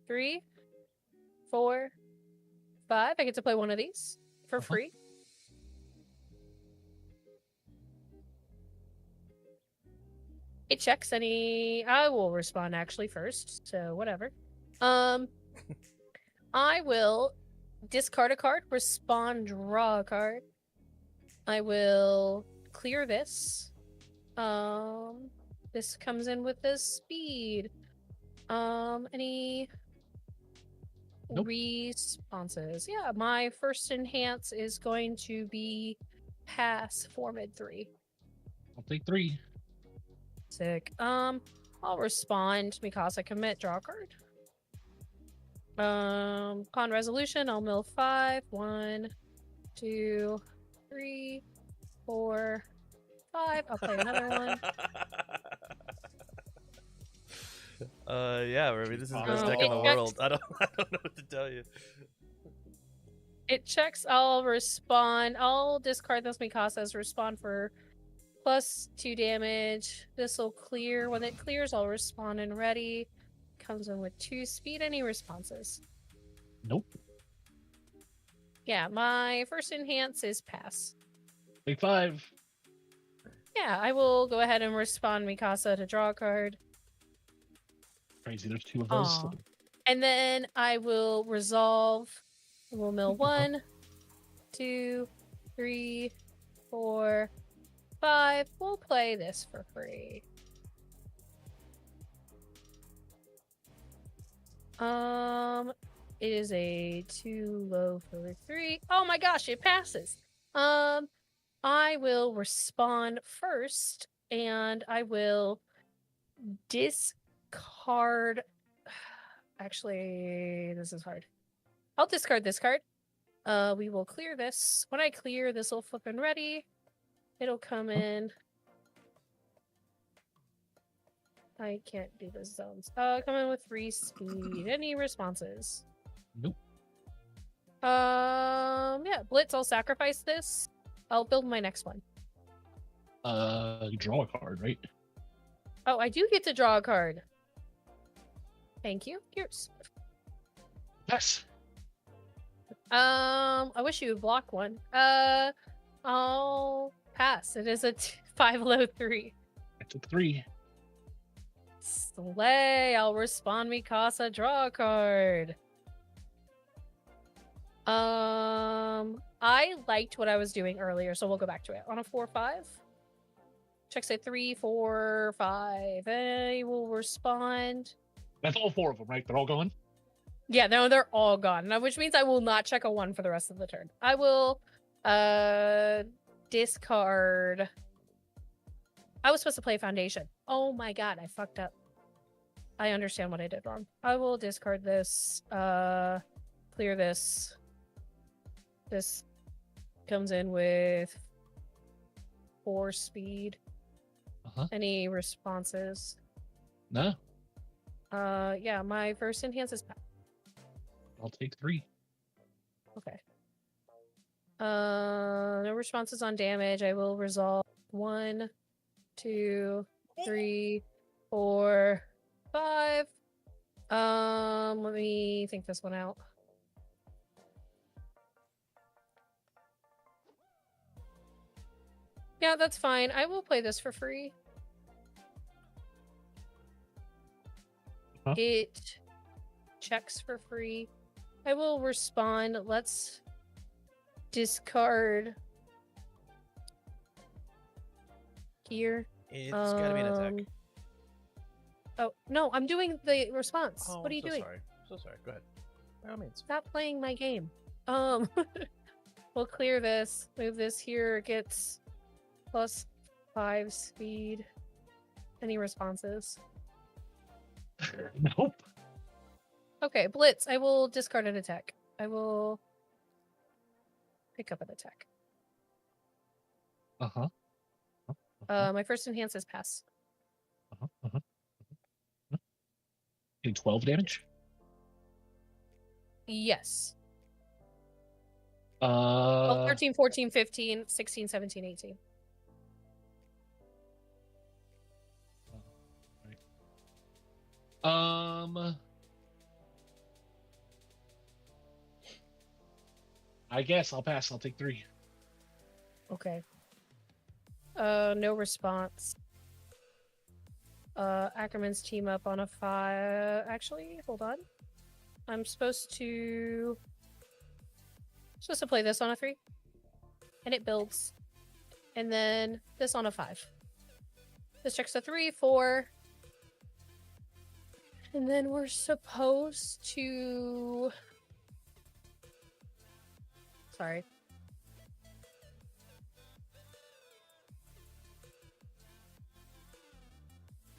3. 4. 5. I get to play one of these for free. It checks any. I will respond actually first, so whatever. I will discard a card, respond, draw a card. I will clear this. This comes in with the speed. Any Nope. responses? Yeah, my first enhance is going to be pass 4 mid 3. I'll take 3. Sick. I'll respond because I commit, draw a card. Upon resolution, I'll mill 5. 1, 2, 3, 4, 5. I'll play another one. Yeah, Ruby, this is the best Oh, deck in the it world. I don't know what to tell you. It checks. I'll respond. I'll discard this Mikasa's respond for +2 damage. This will clear. When it clears, I'll respond and ready. Comes in with 2 speed. Any responses? Nope. Yeah, my first enhance is pass. Take 5. Yeah, I will go ahead and respond Mikasa to draw a card. Crazy, there's 2 of those. Aw. And then I will resolve. We'll mill 1, 2, 3, 4, 5. We'll play this for free. It is a 2 low for 3. Oh my gosh, it passes. I will respond first, and I will discard. Actually, this is hard. I'll discard this card. We will clear this. When I clear, this will flip and ready. It'll come in. I can't do the zones. Come in with 3 speed. Any responses? Nope. Yeah, Blitz, I'll sacrifice this. I'll build my next one. You draw a card, right? Oh, I do get to draw a card. Thank you. Here's. Yes. I wish you would block one. I'll pass. It is a 5 low 3. I took 3. Slay. I'll respond Mikasa, draw a card. I liked what I was doing earlier, so we'll go back to it. On a 4-5. Checks a 3, 4, 5. I will respond. That's all 4 of them, right? They're all gone? Yeah, no, they're all gone. Which means I will not check a 1 for the rest of the turn. I will discard. I was supposed to play Foundation. Oh my god, I fucked up. I understand what I did wrong. I will discard this. Clear this. This comes in with 4 speed. Any responses? No. Yeah, my first enhance is I'll take 3. okay. No responses on damage. I will resolve 1, 2, 3, 4, 5. Let me think this one out. Yeah, that's fine. I will play this for free. It checks for free. I will respond. Let's discard here. It's gotta be an attack. Oh, no, I'm doing the response. Oh, what are you so doing? Sorry. So sorry. Go ahead. By all means. Stop playing my game. We'll clear this. Move this here. It gets +5 speed. Any responses? Nope. Okay, Blitz. I will discard an attack. I will pick up an attack. My first enhance is pass. Getting 12 damage? Yes. 12, 13, 14, 15, 16, 17, 18. I guess I'll pass. I'll take 3. Okay. No response. Ackerman's team up on a 5. Actually, hold on. I'm supposed to play this on a 3. And it builds. And then this on a 5. This checks a 3, 4. And then we're supposed to... Sorry.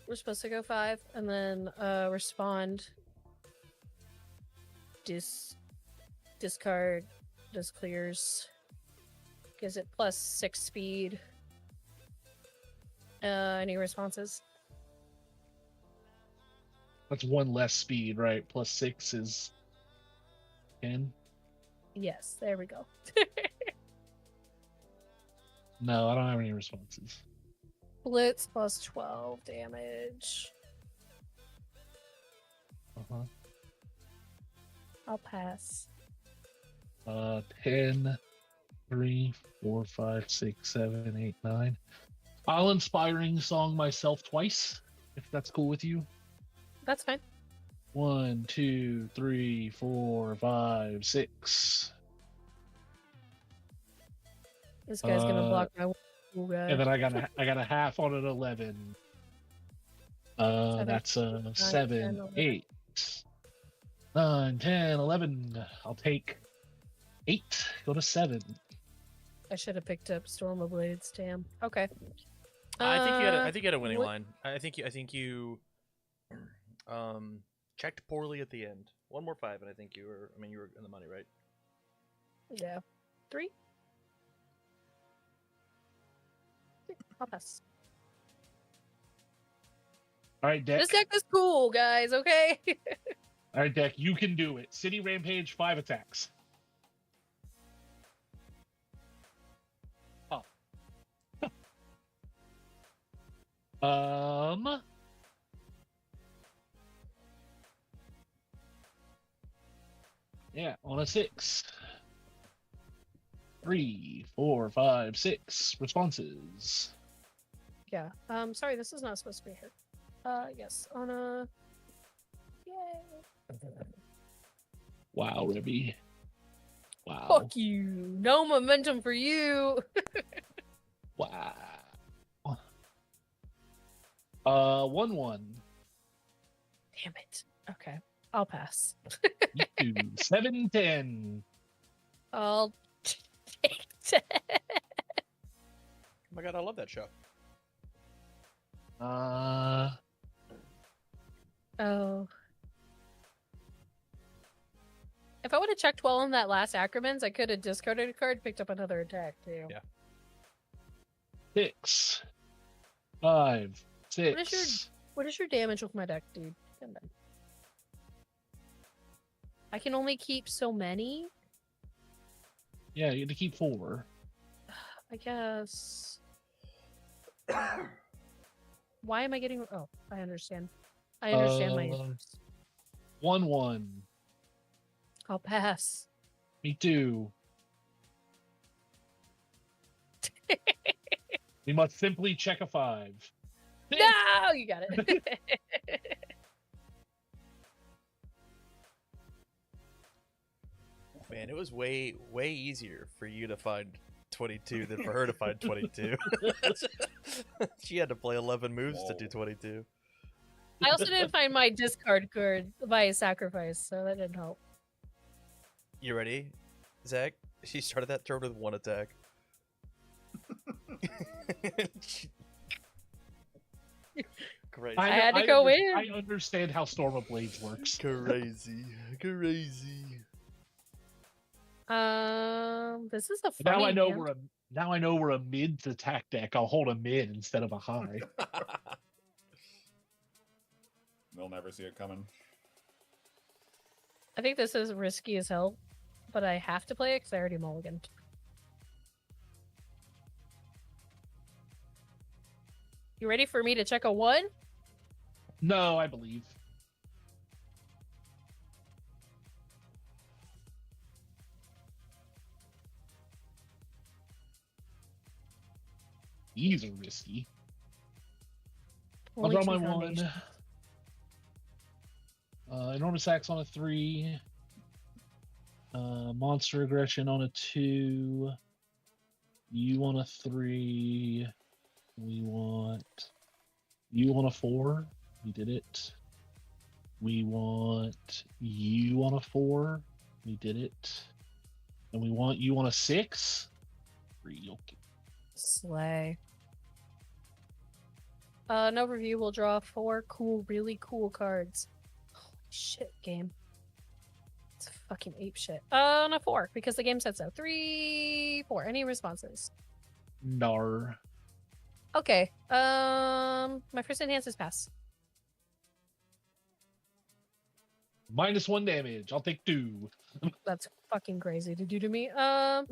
We're supposed to go 5 and then respond. Discard. Just clears. Gives it +6 speed. Any responses? That's 1 less speed, right? +6 is 10. Yes, there we go. No, I don't have any responses. Blitz +12 damage. I'll pass. 10, 3, 4, 5, 6, 7, 8, 9. I'll inspiring song myself twice, if that's cool with you. That's fine. 1, 2, 3, 4, 5, 6. This guy's gonna block my and then I got a half on an 11. That's a 7, 8. 9, 10, 11. I'll take 8. Go to 7. I should have picked up Storm of Blades. Damn. Okay. I think you had. I think you had a Uh, winning what- line. I think you checked poorly at the end. 1 more 5, and I think you were. I mean, you were in the money, right? Yeah. 3. I'll pass. All right, deck. This deck is cool, guys. Okay. All right, deck. You can do it. City Rampage, 5 attacks. Oh. Yeah, on a 6. 3, 4, 5, 6 responses. Yeah. Sorry, this is not supposed to be here. Yes. On a. Yay. Wow, Ribby. Wow. Fuck you. No momentum for you. Wow. 1-1. Damn it. Okay. I'll pass. You 7-10. I'll take that. Oh my god, I love that show. Oh. If I would have checked well on that last Ackermans, I could have discarded a card, picked up another attack too. Yeah. 6, 5, 6. What is What is your damage with my deck, dude? Come on. I can only keep so many. Yeah, you had to keep 4. I guess. Why am I getting? Oh, I understand. I understand my issues. 1-1. I'll pass. Me too. We must simply check a 5. No, you got it. Man, it was way easier for you to find 22 than for her to find 22. She had to play 11 moves to do Whoa. 22. I also didn't find my discard card by sacrifice, so that didn't help. You ready, Zach? She started that turn with 1 attack. Crazy. I had to go in. I understand how Storm of Blades works. Crazy. This is a funny Now I know hand. we're a mid attack deck. I'll hold a mid instead of a high. They'll never see it coming. I think this is risky as hell, but I have to play it because I already mulliganed. You ready for me to check a 1? No, I believe. These are risky. I'll Only draw 2 my 1. foundations. Enormous Axe on a 3. Monster Aggression on a 2. You on a 3. We want you on a 4. We did it. We want you on a 4. We did it. And we want you on a 6. 3. Okay. Slay. No review. We'll draw 4 really cool cards. Holy shit, game. It's fucking ape shit. No 4 because the game said so. 3, 4. Any responses? Nar. Okay. My first enhance is pass. -1 damage. I'll take 2. That's fucking crazy to do to me. No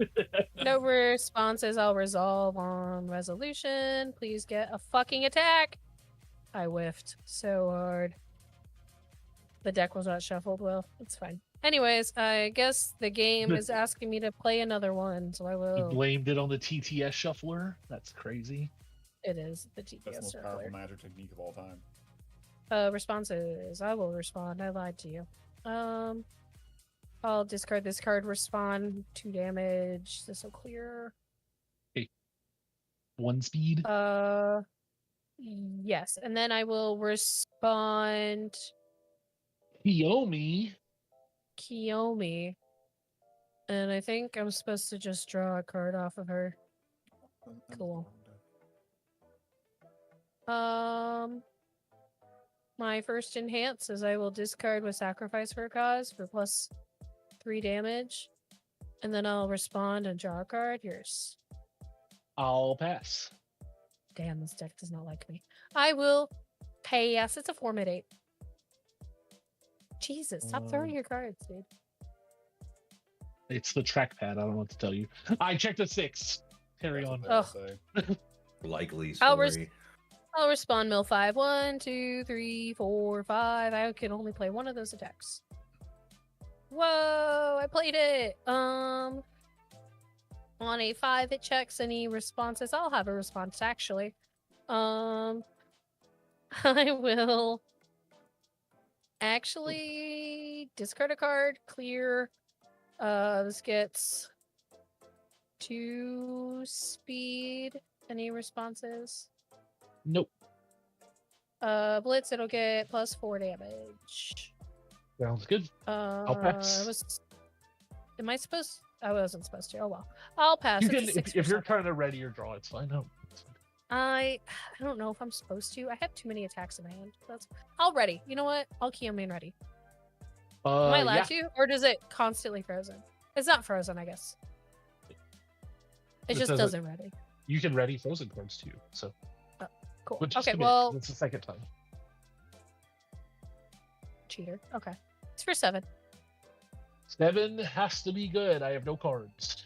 responses. I'll resolve on resolution. Please get a fucking attack. I whiffed so hard. The deck was not shuffled well. It's fine. Anyways, I guess the game is asking me to play another one, so I You will. blamed it on the TTS shuffler. That's crazy. It is the That's the TPS most powerful circular. magic technique of all time. Responses. I will respond. I lied to you. I'll discard this card. Respond 2 damage. This will clear. 1 speed. Yes, and then I will respond. Yomi. Kiyomi. And I think I'm supposed to just draw a card off of her. Cool. My first enhance is I will discard with sacrifice for a cause for +3 damage. And then I'll respond and draw a card. Yours. I'll pass. Damn, this deck does not like me. I will pass. It's a 4/8. Jesus, stop throwing your cards, dude. It's the trackpad. I don't know what to tell you. I checked a 6. Carry on. Likely I'll story. I'll respond mill 5. 1, 2, 3, 4, 5. I can only play one of those attacks. Whoa, I played it. On a 5, it checks any responses. I'll have a response actually. I will actually discard a card, clear. This gets 2 speed. Any responses? Nope. Blitz, it'll get +4 damage. Sounds good. I'll pass. Am I supposed? I wasn't supposed to. Oh well. I'll pass. You It's can, a 6 if you're for trying to ready your draw, it's fine. No. I don't know if I'm supposed to. I have too many attacks in my hand. I'll ready. You know what? I'll Kiyomi and ready. Am I allowed to? Or does it constantly frozen? It's not frozen, I guess. It just doesn't ready. You can ready frozen cards too. So Cool. but just Okay, a bit, well, it's the second time. cheater. Okay. It's for 7. 7 has to be good. I have no cards.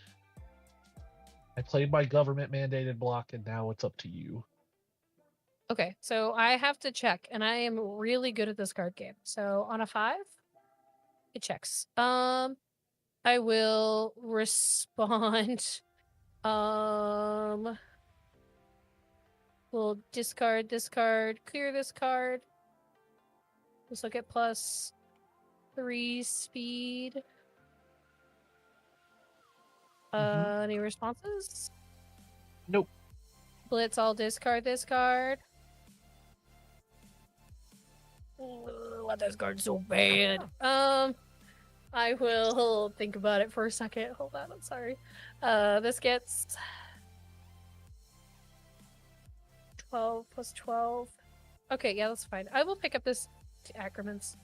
I played my government mandated block, and now it's up to you. Okay, so I have to check, and I am really good at this card game. So on a 5, it checks. I will respond. We'll discard this card, clear this card. This will get +3 speed. Any responses? Nope. Blitz, I'll discard this card. Why this card's so bad? I will think about it for a second. Hold on, I'm sorry. This gets 12 + 12. Okay, yeah, that's fine. I will pick up this Ackermans.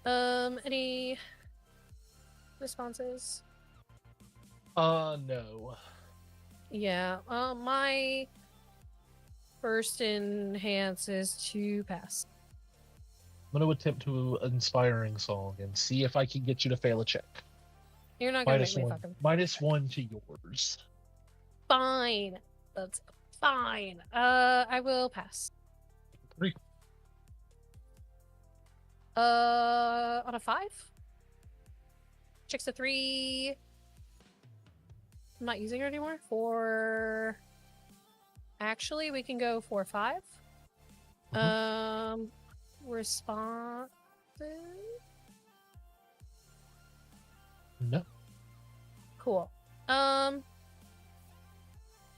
Any responses? No. Yeah, my first enhance is to pass. I'm going to attempt to inspiring song and see if I can get you to fail a check. You're not gonna -1. make me fucking -1 to yours. fine. That's fine. I will pass. 3. On a 5? Checks a 3. I'm not using her anymore. 4. Actually, we can go 4, 5. Response. No. Cool. And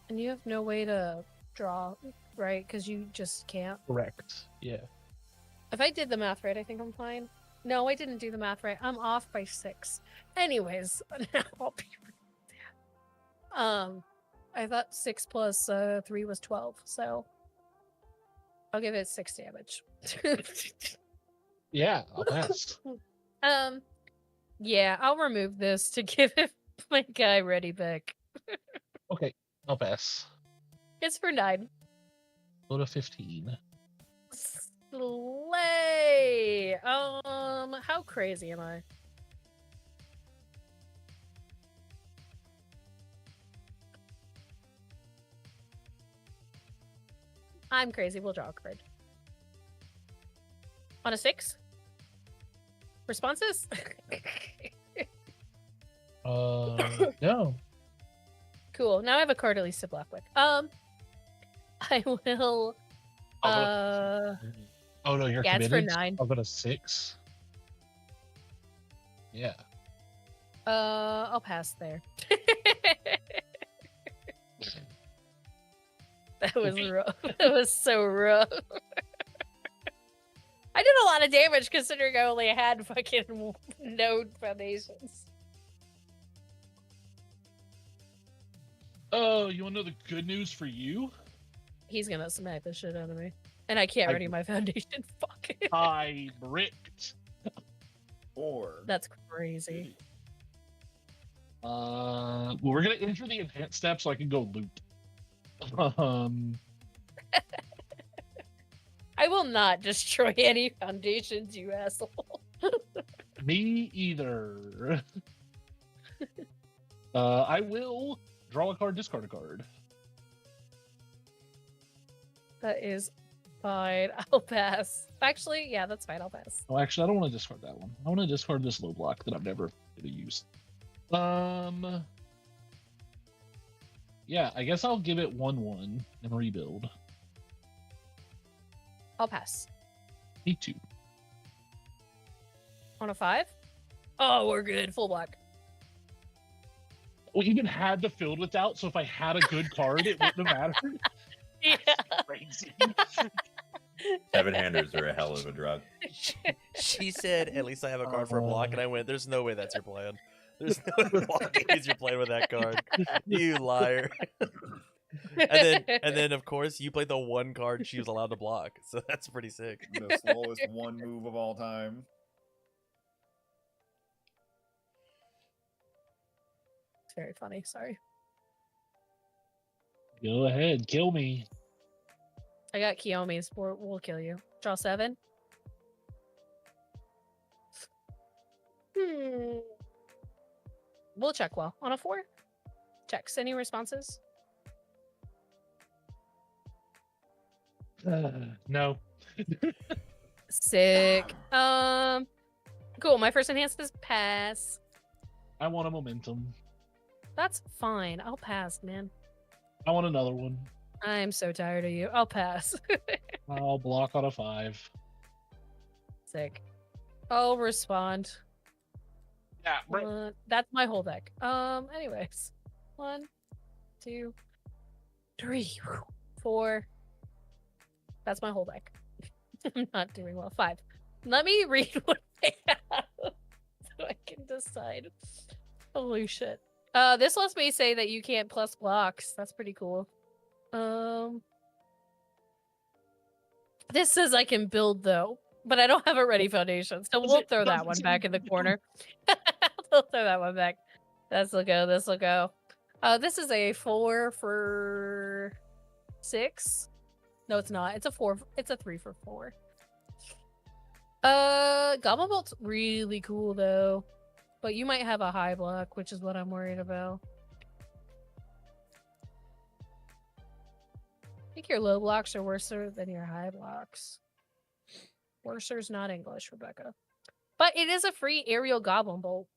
you have no way to draw, right? Because you just can't. Correct. Yeah. If I did the math right, I think I'm fine. No, I didn't do the math right. I'm off by 6. Anyways, now I'll be. I thought 6 + 3 was 12, so I'll give it 6 damage. Yeah, I'll pass. Yeah, I'll remove this to give it my guy ready back. Okay, I'll pass. It's for 9. Go to 15. Slay. How crazy am I? I'm crazy. We'll draw a card. On a 6? Responses? No. Cool. Now I have a card at least to block with. I will. Oh no, you're Yeah, it's for committed? 9. I'll go to 6. Yeah. I'll pass there. That was rough. That was so rough. I did a lot lot of damage considering I only had fucking node foundations. Oh, you want to know the good news for you? He's gonna smack the shit out of me. And I can't I- ready my foundation. Fuck. I bricked. Or That's crazy. Well, we're gonna enter the enhanced step so I can go loot. I will not destroy any foundations, you asshole. Me either. I will draw a card, discard a card. That is fine. I'll pass. Actually, yeah, that's fine. I'll pass. Oh, actually, I don't want to discard that one. I want to discard this low block that I've never really used. Yeah, I guess I'll give it 1/1 and rebuild. I'll pass. Me too. On a 5? Oh, we're good. Full block. Well, even had the filled with doubt, so if I had a good card, it wouldn't have mattered. Yeah. Crazy. Seven handers are a hell of a drug. She said, "At least I have a card for a block," and I went, "There's no way that's your plan. There's no way blocking means you're playing with that card. You liar." And then of course you played the one card she was allowed to block, so that's pretty sick. the slowest one move of all time. It's very funny. Sorry. Go ahead, kill me. I got Kiyomi's. We'll kill you. Draw 7. We'll check well. On a 4? Checks. Any responses? No. Sick. Cool. My first enhanced is pass. I want a momentum. That's fine. I'll pass, man. I want another one. I'm so tired of you. I'll pass. I'll block on a 5. Sick. I'll respond. Yeah, That's my whole deck. Anyways. 1, 2, 3, 4. That's my whole deck. I'm not doing well. 5. Let me read what I have so I can decide. Holy shit. This lets me say that you can't plus blocks. That's pretty cool. This says I can build though, but I don't have a ready foundation, so we'll throw that one back in the corner. We'll throw that one back. This'll go. This'll go. This is a 4 for 6. No, it's not. It's a 4. It's a 3 for 4. Goblin Bolt's really cool though, but you might have a high block, which is what I'm worried about. I think your low blocks are worse than your high blocks. Worser's not English, Rebecca. But it is a free aerial Goblin Bolt.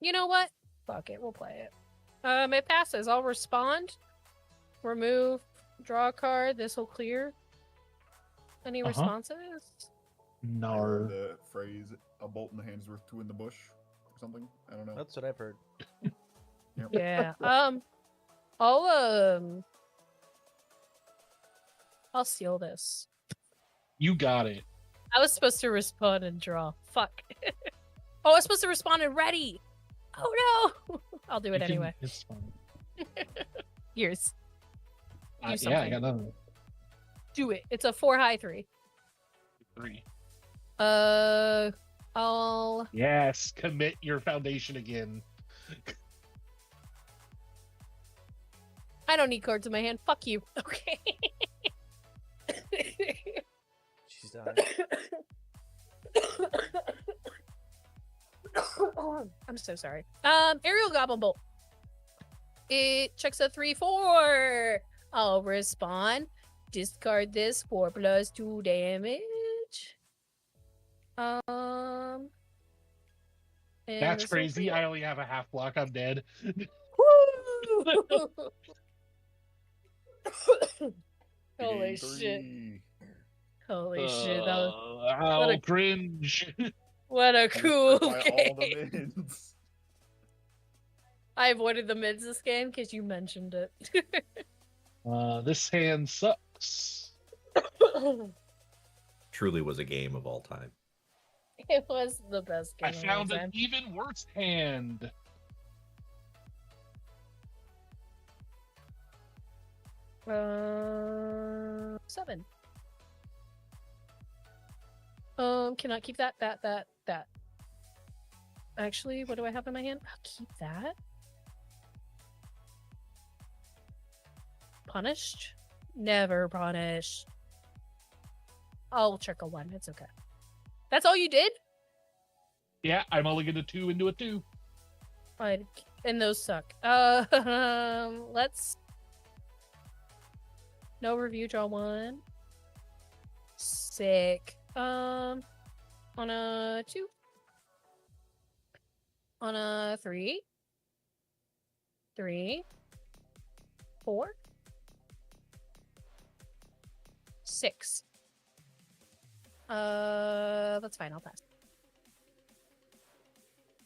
You know what? Fuck it, we'll play it. It passes. I'll respond. Remove. Draw a card. This will clear. Any responses? I heard Nar. the phrase "a bolt in the hand is worth 2 in the bush" or something. I don't know. That's what I've heard. Yep. Yeah. I'll seal this. You got it. I was supposed to respond and draw. Fuck. Oh, I was supposed to respond and ready. Oh no. I'll do it You can- anyway. It's fine. Yours. Do Yeah, I something. got nothing. Do it. It's a 4 high 3. 3. I'll Yes, commit your foundation again. I don't need cards in my hand. Fuck you. Okay. She's dying. I'm so sorry. Aerial Goblin Bolt. It checks a 3/4. I'll respond. Discard this 4+2 damage. And That's this will crazy. be I only have a half block. I'm dead. Woo! Holy Game shit. 3. Holy shit. That was, Ow, a- cringe. what a cool By all the game. mins. I avoided the mids this game because you mentioned it. This hand sucks. Truly was a game of all time. It was the best game I of all found an time. even worse hand. Seven. Cannot keep that. Actually, what do I have in my hand? I'll keep that. Punished? Never punished. I'll check a 1. It's okay. That's all you did? Yeah, I'm only going to 2 into a 2. And those suck. Let's. No review. Draw 1. Sick. On a 2. On a 3. 3. 4. 6. That's fine. I'll pass.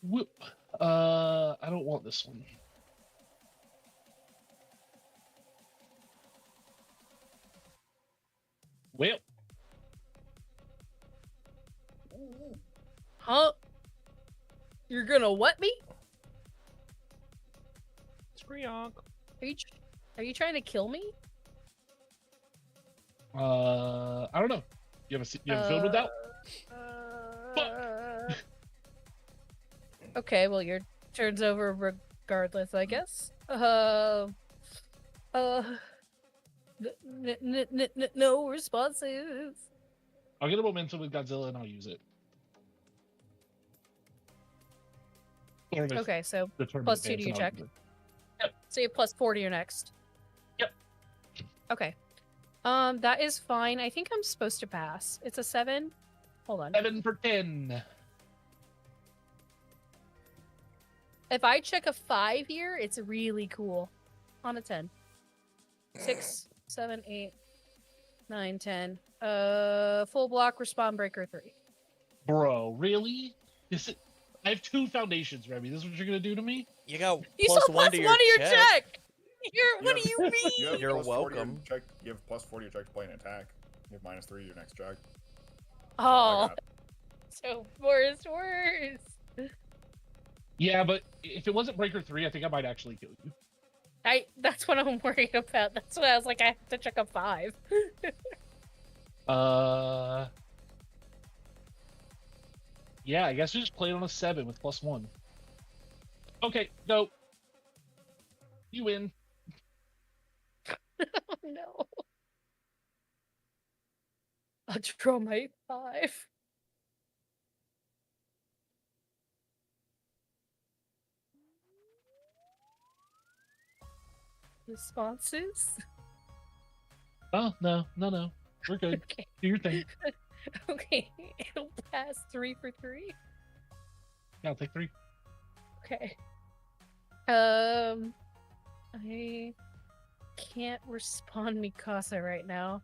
Whoop. I don't want this one. Well, Huh? You're gonna what me? Screonk. Are you trying to kill me? I don't know. You have a field with that? Okay, well your turn's over regardless, I guess. No responses. I'll get a momentum with Godzilla and I'll use it. Or if Okay, so the plus 2 to your check. So you have plus 4 to your next. Yep. Okay. That is fine. I think I'm supposed to pass. It's a 7. Hold on. 7 for 10. If I check a 5 here, it's really cool. On a 10. 6, 7, 8, 9, 10. Full block, respawn breaker 3. Bro, really? I have 2 foundations, Remy. This is what you're gonna do to me? You got You plus still one plus to 1 to your check. check! What You do you mean? have You're plus 40 to welcome. Check, you have plus 40 to check to play an attack. You have minus 3 to your next check. I Oh, got it. so worse. Yeah, but if it wasn't breaker 3, I think I might actually kill you. That's what I'm worried about. That's why I was like, I have to check a 5. Yeah, I guess we just played on a 7 with plus 1. Okay, no. You win. Oh no. I'll draw my 5. Responses? Oh, no. We're good. Okay. Do your thing. Okay. It'll pass 3 for 3. Yeah, I'll take 3. Okay. I can't respond Mikasa right now.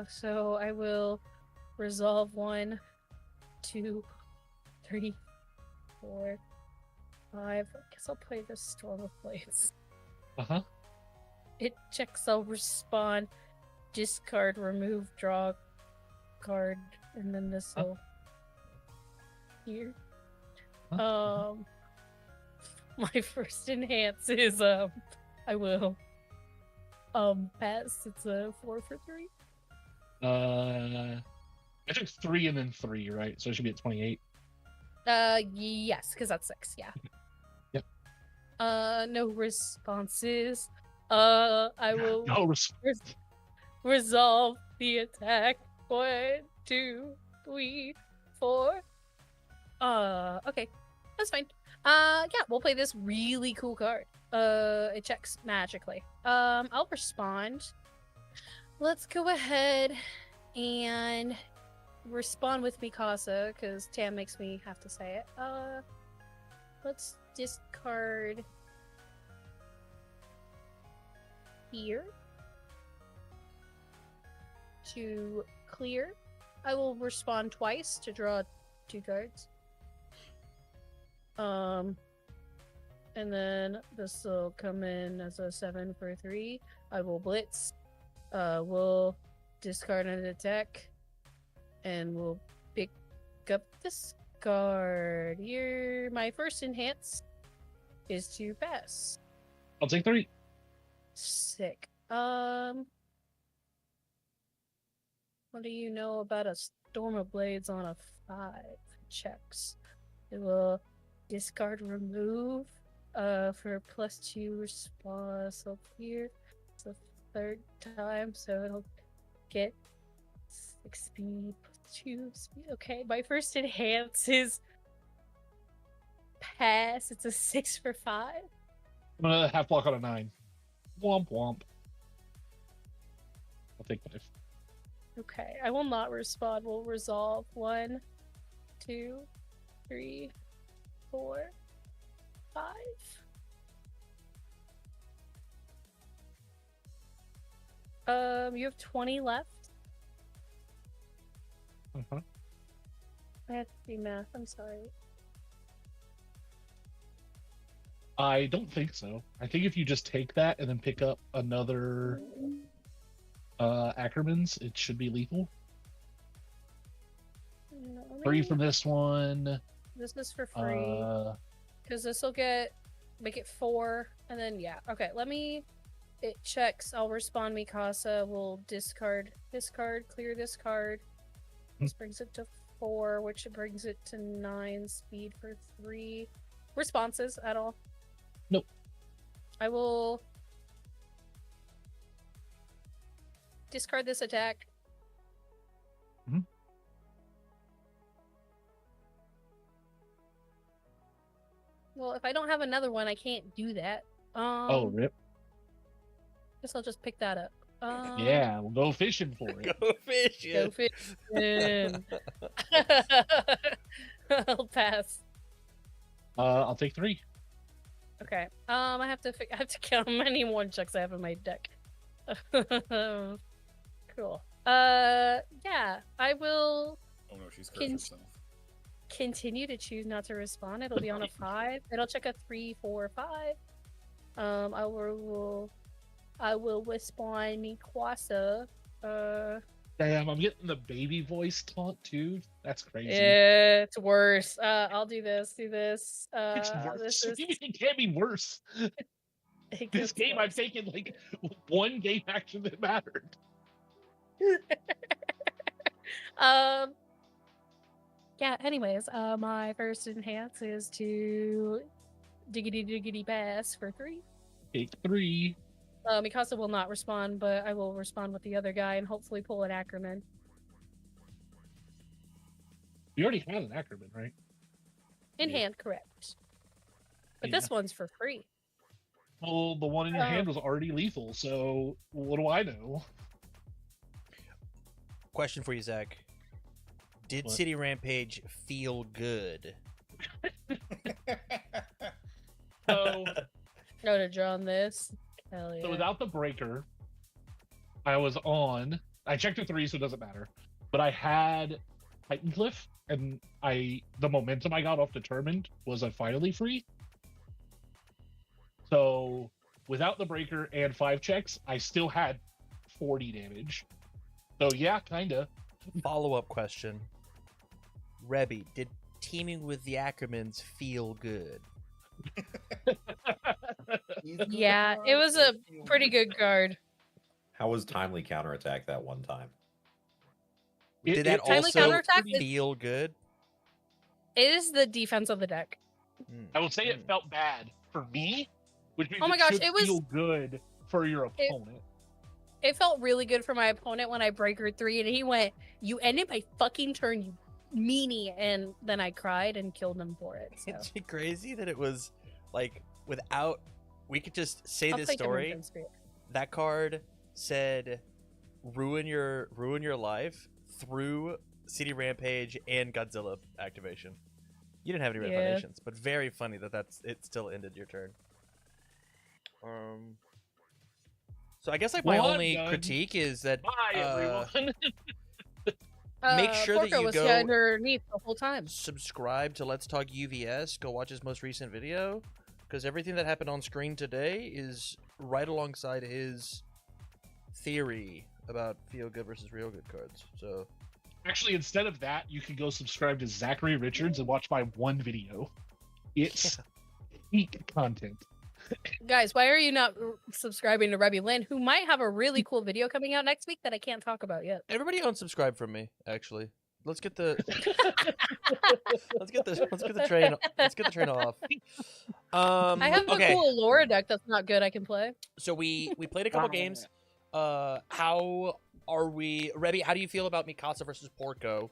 So I will resolve 1, 2, 3, 4, 5. I guess I'll play this Storm of Blades. Uh-huh. It checks, I'll respond, discard, remove, draw card, and then this will here. My first enhance is I will pass. It's a 4 for 3. I took 3 and then 3, right? So it should be at 28. Yes, because that's 6, yeah. Yep. No responses. I will No response. resolve the attack. 1, 2, 3, 4. Okay. That's fine. Yeah, we'll play this really cool card. It checks magically. I'll respond. Let's go ahead and respond with Mikasa, because Tam makes me have to say it. Let's discard here to clear. I will respond twice to draw 2 cards. And then this will come in as a 7 for 3. I will blitz. Will discard an attack, and we'll pick up this card. My first enhance is to pass. I'll take 3. Sick. What do you know about a Storm of Blades on a 5? Checks. It will discard remove for +2 response. So here it's the 3rd time, so it'll get 6 speed +2 speed. Okay, my first enhance is pass. It's a 6 for 5. I'm gonna half block on a 9. Womp womp. I'll take 5. Okay, I will not respond. We'll resolve. 1, 2, 3, 4, 5. You have 20 left. Uh-huh. I have to do math. I'm sorry. I don't think so. I think if you just take that and then pick up another Ackerman's, it should be lethal. No, 3 from this one. This is for free. Because this will make it 4, and then yeah. Okay, it checks. I'll respond Mikasa. We'll discard this card, clear this card. This brings it to 4, which brings it to 9 speed for 3 responses at all. Nope. I will discard this attack. Mhm. Well, if I don't have another one, I can't do that. Oh, rip. Guess I'll just pick that up. Yeah, we'll go fishing for it. Go fishing. Go fishing. I'll pass. I'll take 3. Okay. I have to count how many 1-checks I have in my deck. Cool. Yeah, I will Oh no, she's Can- cursed herself. continue to choose not to respond. It'll be on a 5. It'll check a 3, 4, 5. I will respond Mikasa. Damn, I'm getting the baby voice taunt too. That's crazy. It's worse. I'll do this. It's worse. This is, It can't be worse. it This gets game, I've worse. taken like one game action that mattered. Yeah, anyways, my first enhance is to diggity pass for 3. Take 3. Mikasa will not respond, but I will respond with the other guy and hopefully pull an Ackerman. You already had an Ackerman, right? In Yeah. hand, correct. But Yeah. this one's for free. Well, the one in your Oh. hand was already lethal, so what do I know? Question for you, Zach. Did What? City Rampage feel good? So, No to draw on this. Hell yeah. so without the breaker, I was on. I checked a 3, so it doesn't matter. But I had Titan Cliff, and the momentum I got off Determined was a finally free. So without the breaker and 5 checks, I still had 40 damage. So yeah, kinda. Follow-up question. Rebby, did teaming with the Ackermans feel good? Yeah, it was a pretty good card. How was timely counterattack that one time? Did that Timely also counterattack is- feel good? It is the defense of the deck. Mm, I will say it mm. felt bad for me, which means Oh my it gosh, should it was- feel good for your opponent. It felt really good for my opponent when I breaker 3 and he went, "You ended my fucking turn, you meanie," and then I cried and killed him for it. So It's crazy that it was like without. We could just say I'll this take story. Emergent Spirit. That card said, "Ruin your life" through City Rampage and Godzilla activation. You didn't have any Yeah. reformations, but very funny that it still ended your turn. So I guess like my Well, I'm only done. critique is that Bye, everyone. Make sure that Porco you was go- underneath the whole time. subscribe to Let's Talk UVS. Go watch his most recent video, because everything that happened on screen today is right alongside his theory about feel good versus real good cards. So Actually, instead of that, you can go subscribe to Zachary Richards and watch my one video. It's peak content. Guys, why are you not subscribing to Rebby Lynn, who might have a really cool video coming out next week that I can't talk about yet? everybody unsubscribe from me. Actually, let's get the let's get the train off. I have okay. a cool Laura deck that's not good I can play. So we played a couple games. How are we, Rebby? How do you feel about Mikasa versus Porco?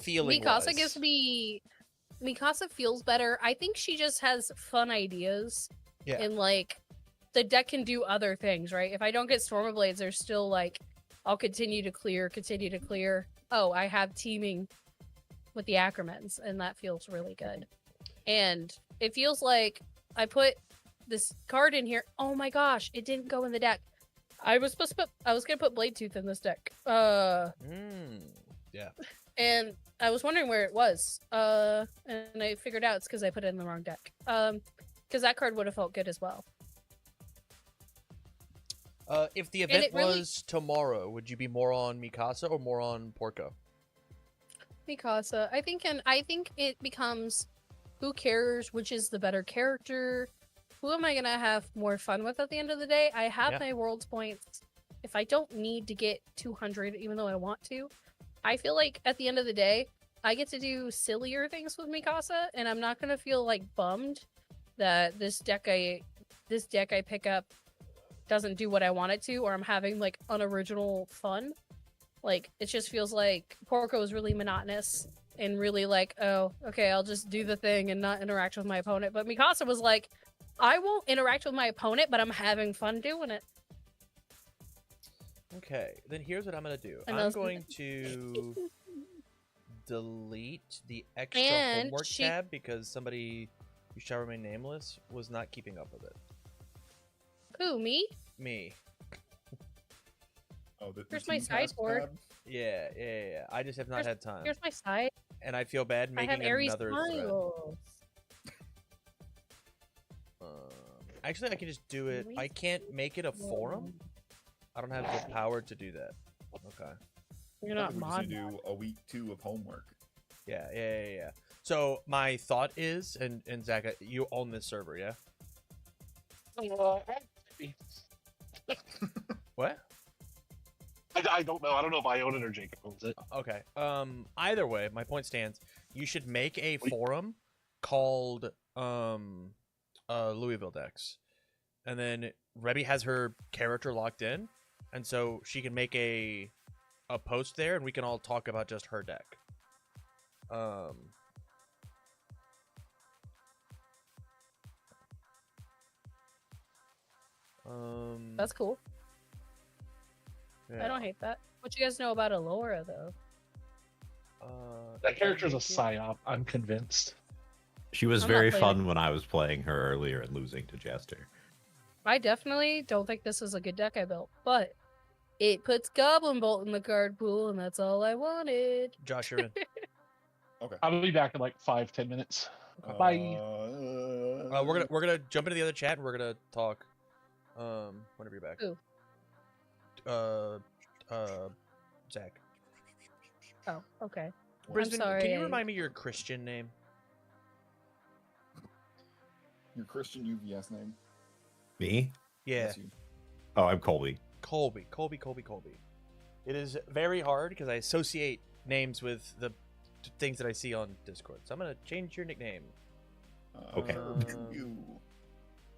Feeling Mikasa gives me Mikasa feels better. I think she just has fun ideas. Yeah. And like the deck can do other things, right? If I don't get Storm of Blades, there's still like I'll continue to clear. Oh, I have teaming with the Acromans, and that feels really good. And it feels like I put this card in here. Oh my gosh, it didn't go in the deck. I was gonna put Blade Tooth in this deck. Yeah. And I was wondering where it was. And I figured out it's because I put it in the wrong deck. Because that card would have felt good as well. If the event it really- was tomorrow, would you be more on Mikasa or more on Porco? Mikasa, I think it becomes who cares which is the better character. Who am I gonna have more fun with at the end of the day? I have Yeah. my world's points. If I don't need to get 200, even though I want to, I feel like at the end of the day, I get to do sillier things with Mikasa, and I'm not gonna feel like bummed that this deck I pick up doesn't do what I want it to, or I'm having like unoriginal fun. Like it just feels like Porco is really monotonous and really like, oh, okay, I'll just do the thing and not interact with my opponent. But Mikasa was like, I won't interact with my opponent, but I'm having fun doing it. Okay, then here's what I'm gonna do. And I'm those- going to delete the extra And homework she- tab because somebody who shall remain nameless was not keeping up with it. Who, me? Me. Oh, the Here's my team task sideboard. tab? Yeah. I just have not had time, Here's my side. and I feel bad I have making Aries another thread. Triangles. Actually, I can just do it. I can't make it a forum. I don't have the power to do that. Okay. You're I not think we just mod. need to do a week 2 of homework. Yeah. So my thought is, and Zach, you own this server, yeah? What? I don't know. I don't know if I own it or Jacob owns it. Okay. Either way, my point stands. You should make a Wait. forum called Louisville Decks, and then Rebby has her character locked in, and so she can make a post there, and we can all talk about just her deck. That's cool. yeah. I don't hate that. What you guys know about Alora, though? That if I character's a make it- psyop. I'm convinced. She was I'm not very playing fun when I was playing her earlier and losing to Jester. I definitely don't think this is a good deck I built, but it puts Goblin Bolt in the card pool, and that's all I wanted. Josh, you're in. Okay. I'll be back in like 5-10 minutes. Bye. We're gonna jump into the other chat and we're gonna talk. Whenever you're back. Who? Zach. Oh, okay. Brisbane, sorry, can you I- remind me your Christian name? Your Christian UVS name? Me? Yeah, That's you. Oh, I'm Colby. Colby. It is very hard because I associate names with the things that I see on Discord. So I'm gonna change your nickname. Okay. You.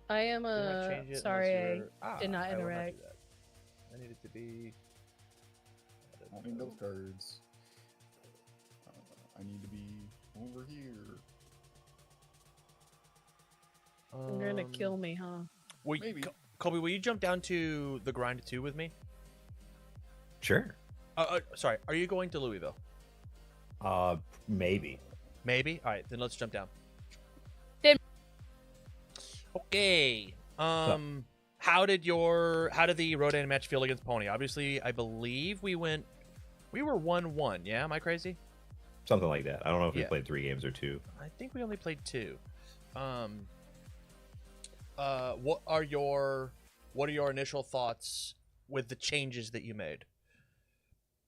I am Do not change it unless sorry, you're- did not I will do interact. that. I need it to be. I don't need those cards. I need to be over here. You're gonna kill me, huh? Maybe. Colby, will you jump down to the grind 2 with me? Sure. Sorry, are you going to Louisville? Maybe. Maybe. All right, then let's jump down. Then- Okay. How did the Rodan match feel against Pony? Obviously, I believe we were 1-1. Yeah, am I crazy? Something like that. I don't know if we Yeah. played 3 games or 2. I think we only played 2. What are your what are your initial thoughts with the changes that you made?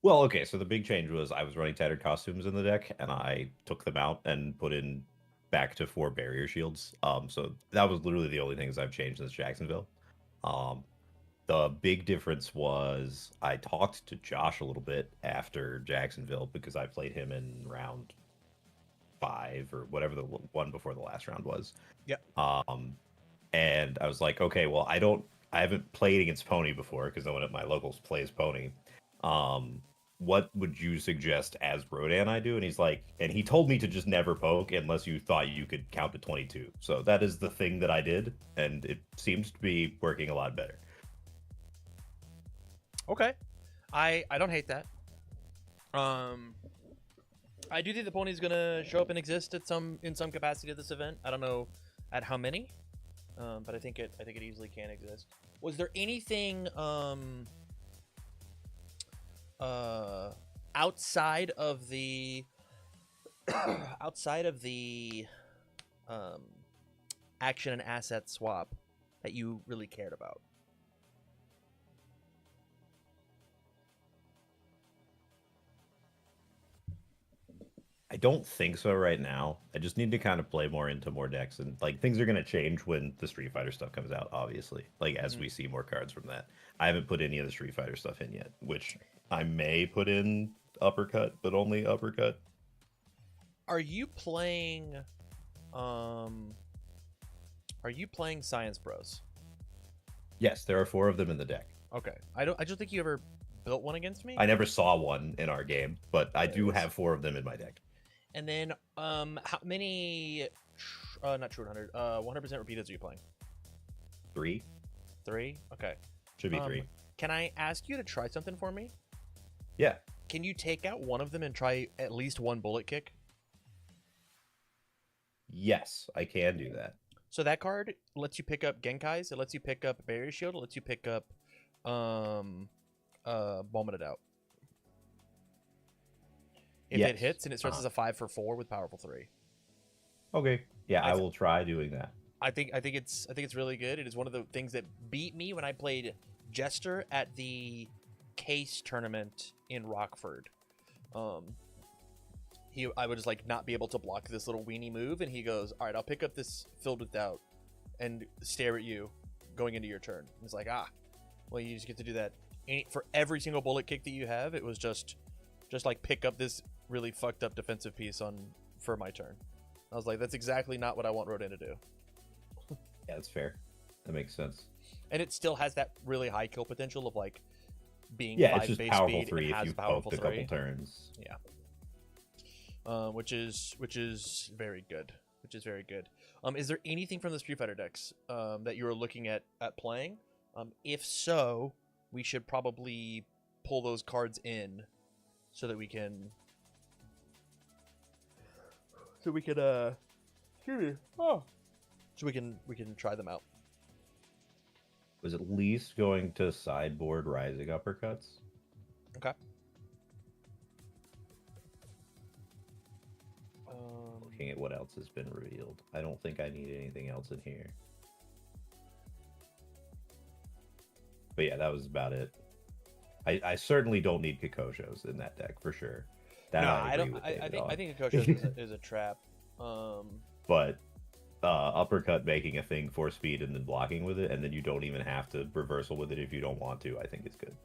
Well, okay, so the big change was I was running tattered costumes in the deck, and I took them out and put in back to 4 barrier shields. So that was literally the only things I've changed since Jacksonville. Um, the big difference was I talked to Josh a little bit after Jacksonville because I played him in round 5 or whatever the one before the last round was. Yep. And I was like, okay, well, I haven't played against Pony before because no one at my locals plays Pony. What would you suggest as Rodan I do? And he's like, and he told me to just never poke unless you thought you could count to 22. So that is the thing that I did, and it seems to be working a lot better. Okay, I don't hate that. I do think the pony's gonna show up and exist at in some capacity at this event. I don't know at how many, but I think it easily can exist. Was there anything outside of the action and asset swap that you really cared about? I don't think so right now. I just need to kind of play more into more decks, and like things are gonna change when the Street Fighter stuff comes out, obviously. Like as we see more cards from that. I haven't put any of the Street Fighter stuff in yet, which I may put in uppercut, but only uppercut. Are you playing Science Bros? Yes, there are 4 of them in the deck. Okay. I just think you ever built one against me. I never saw one in our game, but I do There it is. have 4 of them in my deck. And then how many not true 100 100% repeateds are you playing? 3? 3? Okay. Should be 3. Can I ask you to try something for me? Yeah. Can you take out one of them and try at least one bullet kick? Yes, I can do that. So that card lets you pick up Genkais, it lets you pick up Barrier Shield, it lets you pick up Moment of Doubt. If Yes. it hits and it starts as a 5 for 4 with powerful 3. Okay. Yeah, I I will try doing that. I think it's really good. It is one of the things that beat me when I played Jester at the Case tournament in Rockford. I would just like not be able to block this little weenie move, and he goes, "All right, I'll pick up this Filled with Doubt and stare at you going into your turn." And it's like, well, you just get to do that for every single bullet kick that you have. It was just like pick up this really fucked up defensive piece for my turn. I was like, that's exactly not what I want Rodan to do. Yeah, that's fair. That makes sense. And it still has that really high kill potential of like being Yeah, 5 it's just base powerful speed 3 and if has you've powerful poked a 3. couple turns. Which is very good. Is there anything from the Street Fighter decks that you are looking at playing? If so, we should probably pull those cards in so that we can we can try them out. Was at least going to sideboard rising uppercuts. Okay. Looking at what else has been revealed. I don't think I need anything else in here. But yeah, that was about it. I certainly don't need Kikoshos in that deck for sure. That No, I agree don't. with I David on. think a Kosho is a trap. But uppercut making a thing for speed and then blocking with it, and then you don't even have to reversal with it if you don't want to, I think is good.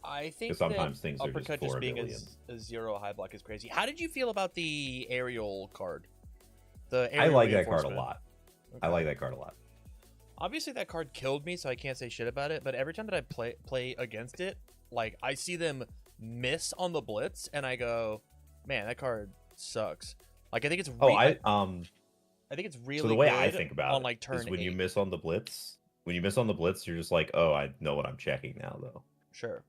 I think Because sometimes things are uppercut just for just a being million. a 0 high block is crazy. How did you feel about the aerial card? I Aerial like that card a reinforcement? lot. Okay. I like that card a lot. Obviously, that card killed me, so I can't say shit about it. But every time that I play against it, like I see them miss on the blitz, and I go, "Man, that card sucks." Like I think it's I think it's really so the way good I think about on it like turn is when you 8. miss on the blitz. When you miss on the blitz, you're just like, oh, I know what I'm checking now, though. Sure.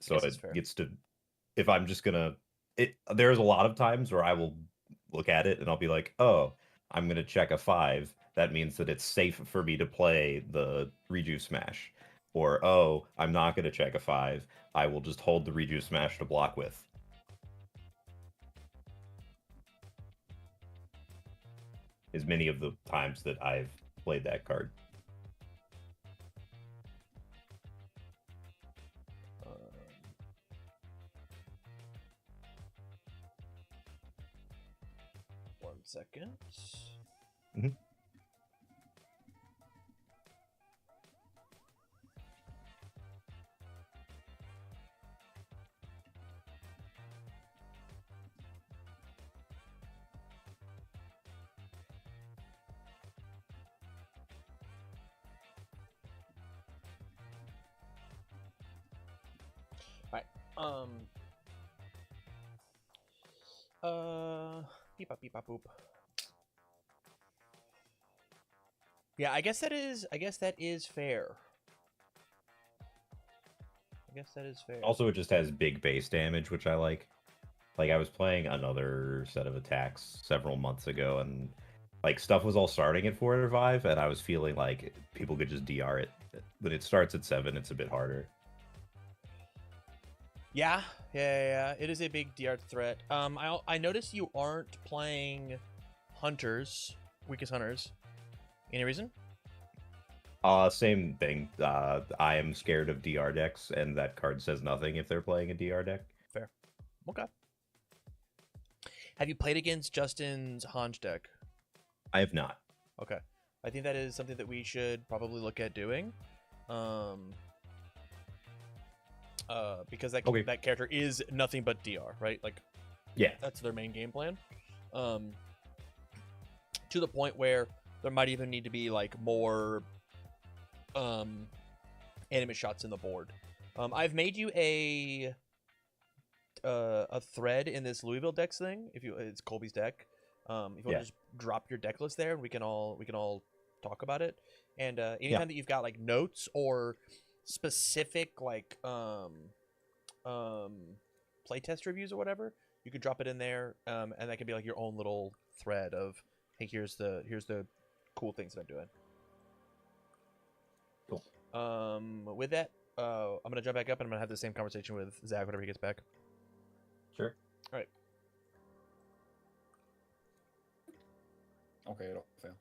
So guess that's it fair. gets to, if I'm just gonna, there's a lot of times where I will look at it and I'll be like, oh, I'm gonna check a 5. That means that it's safe for me to play the Rejuve Smash. Or, oh, I'm not gonna check a 5. I will just hold the Rejuve Smash to block with. As many of the times that I've played that card. One second. Mhm. Beep bop beep bop boop. Yeah, I guess that is fair. I guess that is fair. Also, it just has big base damage, which I like. Like, I was playing another set of attacks several months ago, and like stuff was all starting at 4 or 5, and I was feeling like people could just DR it. When it starts at 7, it's a bit harder. Yeah. It is a big DR threat. I noticed you aren't playing hunters, weakest hunters. Any reason? Same thing. I am scared of DR decks, and that card says nothing if they're playing a DR deck. Fair. Okay. Have you played against Justin's Hanj deck? I have not. Okay. I think that is something that we should probably look at doing. Because that Okay. that character is nothing but DR, right? Like, Yeah. that's their main game plan. To the point where there might even need to be like more animate shots in the board. I've made you a thread in this Louisville decks thing. It's Colby's deck. If you want to just drop your deck list there, we can all talk about it. And anytime that you've got like notes or specific like playtest reviews or whatever, you could drop it in there, and that can be like your own little thread of, hey, here's the cool things that I'm doing. Cool. With that, I'm gonna jump back up and I'm gonna have the same conversation with Zach whenever he gets back. Sure. All right. Okay, it'll fail.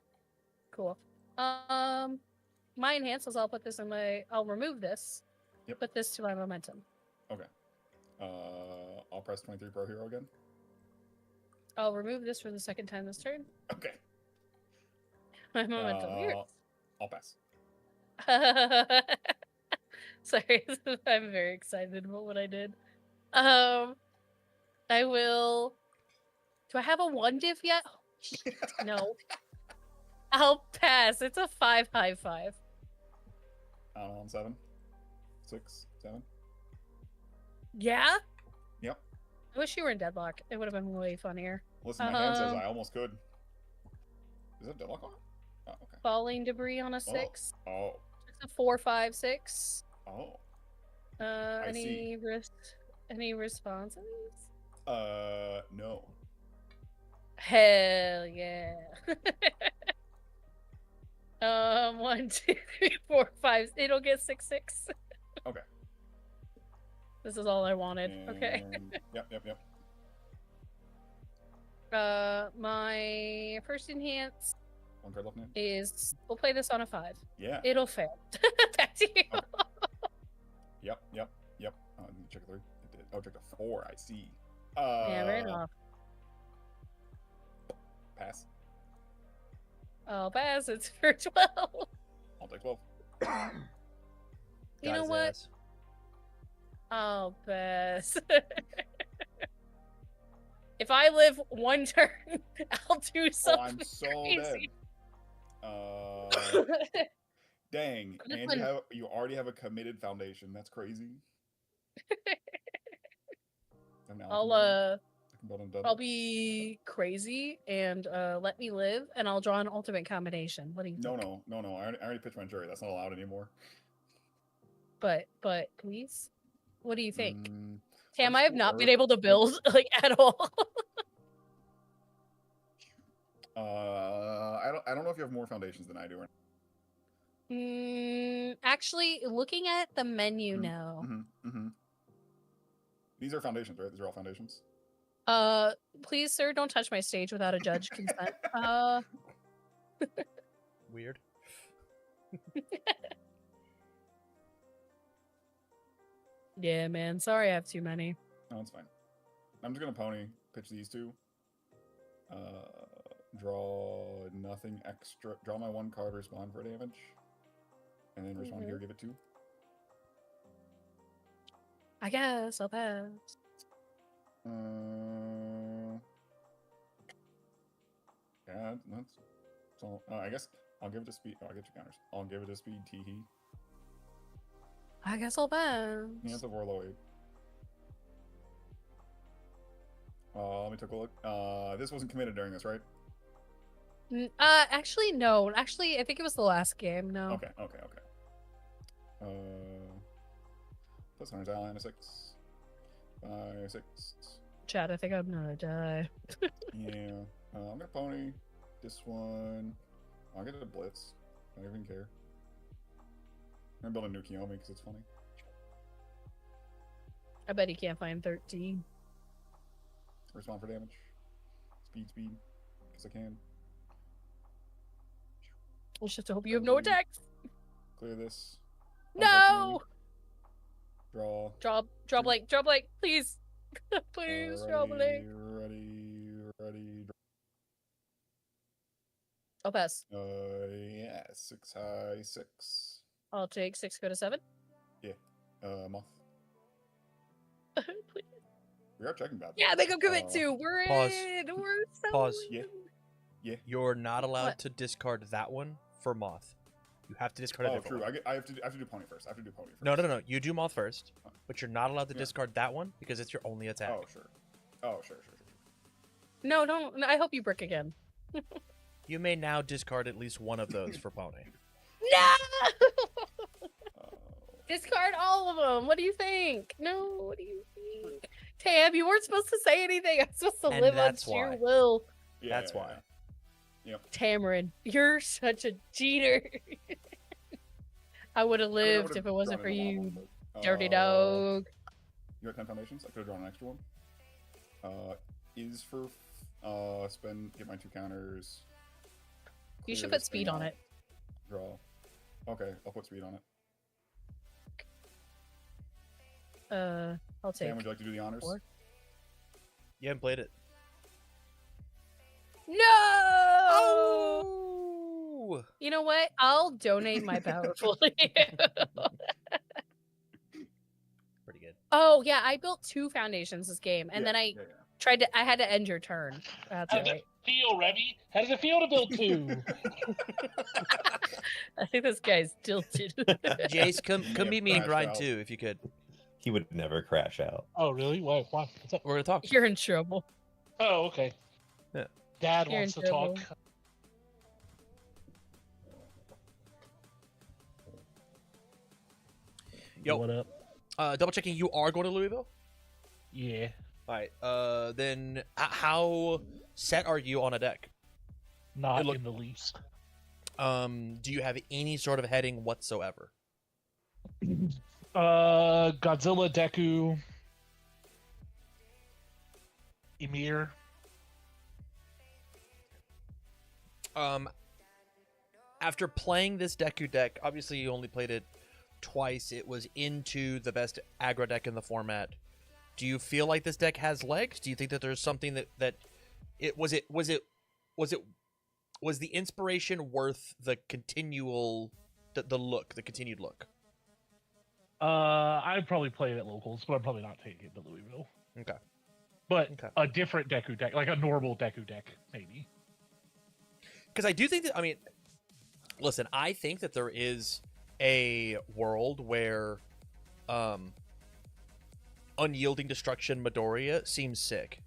Cool. My enhancers, I'll remove this. Yep. Put this to my momentum. Okay. I'll press 23 Pro Hero again. I'll remove this for the second time this turn. Okay. My momentum. I'll pass. Sorry, I'm very excited about what I did. I will. Do I have a 1 div yet? No. I'll pass. It's a 5 high 5. On 7, 6, 7. Yeah? Yep. I wish you were in Deadlock. It would have been way funnier. Listen, my hand says I almost could. Is that Deadlock on it? Oh, okay. Falling debris on a 6. Oh. It's a 4, 5, 6. Oh. Any responses? No. Hell yeah. 1, 2, 3, 4, 5. It'll get 6, 6. Okay. This is all I wanted. Okay. Yep. My first enhance 1 card left now. is we'll play this on a 5. Yeah. It'll fail. Back to you. Oh. Yep. Oh, let me check a 3. It did. Oh, checked a 4. I see. Yeah, right off. Pass. I'll pass. It's for 12. I'll take 12. You Got know his what? ass. I'll pass. If I live 1 turn, I'll do Oh, something I'm so crazy. dead. Dang. This And one- you already have a committed foundation. That's crazy. And now I can build on double. I'll be crazy and let me live, and I'll draw an ultimate combination. What do you think? No. I already pitched my jury. That's not allowed anymore. But please, what do you think? Tam, I'm I have not been sure- able to build like at all. I don't know if you have more foundations than I do. Actually, looking at the menu now. Mm-hmm. These are foundations, right? These are all foundations. Please, sir, don't touch my stage without a judge consent. Weird. Yeah, man. Sorry, I have too many. No, it's fine. I'm just gonna pony pitch these two. Draw nothing extra. Draw my 1 card, respond for damage, and then respond here. Give it 2. I guess I'll pass. Yeah, that's so. I guess I'll give it to speed. Oh, I get 2 counters. I'll give it to speed. Teehee. I guess I'll pass. Yeah, it's a Warlord. Let me take a look. This wasn't committed during this, right? Actually, no. Actually, I think it was the last game. No. Okay. Plus Hunter's Ally on a 6. 5, 6. Chad, I think I'm gonna die. Yeah. I'm gonna pony this one. I'll get a blitz. I don't even care. I'm gonna build a new Kiyomi because it's funny. I bet he can't find 13. Respond for damage. Speed, because I can. We'll just hope you have no attacks. Clear this. No! Draw. Draw blank, please. Please, draw blank. Ready. I'll pass. Yeah, 6 high, 6. I'll take 6, go to 7. Moth. Please. We are checking bad. Yeah, make him commit too. We're Pause. in. We're so Pause. in. Yeah. You're not allowed What? to discard that one for Moth. You have to discard a Oh, different true. one. I have to do pony first. No. You do Moth first, Oh. but you're not allowed to Yeah. discard that one because it's your only attack. Oh, sure. Sure. No, don't. I hope you brick again. You may now discard at least one of those for Pony. No! Oh. Discard all of them. What do you think? No, what do you think? Tam, you weren't supposed to say anything. I'm supposed to And live on that's sheer why. will. Yeah, That's why. Tamarin, you're such a cheater. I would have I lived would've if it wasn't drawn for another you, one, but, dirty dog. You got 10 foundations? I could have drawn an extra one. Is for get my 2 counters. You Clear should this put speed thing on out, it. Draw. Okay, I'll put speed on it. I'll take. Sam, would you like to do the honors? 4. You haven't played it. No! Oh! You know what? I'll donate my powerful. Pretty good. Oh yeah, I built 2 foundations this game, and Yeah, then I yeah. tried to. I had to end your turn. That's How does right. it feel, Remy? How does it feel to build 2? I think this guy's tilted. Jace, come Yeah, meet me in crashed grind out. too if you could. He would never crash out. Oh, really? Why? What's up? We're gonna talk. You're in trouble. Oh, okay. Yeah. Dad You're wants in to talk. trouble. Yo. What up? Double checking. You are going to Louisville. Yeah. All right. Then how set are you on a deck? Not look- in the least. Do you have any sort of heading whatsoever? Godzilla, Deku, Ymir. After playing this Deku deck, obviously you only played it twice. It was into the best aggro deck in the format. Do you feel like this deck has legs? Do you think that there's something that was the inspiration worth the continual the continued look? I'd probably play it at locals, but I'm probably not taking it to Louisville. Okay. But Okay. a different Deku deck, like a normal Deku deck, maybe. Because I do think that, I mean, listen, I think that there is a world where Unyielding Destruction Midoriya seems sick.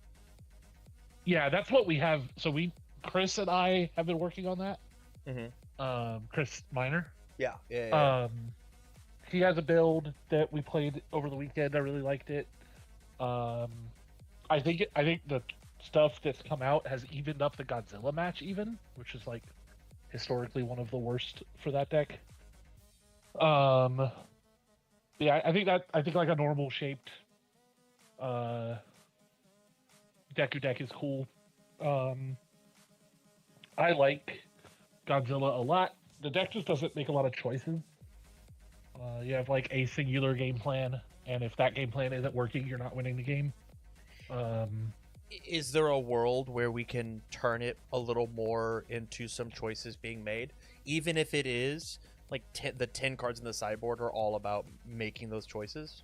Yeah, that's what we have. So Chris and I have been working on that. Mhm. Chris Miner. Yeah. He has a build that we played over the weekend. I really liked it. I think the stuff that's come out has evened up the Godzilla match even, which is like historically one of the worst for that deck. Yeah, I think like a normal shaped Deku deck is cool. I like Godzilla a lot. the deck just doesn't make a lot of choices. You have like a singular game plan, and if that game plan isn't working, you're not winning the game. Is there a world where we can turn it a little more into some choices being made, even if it is like the 10 cards in the sideboard are all about making those choices?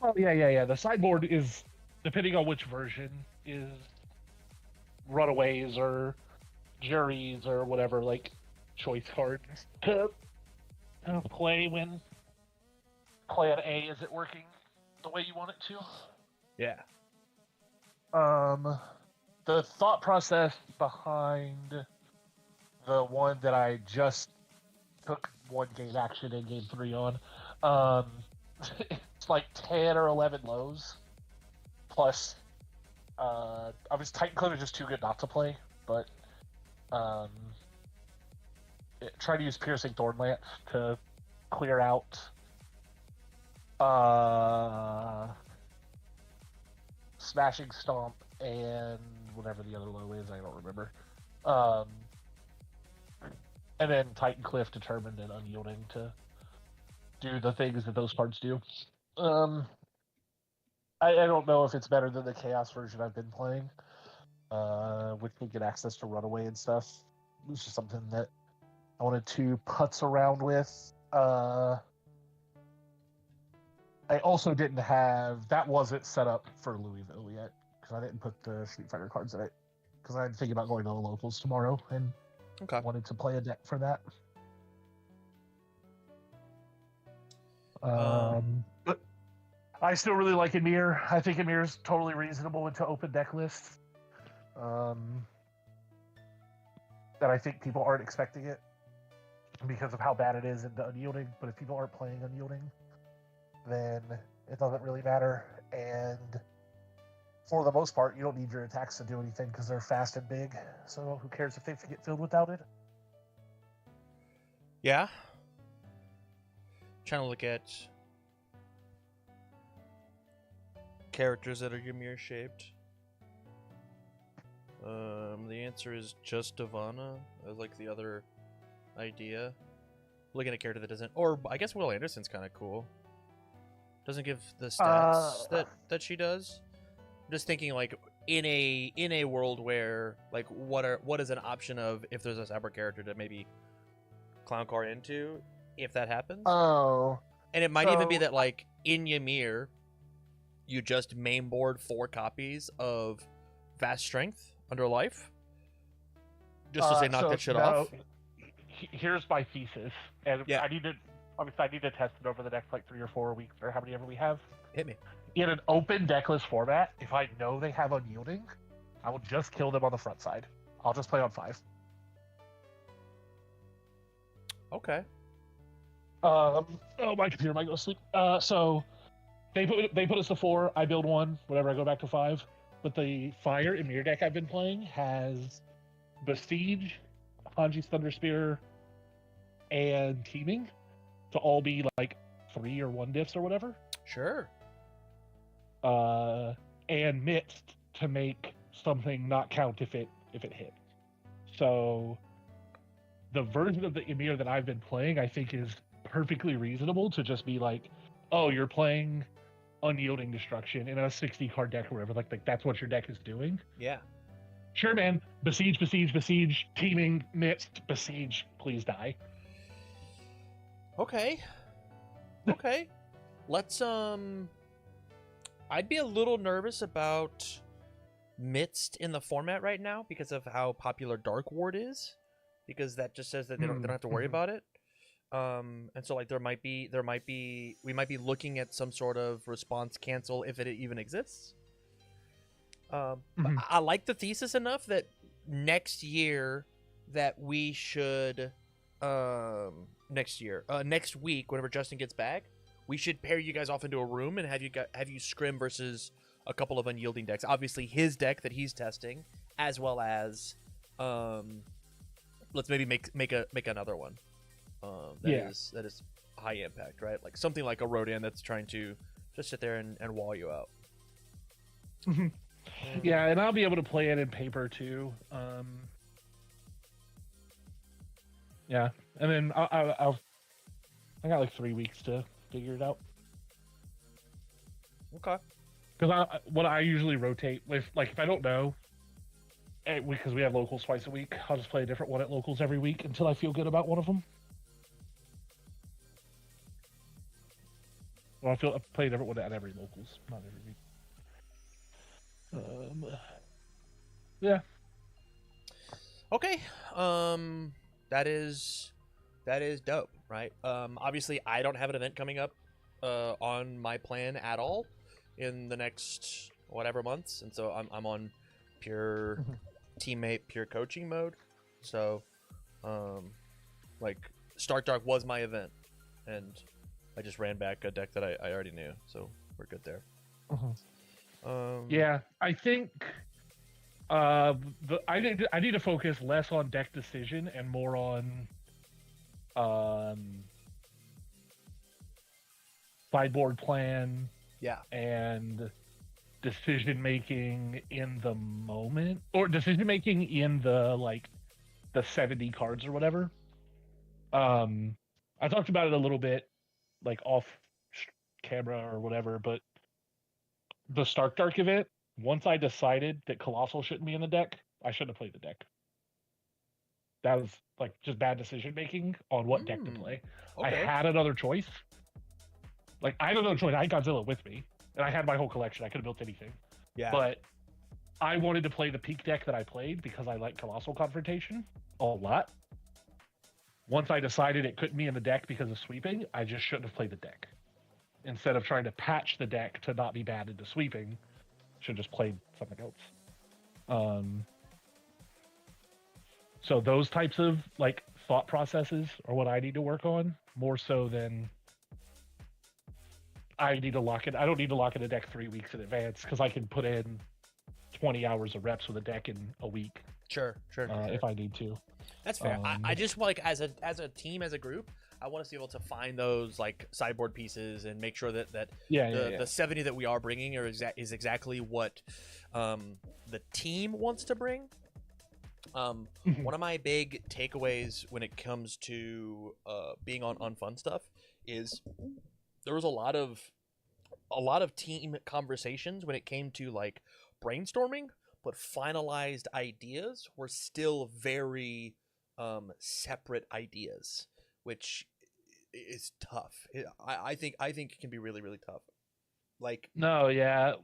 Oh yeah. The sideboard is, depending on which version, is runaways or juries or whatever, like choice cards to play when plan A isn't working the way you want it to. Yeah. The thought process behind the one that I just took one game action in game 3 on, it's like 10 or 11 lows. Plus, obviously Titan is just too good not to play, but try to use Piercing Thornlance to clear out Smashing Stomp and whatever the other low is, I don't remember. And then Titan Cliff Determined and Unyielding to do the things that those cards do. I don't know if it's better than the Chaos version I've been playing, which will get access to Runaway and stuff. It's just something that I wanted to putz around with. I also didn't have, that wasn't set up for Louisville yet, because I didn't put the Street Fighter cards in it, because I'm thinking about going to the locals tomorrow and wanted to play a deck for that. But I still really like Emir. I think Emir is totally reasonable into open deck lists. That I think people aren't expecting it because of how bad it is into Unyielding, but if people aren't playing Unyielding, then it doesn't really matter. And for the most part, you don't need your attacks to do anything because they're fast and big. So who cares if they get filled without it? Yeah. Trying to look at characters that are Ymir shaped. The answer is just Divana as like the other idea. Looking at a character that doesn't, or I guess Will Anderson's kind of cool. Doesn't give the stats that she does. I'm just thinking like in a world where like what is an option of if there's a cyber character to maybe clown car into if that happens. Oh. And it might even be that like in Ymir, you just main board 4 copies of Vast Strength under life, just to say knock that shit off. Here's my thesis, and Yeah. I need to test it over the next like 3 or 4 weeks or how many ever we have. Hit me. In an open decklist format, if I know they have Unyielding, I will just kill them on the front side. I'll just play on 5. Okay. Oh, my computer might go to sleep. So they put us to 4. I build 1. Whatever, I go back to 5. But the Fire Emir deck I've been playing has Besiege, Hanji's Thunder Spear, and Teaming to all be like 3 or 1 diffs or whatever. Sure. And Mixed to make something not count if it hit. So the version of the Emir that I've been playing, I think, is perfectly reasonable to just be like, oh, you're playing Unyielding Destruction in a 60 card deck or whatever. Like that's what your deck is doing. Yeah. Sure, man. Besiege, Besiege, Besiege, Teaming, Mixed, Besiege, please die. Okay. Okay. Let's I'd be a little nervous about Midst in the format right now because of how popular Dark Ward is, because that just says that they don't have to worry about it. And so like we might be looking at some sort of response cancel if it even exists. But I like the thesis enough that next year that we should next week whenever Justin gets back, we should pair you guys off into a room and have you scrim versus a couple of Unyielding decks. Obviously his deck that he's testing, as well as let's maybe make another one. That is high impact, right? Like something like a Rodan that's trying to just sit there and wall you out. Yeah, and I'll be able to play it in paper too. Yeah, and then I got like 3 weeks to figure it out. Okay. Because what I usually rotate with, like, if I don't know, because we have locals twice a week, I'll just play a different one at locals every week until I feel good about one of them. Well, I play a different one at every locals, not every week. Yeah. Okay. That is dope, right? Obviously I don't have an event coming up on my plan at all in the next whatever months, and so I'm on pure teammate, pure coaching mode. So like Stark Dark was my event, and I just ran back a deck that I already knew, so we're good there. Yeah, I think I need to focus less on deck decision and more on sideboard plan. Yeah. And decision making in the moment, or decision making in the 70 cards or whatever. I talked about it a little bit, like off camera or whatever, but the Stark Dark event, once I decided that Colossal shouldn't be in the deck, I shouldn't have played the deck. That was like just bad decision making on what deck to play. Okay. I had another choice. Like, I had another choice. I had Godzilla with me, and I had my whole collection. I could have built anything. Yeah. But I wanted to play the peak deck that I played because I like Colossal Confrontation a lot. Once I decided it couldn't be in the deck because of sweeping, I just shouldn't have played the deck. Instead of trying to patch the deck to not be bad into sweeping, should have just played something else. So those types of like thought processes are what I need to work on more so than I need to lock it. I don't need to lock in a deck 3 weeks in advance because I can put in 20 hours of reps with a deck in a week. Sure. If I need to. That's fair. I just like as a team, as a group, I want to be able to find those like sideboard pieces and make sure that the 70 that we are bringing is exactly what the team wants to bring. One of my big takeaways when it comes to being on fun stuff is there was a lot of team conversations when it came to like brainstorming, but finalized ideas were still very separate ideas, which is tough. I think it can be really, really tough. Like, no, yeah,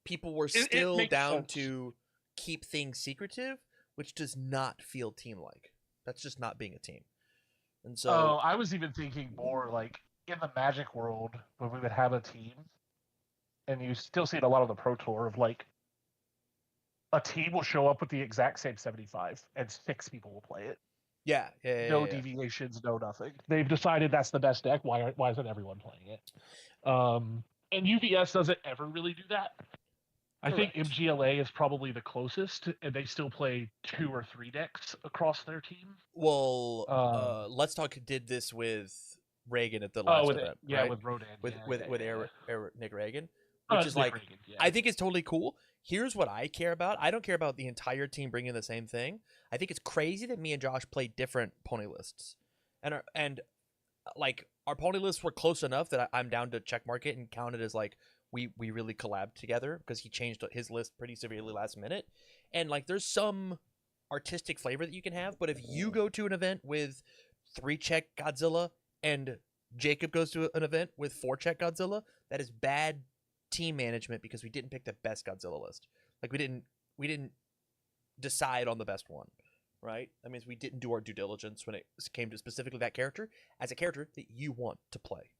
people were still down to keep things secretive, which does not feel team-like. That's just not being a team. And so, I was even thinking more like in the Magic world when we would have a team, and you still see it a lot on the Pro Tour of like a team will show up with the exact same 75 and 6 people will play it. Yeah. No deviations, no nothing. They've decided that's the best deck. Why isn't everyone playing it? And UVS doesn't ever really do that. I think MGLA is probably the closest, and they still play 2 or 3 decks across their team. Well, Let's Talk did this with Reagan at the last event. Yeah, right? with Rodan. With Nick Reagan, Oh, which is like, Reagan, yeah. I think it's totally cool. Here's what I care about. I don't care about the entire team bringing the same thing. I think it's crazy that me and Josh played different pony lists, and like our pony lists were close enough that I'm down to check mark it and count it as like we really collabed together because he changed his list pretty severely last minute. And like there's some artistic flavor that you can have, but if you go to an event with 3-check Godzilla and Jacob goes to an event with 4-check Godzilla, that is bad team management because we didn't pick the best Godzilla list. Like we didn't decide on the best one, right? That means we didn't do our due diligence when it came to specifically that character as a character that you want to play.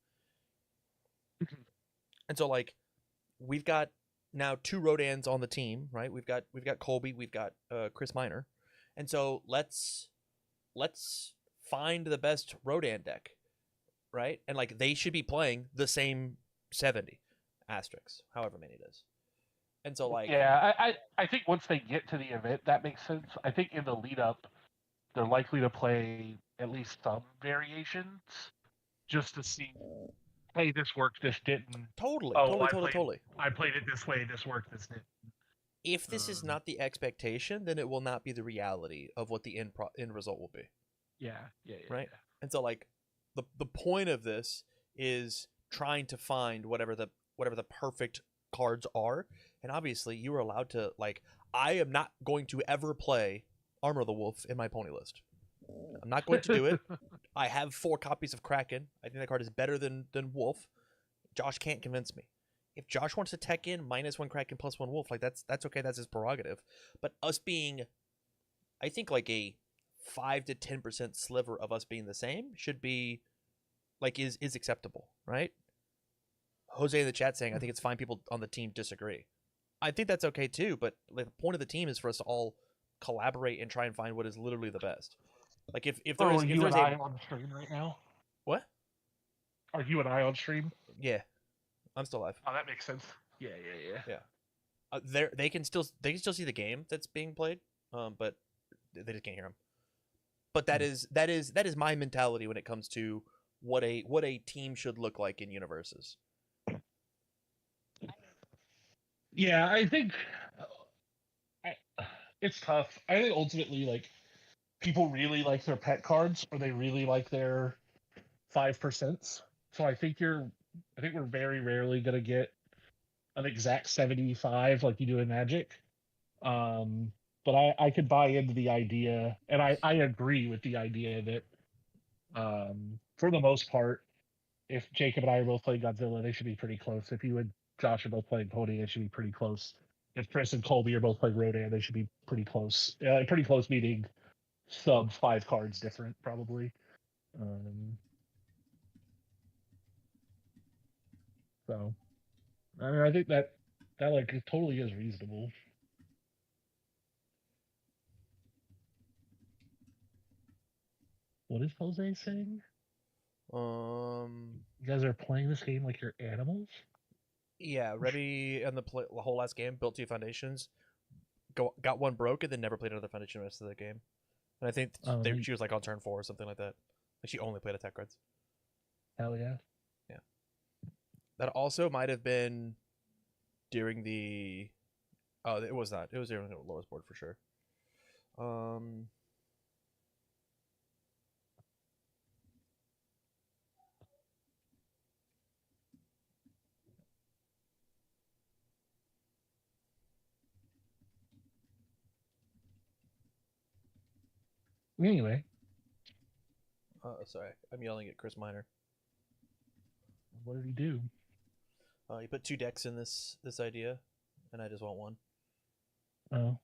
And so like we've got now 2 Rodans on the team, right? We've got Colby, we've got Chris Minor. And so let's find the best Rodan deck, right? And like they should be playing the same 70 asterisks, however many it is. And so like I think once they get to the event that makes sense. I think in the lead up they're likely to play at least some variations just to see, hey, this worked, this didn't. Totally. I played it this way, this worked, this didn't. If this is not the expectation, then it will not be the reality of what the end result will be. Yeah. Right. And so like the point of this is trying to find whatever the perfect cards are. And obviously you are allowed to like I am not going to ever play Armor of the Wolf in my pony list. I'm not going to do it. I have 4 copies of Kraken. I think that card is better than Wolf. Josh can't convince me. If Josh wants to tech in -1 Kraken +1 Wolf, like that's okay. That's his prerogative. But us being, I think like a 5 to 10% sliver of us being the same should be like is acceptable, right? Jose in the chat saying I think it's fine people on the team disagree. I think that's okay too, but like, the point of the team is for us to all collaborate and try and find what is literally the best. Like if there Oh, is are if you there's and a I on stream right now? what? Are you and I on stream? Yeah, I'm still live. Oh, that makes sense. Yeah. They can still see the game that's being played, but they just can't hear him. But that is my mentality when it comes to what a team should look like in universes. Yeah, I think it's tough. I think ultimately, like, people really like their pet cards, or they really like their 5%. So I think we're very rarely gonna get an exact 75 like you do in Magic. But I could buy into the idea, and I agree with the idea that, for the most part, if Jacob and I are both playing Godzilla, they should be pretty close. If you and Josh are both playing Pony, they should be pretty close. If Chris and Colby are both playing Rodan, they should be pretty close. Pretty close meaning sub 5 cards different, probably. So, I mean, I think that like it totally is reasonable. What is Jose saying? You guys are playing this game like you're animals? Yeah, Rebby and the whole last game built 2 foundations, got 1 broke, and then never played another foundation the rest of the game. And I think she was like on turn 4 or something like that. Like she only played attack cards. Hell yeah. Yeah. That also might have been during the. Oh, it was not. It was during the lowest board for sure. Anyway. Sorry, I'm yelling at Chris Miner. What did he do? He put 2 decks in this idea, and I just want 1. Oh.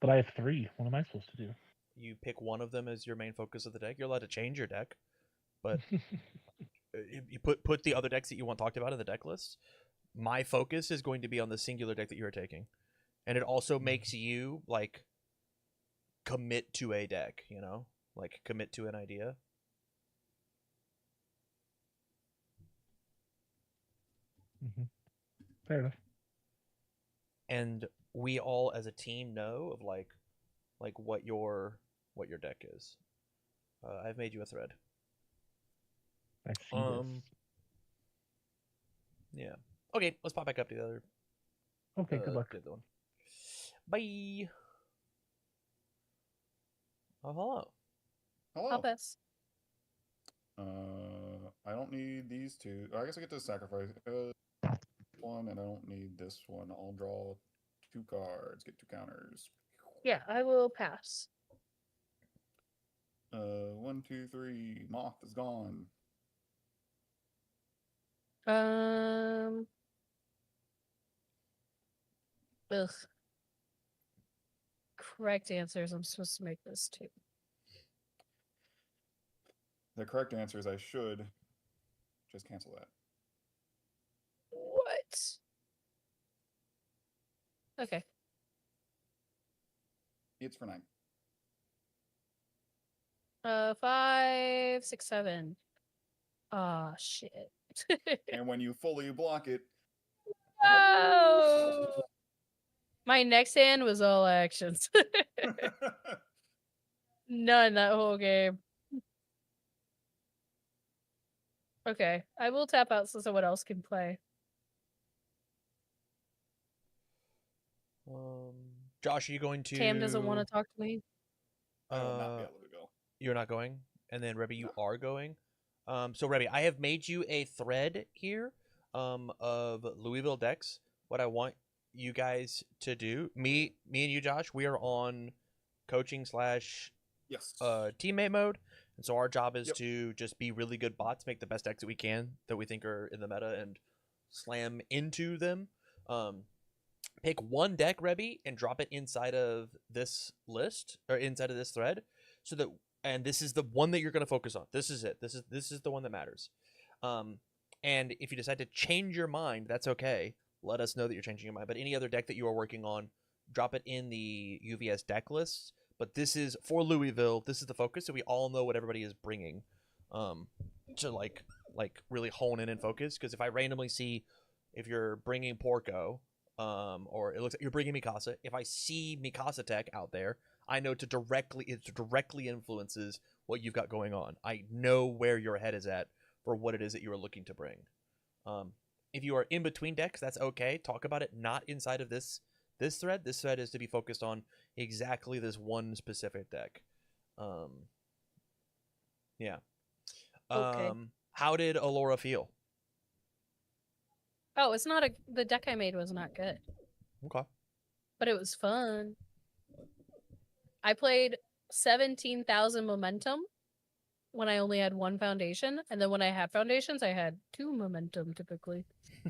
But I have 3. What am I supposed to do? You pick one of them as your main focus of the deck. You're allowed to change your deck, but you put the other decks that you want talked about in the deck list. My focus is going to be on the singular deck that you're taking, and it also makes you like commit to a deck. You know, like commit to an idea. Fair enough. And we all as a team know of like what your deck is. I've made you a thread. I see this. Yeah. Okay, let's pop back up to the other. Okay, good luck. The other one. Bye. Oh, hello. Hello. Help us. I don't need these 2. I guess I get to sacrifice one, and I don't need this one. I'll draw 2 cards, get 2 counters. Yeah, I will pass. 1, 2, 3. Moth is gone. Ugh. Correct answers. I'm supposed to make this too. The correct answer is I should just cancel that. What? Okay. It's for 9. 5, 6, 7. Ah, shit. And when you fully block it, Oh! My next hand was all actions. None that whole game. Okay, I will tap out so someone else can play. Josh, are you going to? Tam doesn't want to talk to me. I will not be able to go. You're not going, and then Rebby, you are going. So Rebby, I have made you a thread here, of Louisville decks. What I want you guys to do, me and you, Josh, we are on coaching slash Yes. teammate mode, and so our job is Yep. to just be really good bots, make the best decks that we can that we think are in the meta, and slam into them. Pick one deck, Rebby, and drop it inside of this list or inside of this thread, so that, and this is the one that you're going to focus on. This is it. This is the one that matters. And if you decide to change your mind, that's okay. Let us know that you're changing your mind. But any other deck that you are working on, drop it in the UVS deck lists. But this is for Louisville. This is the focus, so we all know what everybody is bringing, to like really hone in and focus. Because if I randomly see if you're bringing Porco, or it looks like you're bringing Mikasa, if I see Mikasa tech out there, I know it directly influences what you've got going on. I know where your head is at for what it is that you are looking to bring. If you are in between decks, that's okay. Talk about it not inside of this thread. This thread is to be focused on exactly this one specific deck. Yeah. Okay. How did Alora feel? Oh, it's not the deck I made was not good, Okay. but it was fun. I played 17,000 momentum when I only had one foundation, and then when I had foundations, I had 2 momentum typically.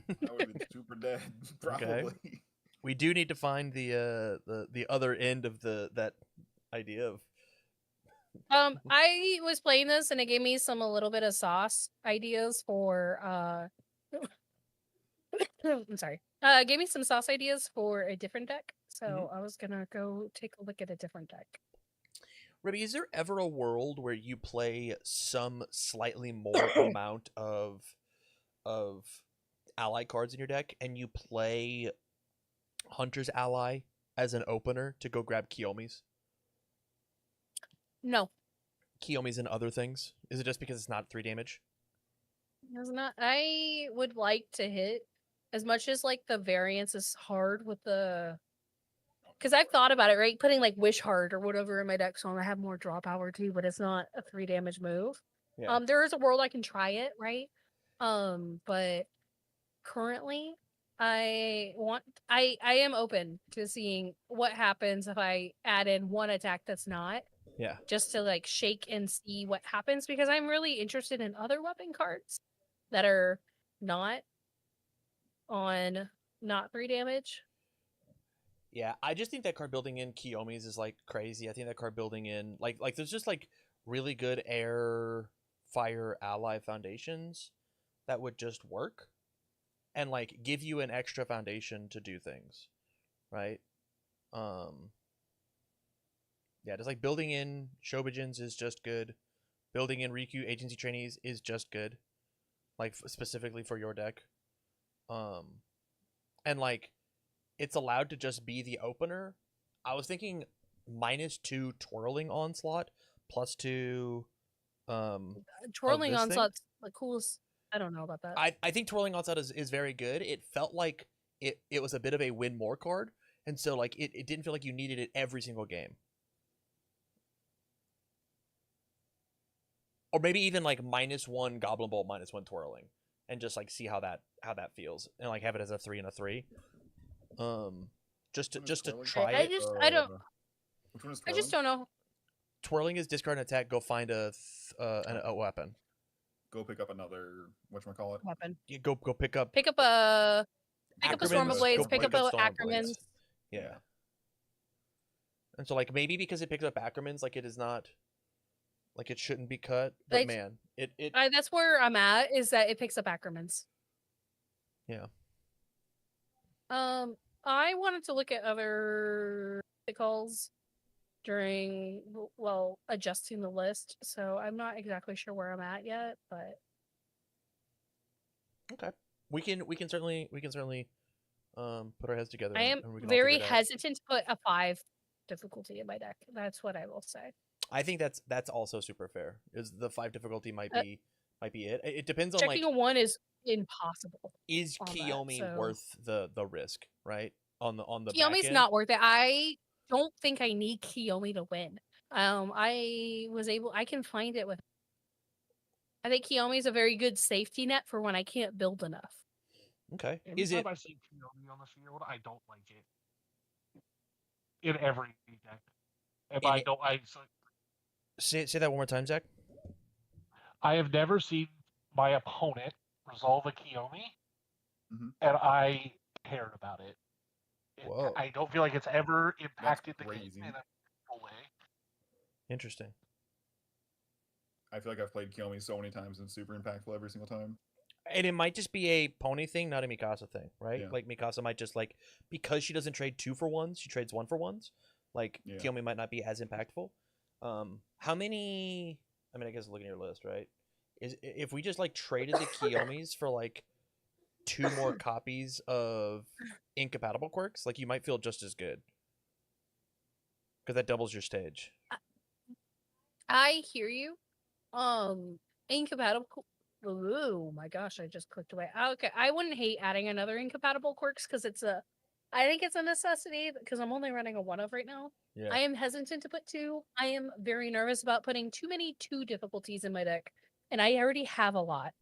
That would have been super dead, probably. We do need to find the other end of that idea of I was playing this and it gave me a little bit of sauce ideas for I'm sorry. Gave me some sauce ideas for a different deck. So I was gonna go take a look at a different deck. Rebby, is there ever a world where you play some slightly more amount of ally cards in your deck, and you play Hunter's Ally as an opener to go grab Kiyomi's? No. Kiyomi's and other things? Is it just because it's not 3 damage? It's not. I would like to hit as much as like the variance is hard with the. Because I've thought about it, right? Putting like Wish Heart or whatever in my deck, so I have more draw power too, but it's not a 3 damage move. Yeah. There is a world I can try it, right? But currently, I am open to seeing what happens if I add in one attack that's not. Yeah. Just to like shake and see what happens, because I'm really interested in other weapon cards that are not 3 damage. Yeah, I just think that card building in Kiyomi's is like crazy. I think that card building in like there's just like really good air fire ally foundations that would just work and like give you an extra foundation to do things, right? Yeah, just like building in Shobijins is just good. Building in Riku agency trainees is just good, like specifically for your deck. And like it's allowed to just be the opener. I was thinking -2 twirling onslaught, +2 Twirling this thing? onslaught's the coolest. I don't know about that. I think twirling onslaught is very good. It felt like it was a bit of a win more card, and so like it didn't feel like you needed it every single game. Or maybe even like -1 Goblin Bolt, -1 twirling, and just like see how that feels, and like have it as a 3 and a 3. Just to try I it. just I don't Which one is I just don't know. Twirling is discard an attack. Go find a weapon. Go pick up another whatchamacallit. Weapon. You go pick up Pick up a Storm of Ackermans, Blades. go Pick up pick a up Storm of Blades. Ackermans. Yeah. And so like maybe because it picks up Ackermans, like it is not like it shouldn't be cut. But man, it That's where I'm at, is that it picks up Ackermans. Yeah. I wanted to look at other calls during adjusting the list, so I'm not exactly sure where I'm at yet, but okay. We can certainly put our heads together. I am and we can all very figure it out. hesitant to put a 5 difficulty in my deck. That's what I will say. I think that's also super fair. Is the 5 difficulty might be it. It depends on Checking like a 1 is impossible. is on that, Kiyomi so- worth the risk, right? On the back Kiyomi's end? not worth it. I don't think I need Kiyomi to win. I can find it with. I think Kiyomi is a very good safety net for when I can't build enough. Okay. Anytime Is it I see Kiyomi on the field, I don't like it. In every deck. If In I it- don't, say that one more time, Zach? I have never seen my opponent resolve a Kiyomi, Mhm. and I cared about it. Whoa. I don't feel like it's ever That's impacted the game crazy. in a meaningful way. Interesting. I feel like I've played Kiyomi so many times and super impactful every single time. And it might just be a pony thing, not a Mikasa thing, right? Yeah. Like Mikasa might just like because she doesn't trade 2-for-1s, she trades 1-for-1s. Like Yeah. Kiyomi might not be as impactful. How many? I mean, I guess looking at your list, right? Is if we just like traded the Kiyomis for like 2 more copies of incompatible quirks, like you might feel just as good because that doubles your stage. I hear you. Incompatible. Oh my gosh, I just clicked away. Okay, I wouldn't hate adding another incompatible quirks because I think it's a necessity because I'm only running a 1 of right now. Yeah. I am hesitant to put 2. I am very nervous about putting too many 2 difficulties in my deck, and I already have a lot.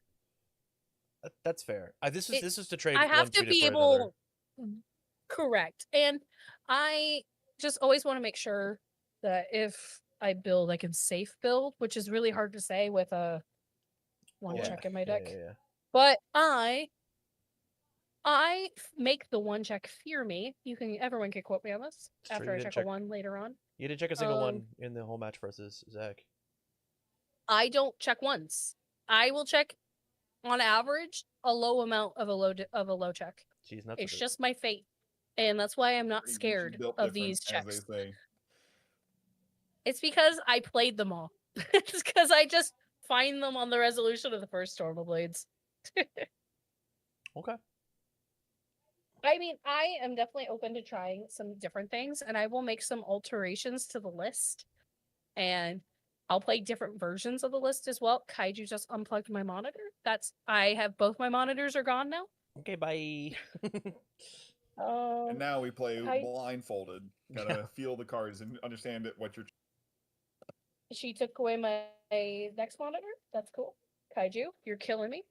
That's fair. This It- is to trade I have one to tutor be for another. able. Correct, and I just always want to make sure that if I build, I can safe build, which is really hard to say with a 1 Yeah, check in my yeah, deck. yeah. But make the 1 check fear me. Everyone can quote me on this It's true, after you I didn't check a check- 1 later on. You didn't check a single Um, one in the whole match versus Zach. I don't check once. I will check on average a low amount of a low check. She's nuts. It's with it. just my fate, and that's why I'm not Crazy. She's scared built of different, these checks. as they say. It's because I played them all. It's because I just find them on the resolution of the first Stormblades. Okay. I mean, I am definitely open to trying some different things, and I will make some alterations to the list. And I'll play different versions of the list as well. Kaiju just unplugged my monitor. I have both my monitors are gone now. Okay, bye. And now we play I- blindfolded. Gotta feel the cards and understand what you're. She took away my next monitor. That's cool. Kaiju, you're killing me.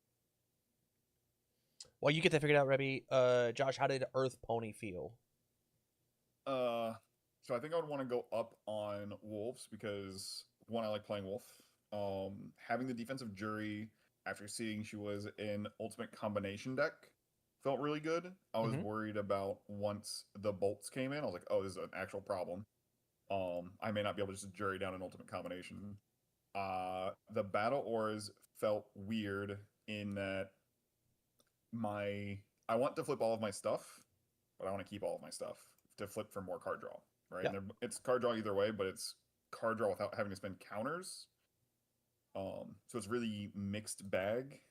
Well, you get that figured out, Rebby. Josh, how did Earth Pony feel? So I think I would want to go up on Wolves because one, I like playing Wolf. Having the defensive jury after seeing she was in ultimate combination deck felt really good. I was Mhm. worried about once the bolts came in, I was like, oh, this is an actual problem. I may not be able to just jury down an ultimate combination. The battle ores felt weird in that I want to flip all of my stuff, but I want to keep all of my stuff to flip for more card draw, right? Yeah. And it's card draw either way, but it's card draw without having to spend counters. So it's really mixed bag.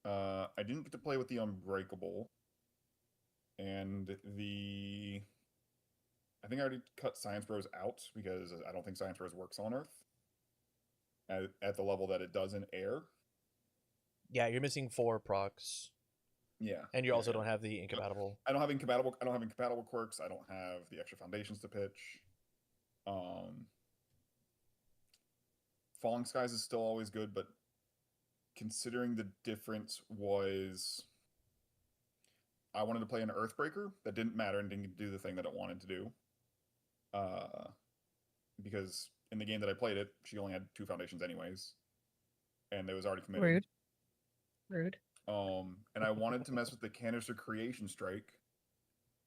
I didn't get to play with the Unbreakable, and I think I already cut Science Bros out because I don't think Science Bros works on Earth at the level that it does in Air. Yeah, you're missing 4 procs, Yeah, and you yeah, also yeah. don't have the incompatible. I don't have incompatible quirks. I don't have the extra foundations to pitch. Falling Skies is still always good, but considering the difference was I wanted to play an Earthbreaker that didn't matter and didn't do the thing that it wanted to do. Because in the game that I played it, she only had 2 foundations anyways. And it was already committed. Rude. And I wanted to mess with the Canister Creation Strike,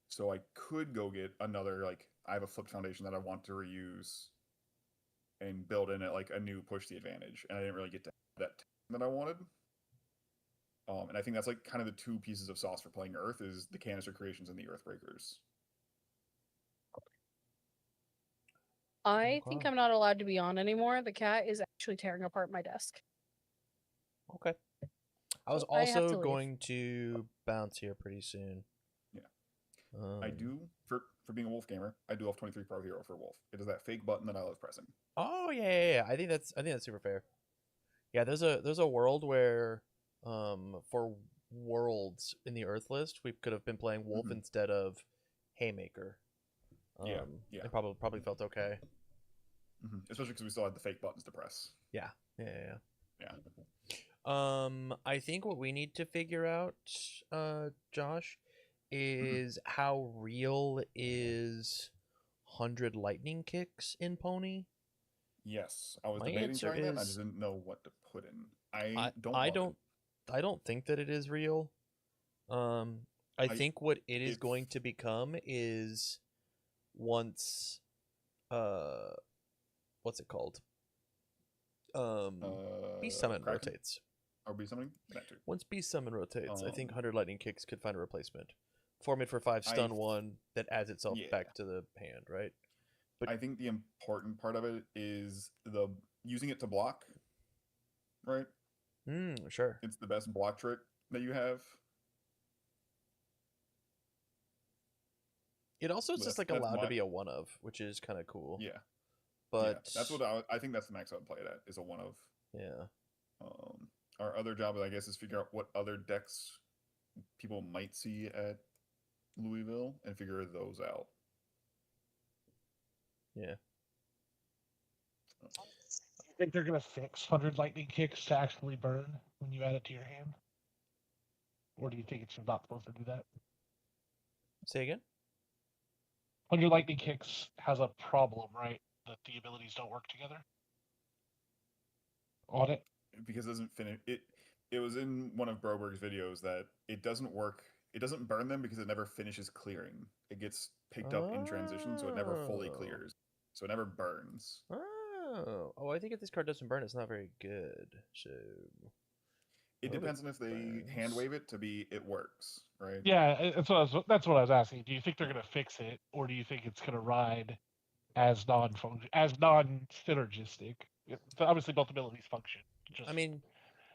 so I could go get another, like, I have a flipped foundation that I want to reuse and build in it like a new push the advantage, and I didn't really get to have that I wanted. And I think that's like kind of the 2 pieces of sauce for playing Earth is the Canister Creations and the Earthbreakers. I think Okay. I'm not allowed to be on anymore. The cat is actually tearing apart my desk. Okay. I was So I have to also leave. going to bounce here pretty soon. Yeah. I Um, do, for being a Wolf gamer, I do have 23 Pro Hero for Wolf. It is that fake button that I love pressing. Oh yeah. I think that's super fair. Yeah, there's a world where, for worlds in the Earth list, we could have been playing Wolf Mhm. instead of Haymaker. Yeah. It probably felt okay. Especially because we still had the fake buttons to press. Yeah. Yeah. I think what we need to figure out, Josh, is how real is 100 lightning kicks in Pony? Yes, I was My debating answer trying that. And I is- just didn't know what to put in. I don't. I love don't I don't think that it is real. I I- think what it is it's- going to become is once what's it called? Beast Summon Kraken? rotates. Or be something. That too. Once Beast Summon rotates, I think Um, 100 Lightning Kicks could find a replacement. Form it for 5, I stun th- 1, that adds itself Yeah. back to the hand, right? But- I think the important part of it is the using it to block. Right. Sure. It's the best block trick that you have. It also is But just that's- like that's allowed to my- be a one of, which is kind of cool. Yeah. But yeah, that's what I think. That's the max I would play it at. Is a one of. yeah. Our other job, I guess, is figure out what other decks people might see at Louisville and figure those out. Yeah. You think they're gonna fix 100 lightning kicks to actually burn when you add it to your hand? Or do you think it's just not supposed to do that? Say again? 100 lightning kicks has a problem, right? That the abilities don't work together on it. Because it doesn't finish it. It was in one of Broberg's videos that it doesn't work. It doesn't burn them because it never finishes clearing. It gets picked up in transition, so it never fully Oh. clears. So it never burns. Oh, I think if this card doesn't burn, it's not very good. So It Well, it depends on if they hand burns. wave it to be it works, right? Yeah, that's what I was asking. Do you think they're gonna fix it, or do you think it's gonna ride as non-synergistic? Obviously, both abilities function. Just I mean,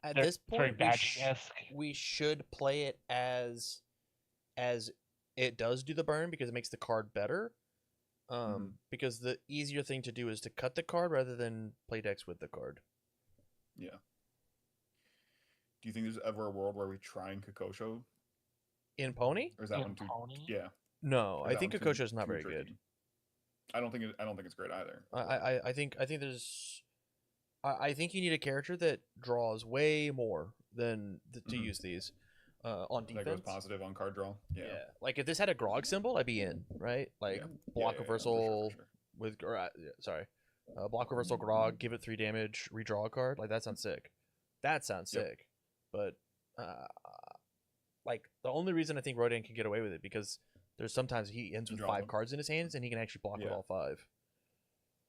at they're this very point, badging-esque. we should play it as it does do the burn because it makes the card better. Because the easier thing to do is to cut the card rather than play decks with the card. Yeah. Do you think there's ever a world where we try and Kokosho, In Pony? or is that In one too? Pony? Yeah. No, or I is that think one too- Kokosho's not too very good. tricky? I don't think it's great either. I think there's I think you need a character that draws way more than to Mhm. use these on That goes defense. positive on card draw. Yeah. Like if this had a Grog symbol, I'd be in, right? Like Yeah. block Yeah, reversal for sure. with block reversal Grog, give it 3 damage, redraw a card. Like that sounds sick. That sounds Yep. sick. But like the only reason I think Rodan can get away with it because there's sometimes he ends He with draws 5 them. cards in his hands and he can actually block with Yeah. all 5.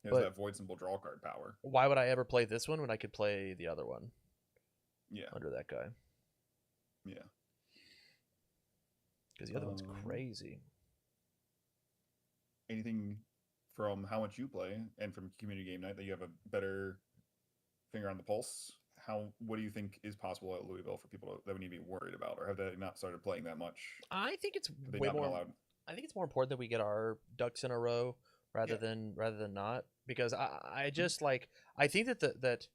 He has But- that void symbol draw card power. Why would I ever play this one when I could play the other one Yeah. under that guy? Yeah. Because the other one's Um, crazy. Anything from how much you play and from community game night that you have a better finger on the pulse? What do you think is possible at Louisville for people that we need to be worried about, or have they not started playing that much? I think it's Have they way not been more. allowed? I think it's more important that we get our ducks in a row rather Yeah. than not because I just like I think that the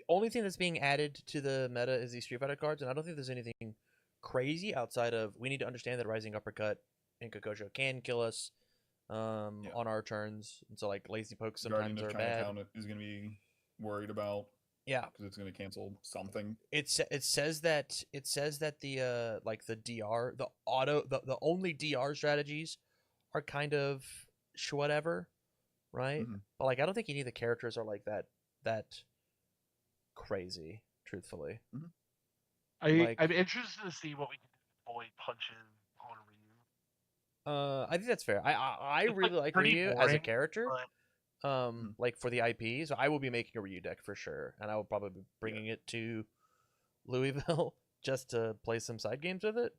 only thing that's being added to the meta is these Street Fighter cards and I don't think there's anything crazy outside of we need to understand that Rising Uppercut and Kokosho can kill us on our turns and so like lazy pokes sometimes Guardian are of bad. Chinatown is going to be worried about Yeah, because it's going to cancel something. it says that the like the DR the only DR strategies are kind of whatever, right? Mhm. But like I don't think any of the characters are like that crazy, truthfully. Like- I'm interested to see what we can do with Void punches on Ryu. I think that's fair. I It's, really like pretty Ryu as a boring, character. but Like for the IP, so I will be making a Ryu deck for sure, and I will probably be bringing it to Louisville just to play some side games with it.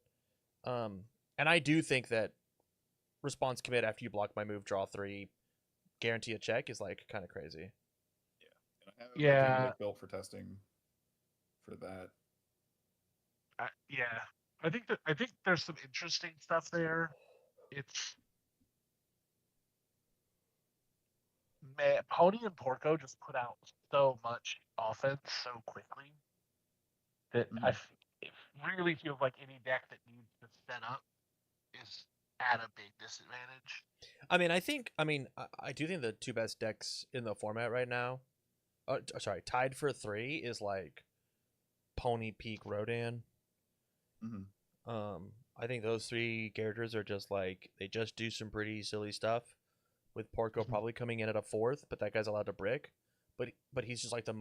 And I do think that response commit after you block my move, draw 3, guarantee a check is like kind of crazy. And I have a Yeah. game built for testing for that. yeah, I think there's some interesting stuff there. It's man, Pony and Porco just put out so much offense so quickly that Mhm. it really feels like any deck that needs to set up is at a big disadvantage. I mean, I do think the two best decks in the format right now, tied for 3 is like Pony Peak Rodan. Hmm. I think those 3 characters are just like they just do some pretty silly stuff. With Porco probably coming in at a 4th, but that guy's allowed to brick. But he's just like the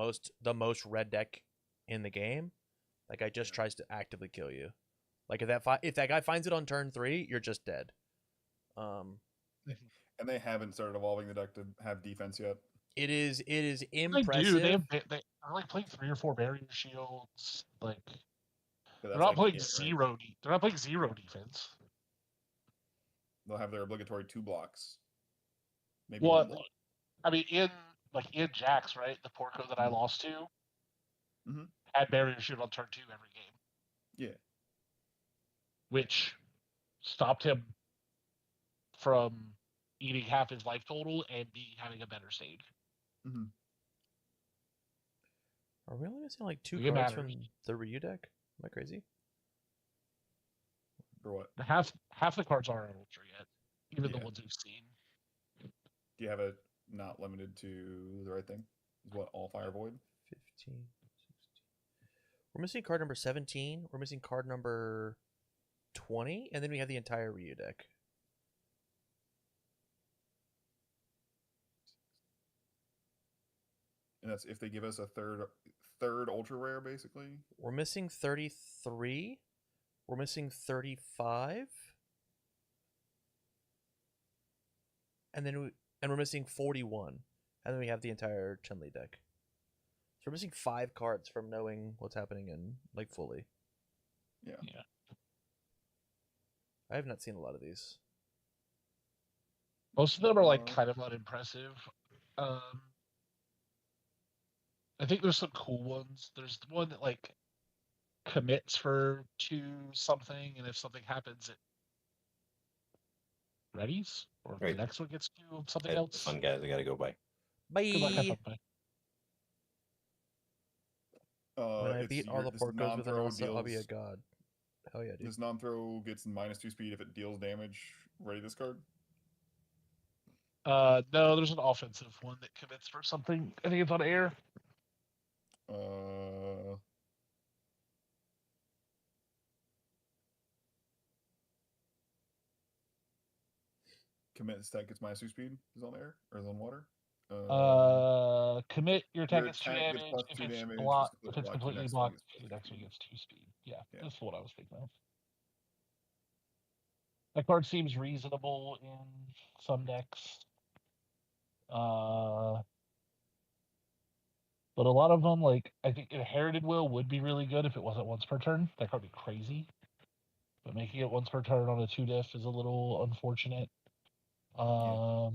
most red deck in the game. That guy just tries to actively kill you. Like if that guy finds it on turn 3, you're just dead. And they haven't started evolving the deck to have defense yet. It is They impressive. do. They're like playing 3 or 4 barrier shields. Like But they're that's not like playing it, right? zero. They're not playing zero defense. They'll have their obligatory 2 blocks. Maybe Well, one block. I mean, in Jax, right? The Porco that I lost to Mhm. had barrier shield on turn 2 every game, Yeah. which stopped him from eating half his life total and having a better stage. Hmm. Are we only missing like 2 It cards matters. from the Ryu deck? Am I crazy? For what? Half the cards aren't ultra yet, even the Yeah. ones we've seen. Do you have it not limited to the right thing? Is what all Fire Void? 15, 16. We're missing card number 17. We're missing card number 20, and then we have the entire Ryu deck. And that's if they give us a third ultra rare, basically. We're missing 33. We're missing 35. And then we're missing 41. And then we have the entire Chun-Li deck. So we're missing 5 cards from knowing what's happening in like fully. Yeah. Yeah. I have not seen a lot of these. Most of them are like Uh, kind of unimpressive. I think there's some cool ones. There's the one that like commits for 2 something, and if something happens, it readies, or if Right. the next one gets 2 something Hey, else. fun guys, I gotta go. Bye. Bye. Good luck, have fun, bye. When I it's beat all the this Porcos with an non-throw Elsa, I'll be a deals- god. Hell yeah, dude. This non-throw gets -2 speed if it deals damage. Ready this card? No, there's an offensive one that commits for something. I think it's on air. Commit stack gets -2 speed is on air or is on water. Commit your attack Your gets 2 attack gets damage. plus If 2 it's damage, blocked, it's if it's completely completely blocked, blocked, your your next next one one gets gets 2 speed. Yeah, Yeah. that's what I was thinking of. That card seems reasonable in some decks. But a lot of them, like I think Inherited Will would be really good if it wasn't once per turn. That card would be crazy. But making it once per turn on a 2 diff is a little unfortunate. I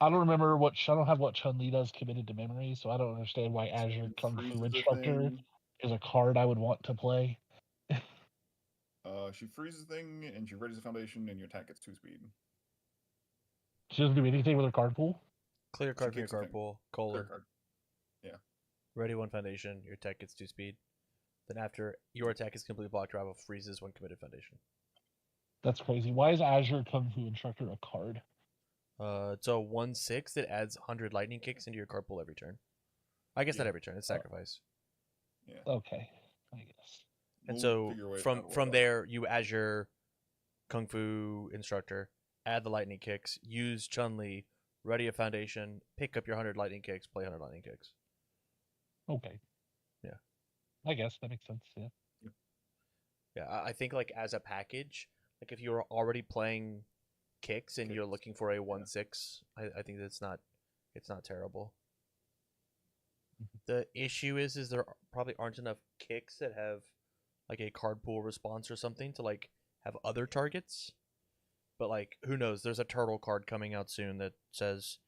don't remember I don't have what Chun-Li does committed to memory, so I don't understand why Azure Kung Fu freezes the Instructor thing. is a card I would want to play. She freezes the thing and she readies the foundation and your attack gets 2 speed. She doesn't do anything with her card pool. Clear card from your kicks the card thing. pool. Clear Colon. card. Ready 1 foundation. Your attack gets 2 speed. Then after your attack is completely blocked, rival freezes 1 committed foundation. That's crazy. Why is Azure Kung Fu Instructor a card? It's a 1/6 that adds 100 lightning kicks into your card pool every turn. I guess not Yeah. every turn. It's sacrifice. Okay, I guess. And We'll so figure a way from out from what- there, you as your Kung Fu Instructor, add the lightning kicks, use Chun-Li, ready a foundation, pick up your 100 lightning kicks, play 100 lightning kicks. Okay. Yeah. I guess that makes sense. Yeah. Yeah, I think like as a package, like if you're already playing kicks and you're Kicks, looking for a 1/6, I think it's not terrible. Mhm. The issue is there probably aren't enough kicks that have like a card pool response or something to like have other targets. But like who knows? There's a turtle card coming out soon that says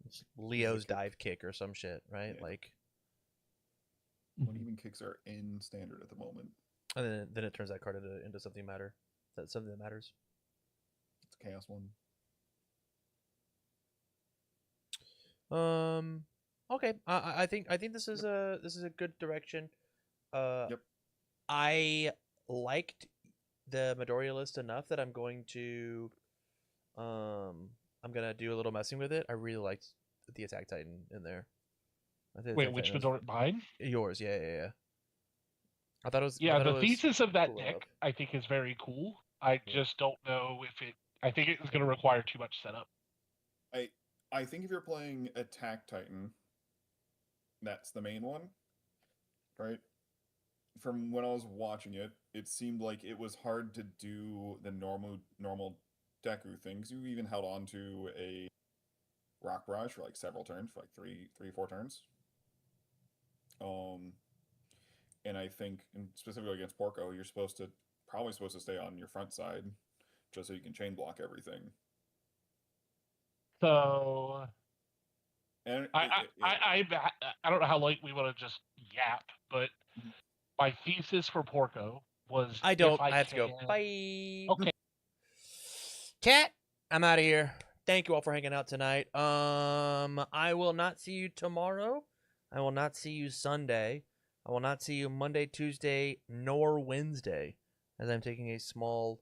it's Leo's kick. dive kick or some shit, right? Yeah. Like, What even kicks are in standard at the moment? and then it turns that card into something something that matters. It's a chaos one. Okay. I think this is a good direction. Yep. I liked the Midoriya list enough that I'm going to do a little messing with it. I really liked the Attack Titan in there. I think Wait, Attack which Titan Midori? Mine? yours, yeah. I thought it was. I Yeah, thought the it was thesis of that cool deck enough. I think is very cool. I Yeah. just don't know if it. I think it's going to require too much setup. I think if you're playing Attack Titan, that's the main one, right? From when I was watching it, it seemed like it was hard to do the normal Deku things. You even held on to a Rock Barrage for like several turns, for like three, 4 turns. And I think, and specifically against Porco, you're probably supposed to stay on your front side, just so you can chain block everything. So And I don't know how late we want to just yap, but my thesis for Porco was I don't. if I have to go. can- Bye. Okay. Cat, I'm out of here. Thank you all for hanging out tonight. I will not see you tomorrow. I will not see you Sunday. I will not see you Monday, Tuesday, nor Wednesday, as I'm taking a small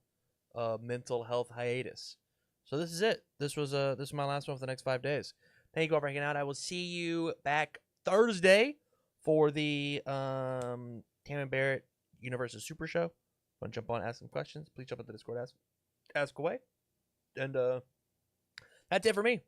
mental health hiatus. So this is it. This is my last one for the next 5 days. Thank you all for hanging out. I will see you back Thursday for the Tam and Barrett Universes Super Show. Want to jump on, ask some questions? Please jump into the Discord, ask away. And that's it for me.